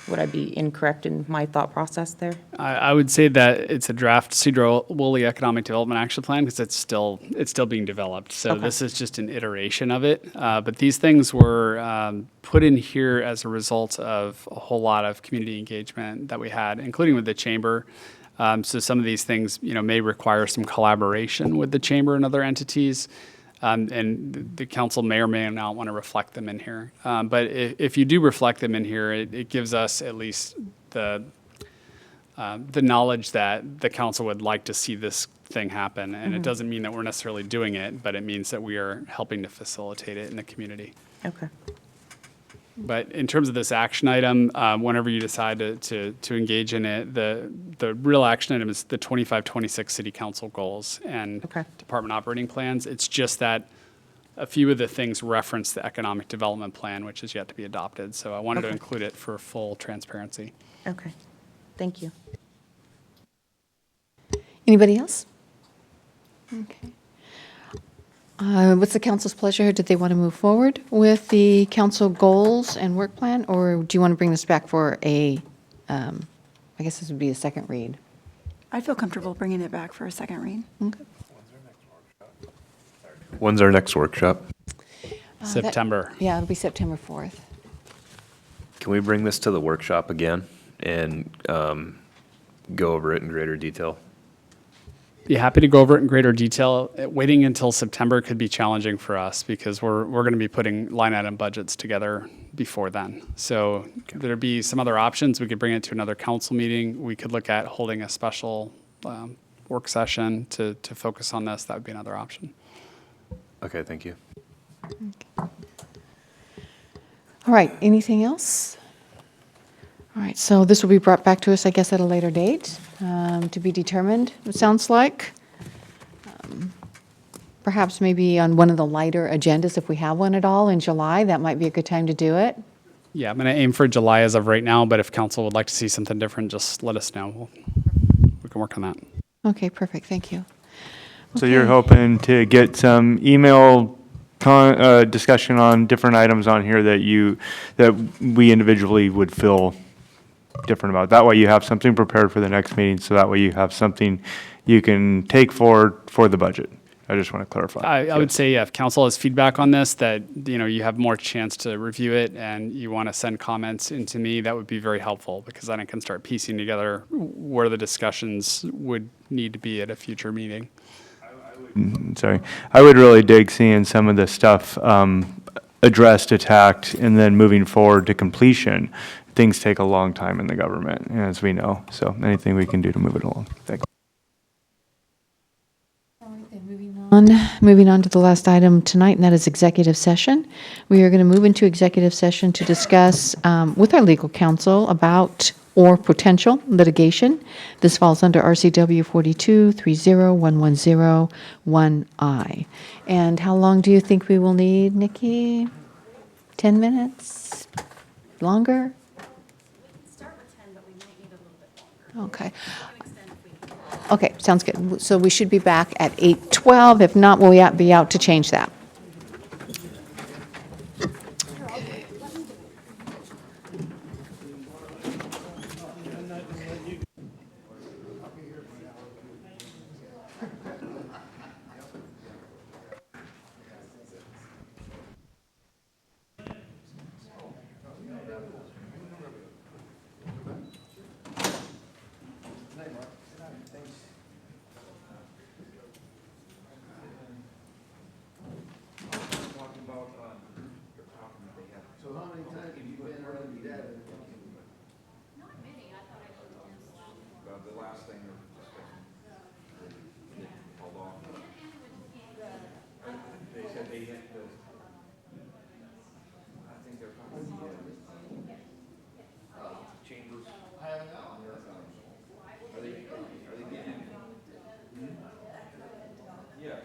Would I be incorrect in my thought process there? I would say that it's a draft Sedro-Woolley Economic Development Action Plan because it's still being developed. So Okay. this is just an iteration of it. But these things were put in here as a result of a whole lot of community engagement that we had, including with the chamber. So some of these things, may require some collaboration with the chamber and other entities. And the council may or may not want to reflect them in here. But if you do reflect them in here, it gives us at least the knowledge that the council would like to see this thing happen. And it doesn't mean that we're necessarily doing it, but it means that we are helping to facilitate it in the community. Okay. But in terms of this action item, whenever you decide to engage in it, the real action item is the 25-26 city council goals and Okay. department operating plans. It's just that a few of the things reference the economic development plan, which is yet to be adopted. So I wanted to Okay. include it for full transparency. Okay. Thank you. Anybody else? Okay. What's the council's pleasure? Did they want to move forward with the council goals and work plan, or do you want to bring this back for I guess this would be a second read? I feel comfortable bringing it back for a second read. Okay. When's our next workshop? September. Yeah, it'll be September 4th. Can we bring this to the workshop again and go over it in greater detail? Be happy to go over it in greater detail. Waiting until September could be challenging for us because we're going to be putting line item budgets together before then. So there'd be some other options. We could bring it to another council meeting. We could look at holding a special work session to focus on this. That would be another option. Okay, thank you. All right, anything else? All right, so this will be brought back to us, I guess, at a later date, to be determined, it sounds like. Perhaps maybe on one of the lighter agendas, if we have one at all in July, that might be a good time to do it. Yeah, I'm going to aim for July as of right now, but if council would like to see something different, just let us know. We can work on that. Okay, perfect, thank you. So you're hoping to get some email discussion on different items on here that we individually would feel different about. That way you have something prepared for the next meeting, so that way you have something you can take forward for the budget. I just want to clarify. I would say, if council has feedback on this, that, you have more chance to review it and you want to send comments into me, that would be very helpful because then I can start piecing together where the discussions would need to be at a future meeting. Sorry. I would really dig seeing some of the stuff addressed, attacked, and then moving forward to completion. Things take a long time in the government, as we know. So anything we can do to move it along. Thanks. Moving on to the last item tonight, and that is executive session. We are going to move into executive session to discuss with our legal counsel about or potential litigation. This falls under RCW 42-30-1101I. And how long do you think we will need, Nikki? 10 minutes? Longer? Start with 10, but we might need a little bit longer. Okay. We can extend if we can. Okay, sounds good. So we should be back at 8:12. If not, we'll be out to change that. Yes.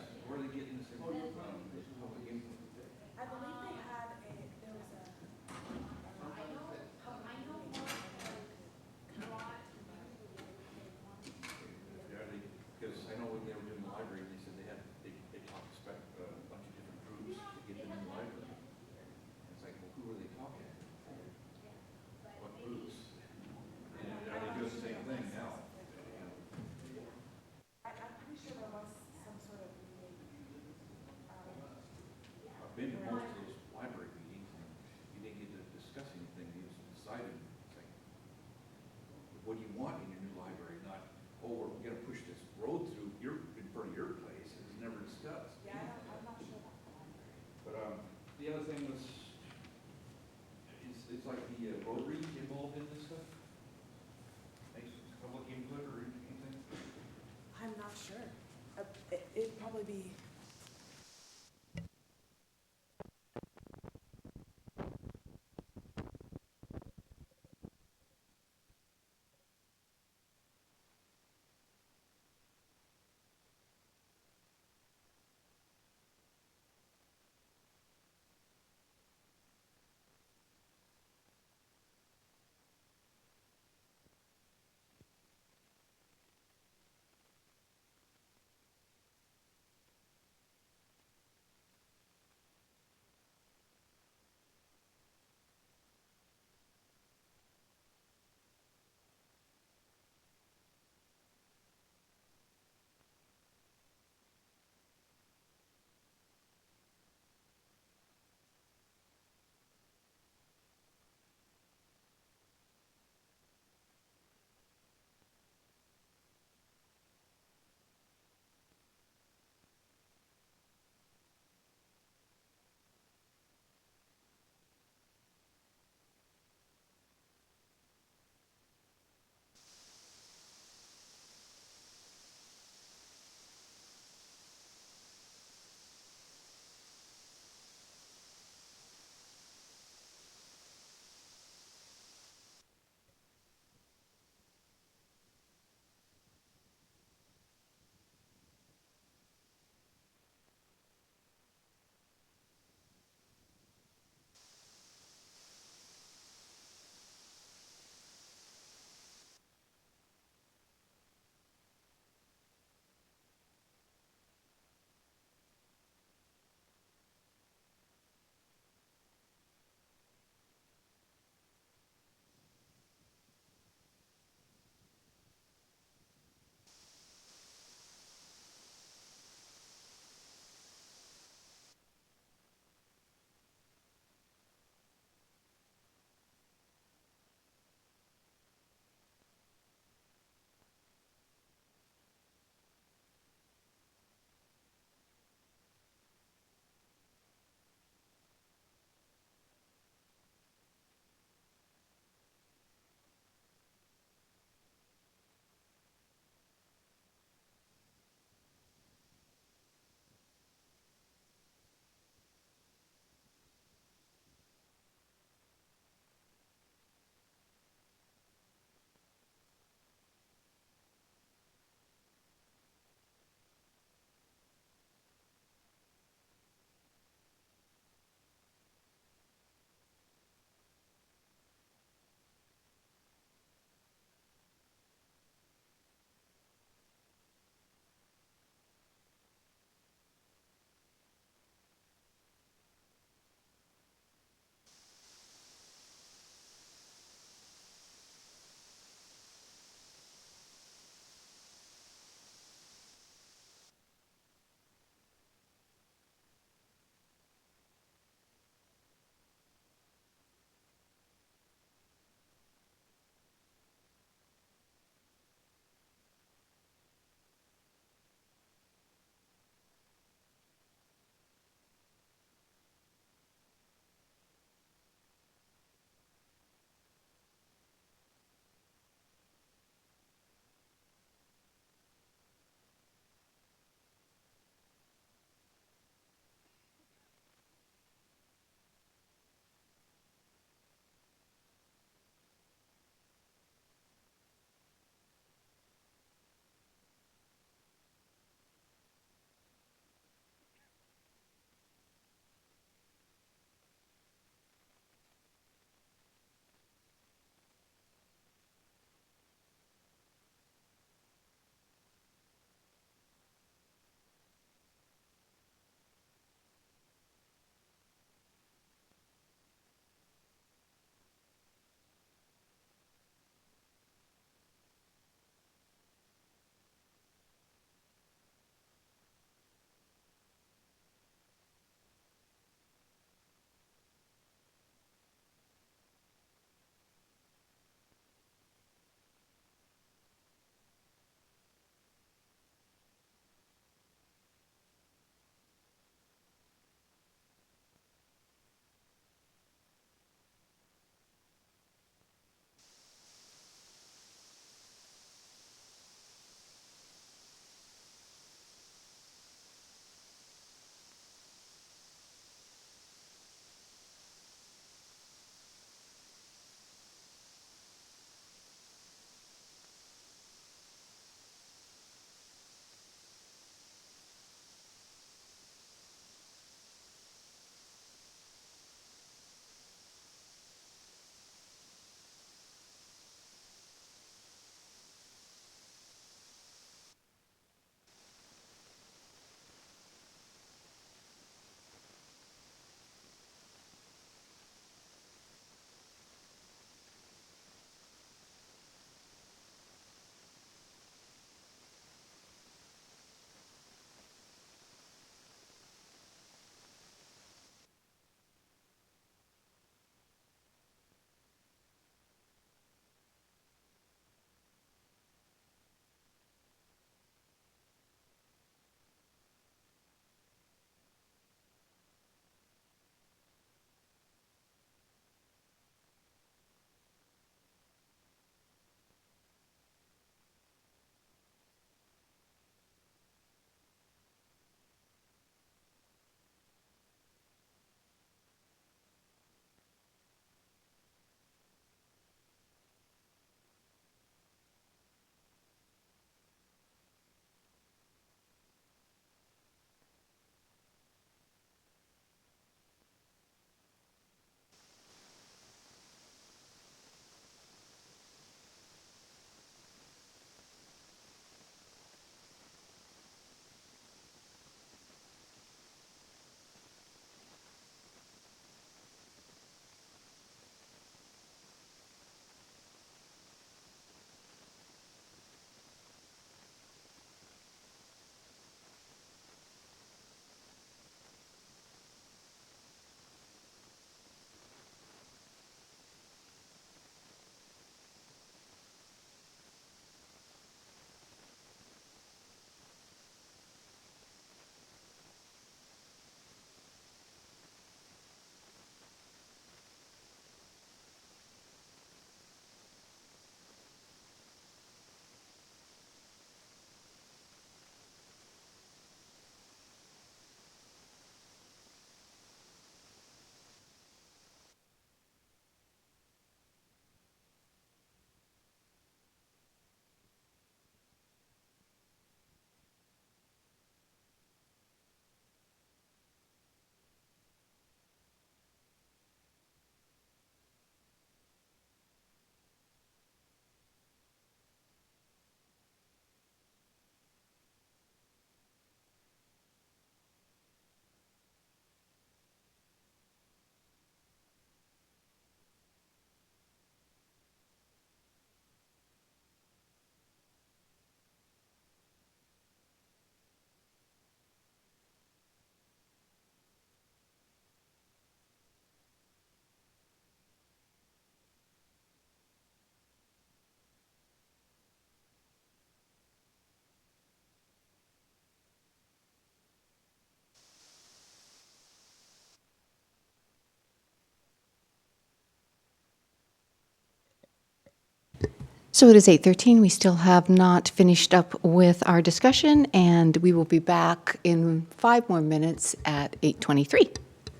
So it is 8:13. We still have not finished up with our discussion, and we will be back in 5 more minutes at 8:23.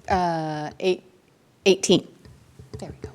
8:18. There we go.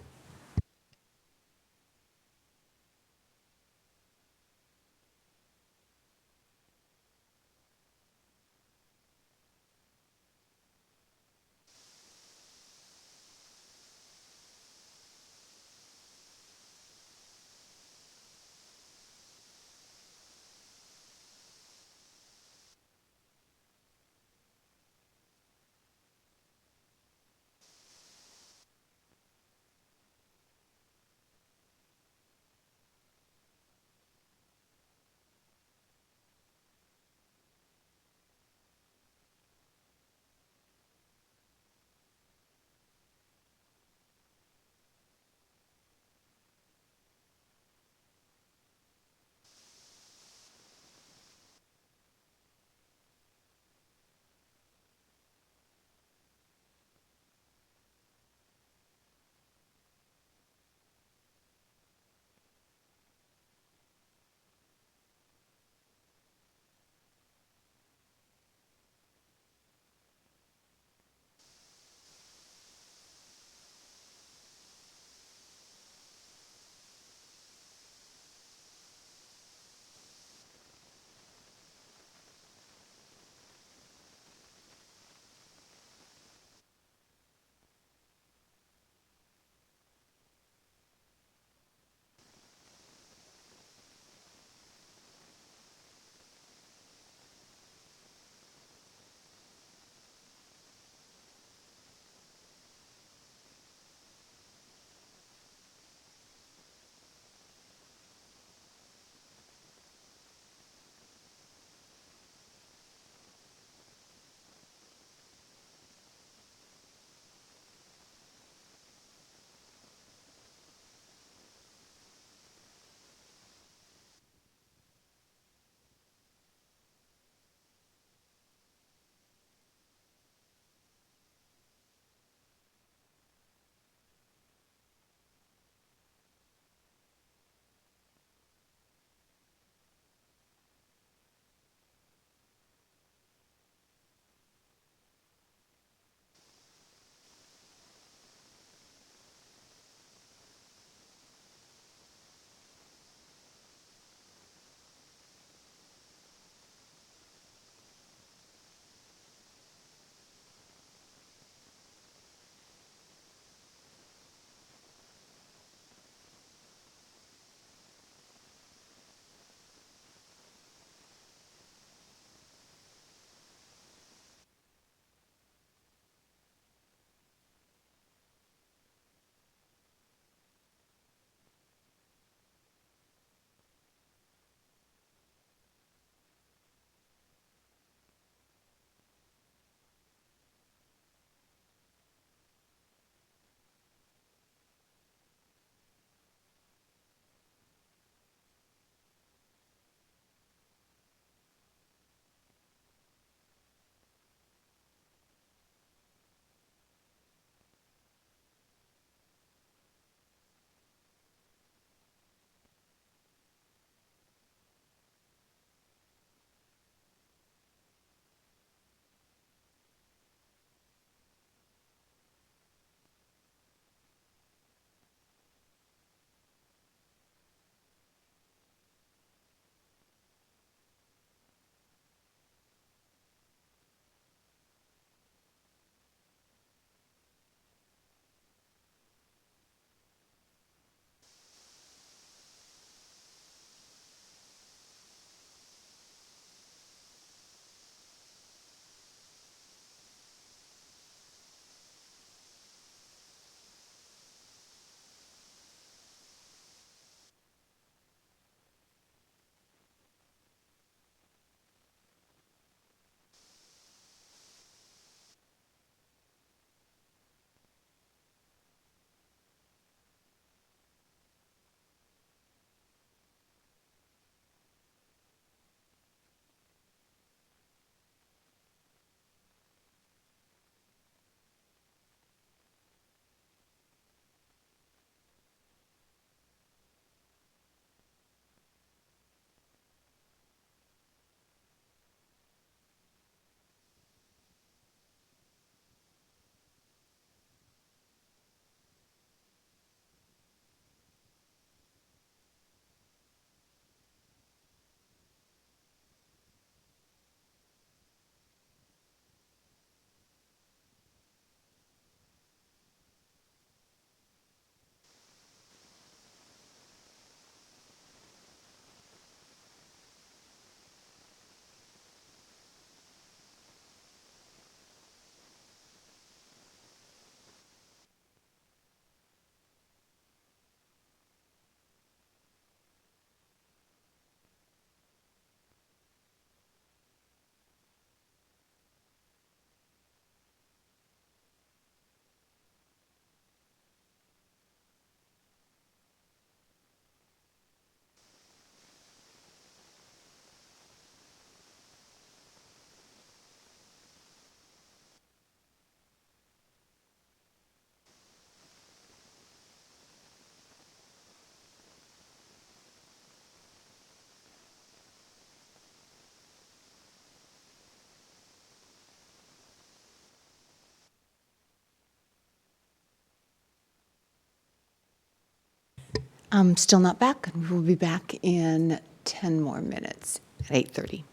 Still not back. We'll be back in 10 more minutes at 8:30.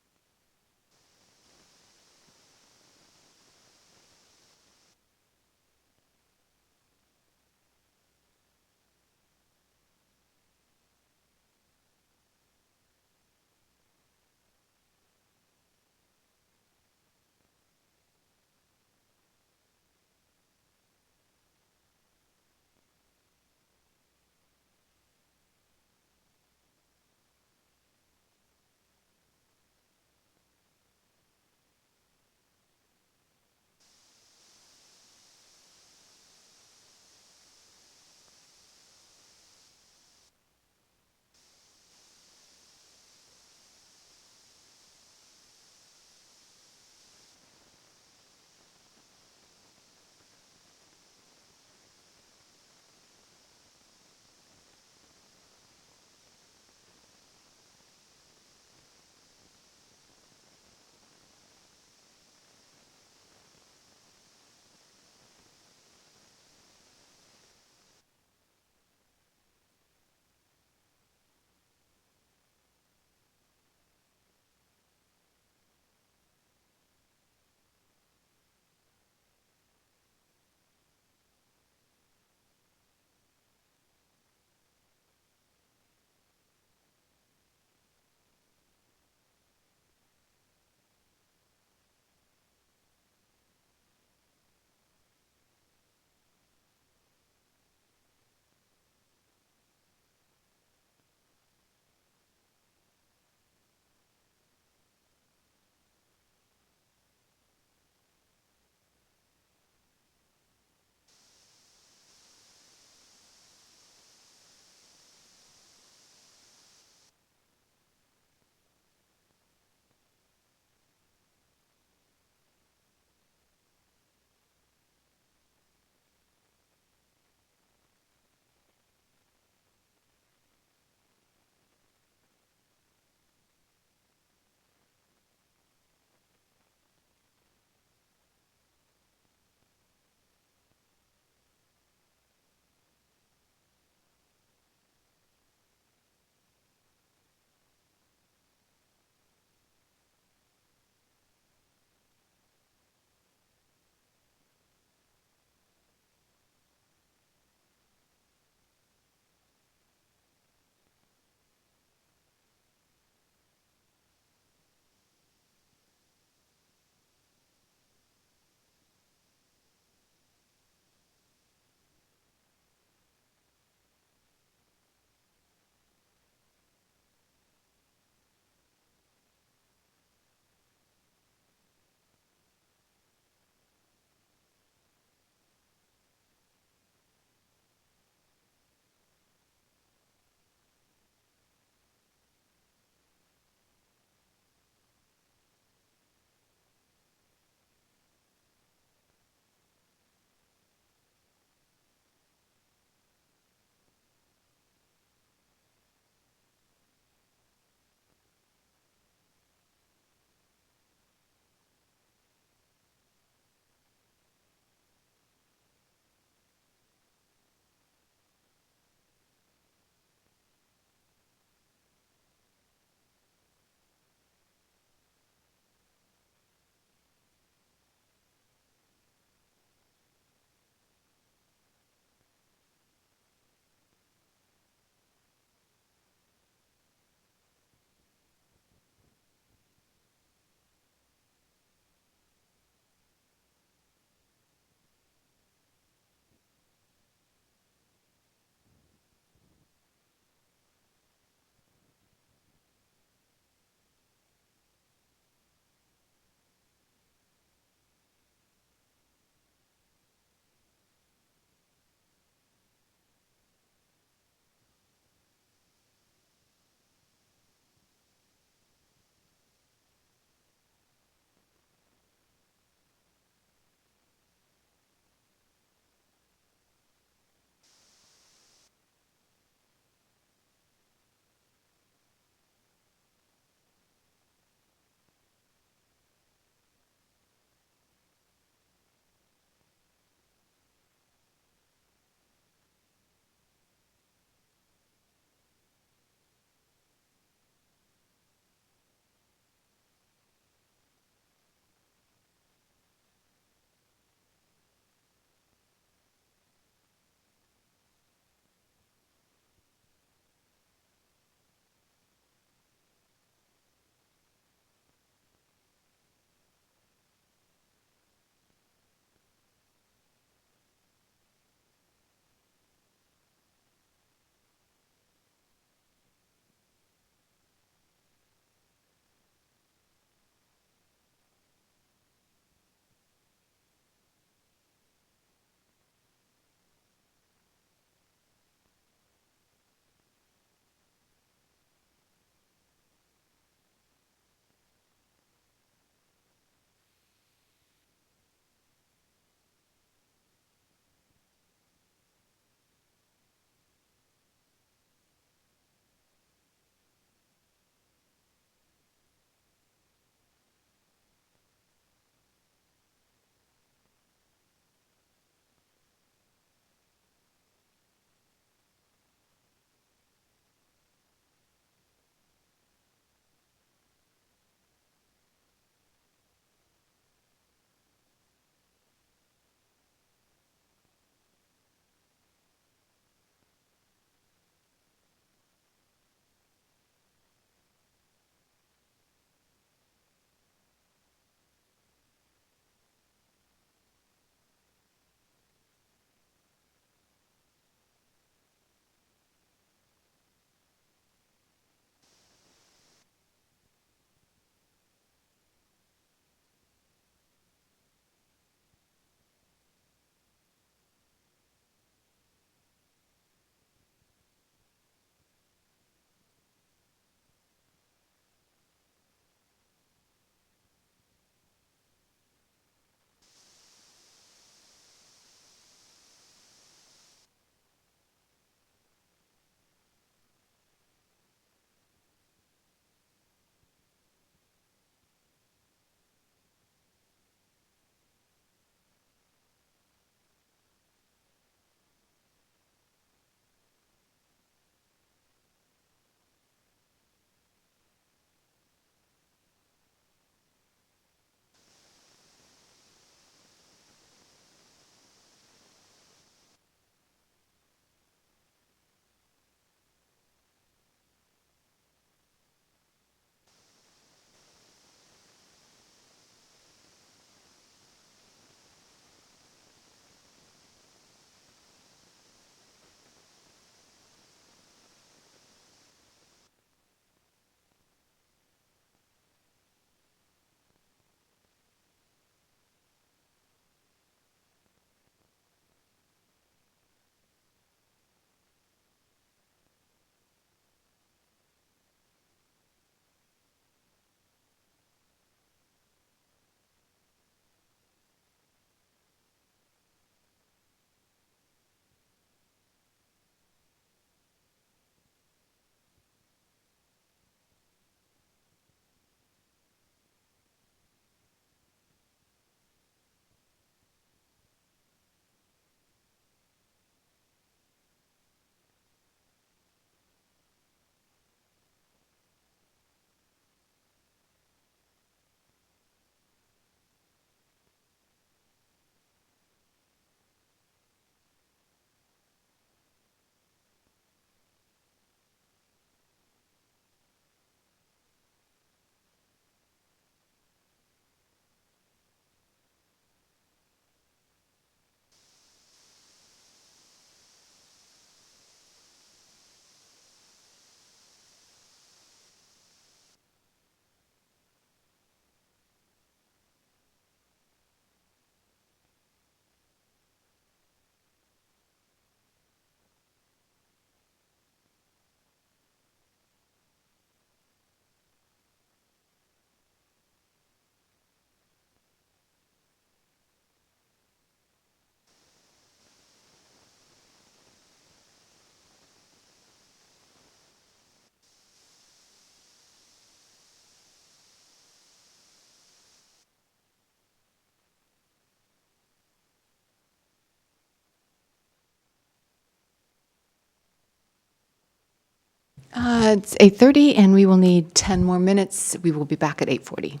It's 8:30, and we will need 10 more minutes. We will be back at 8:40.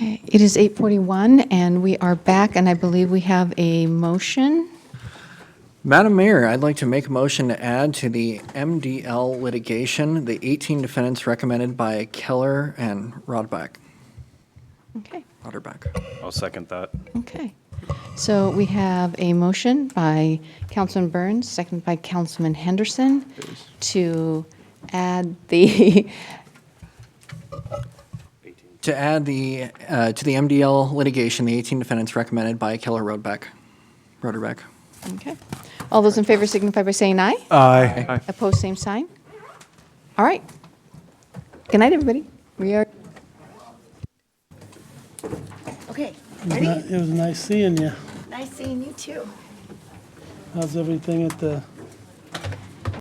Okay, it is 8:41, and we are back, and I believe we have a motion. Madam Mayor, I'd like to make a motion to add to the MDL litigation, the 18 defendants recommended by Keller and Rodbeck. Okay. I'll second that. Okay. So we have a motion by Councilman Burns, seconded by Councilman Henderson, to add the To add to the MDL litigation, the 18 defendants recommended by Keller Roderbeck. Okay. All those in favor signify by saying aye. Aye. Opposed, same sign. All right. Good night, everybody. We are. Okay, It was nice seeing you. nice seeing you too. How's everything at the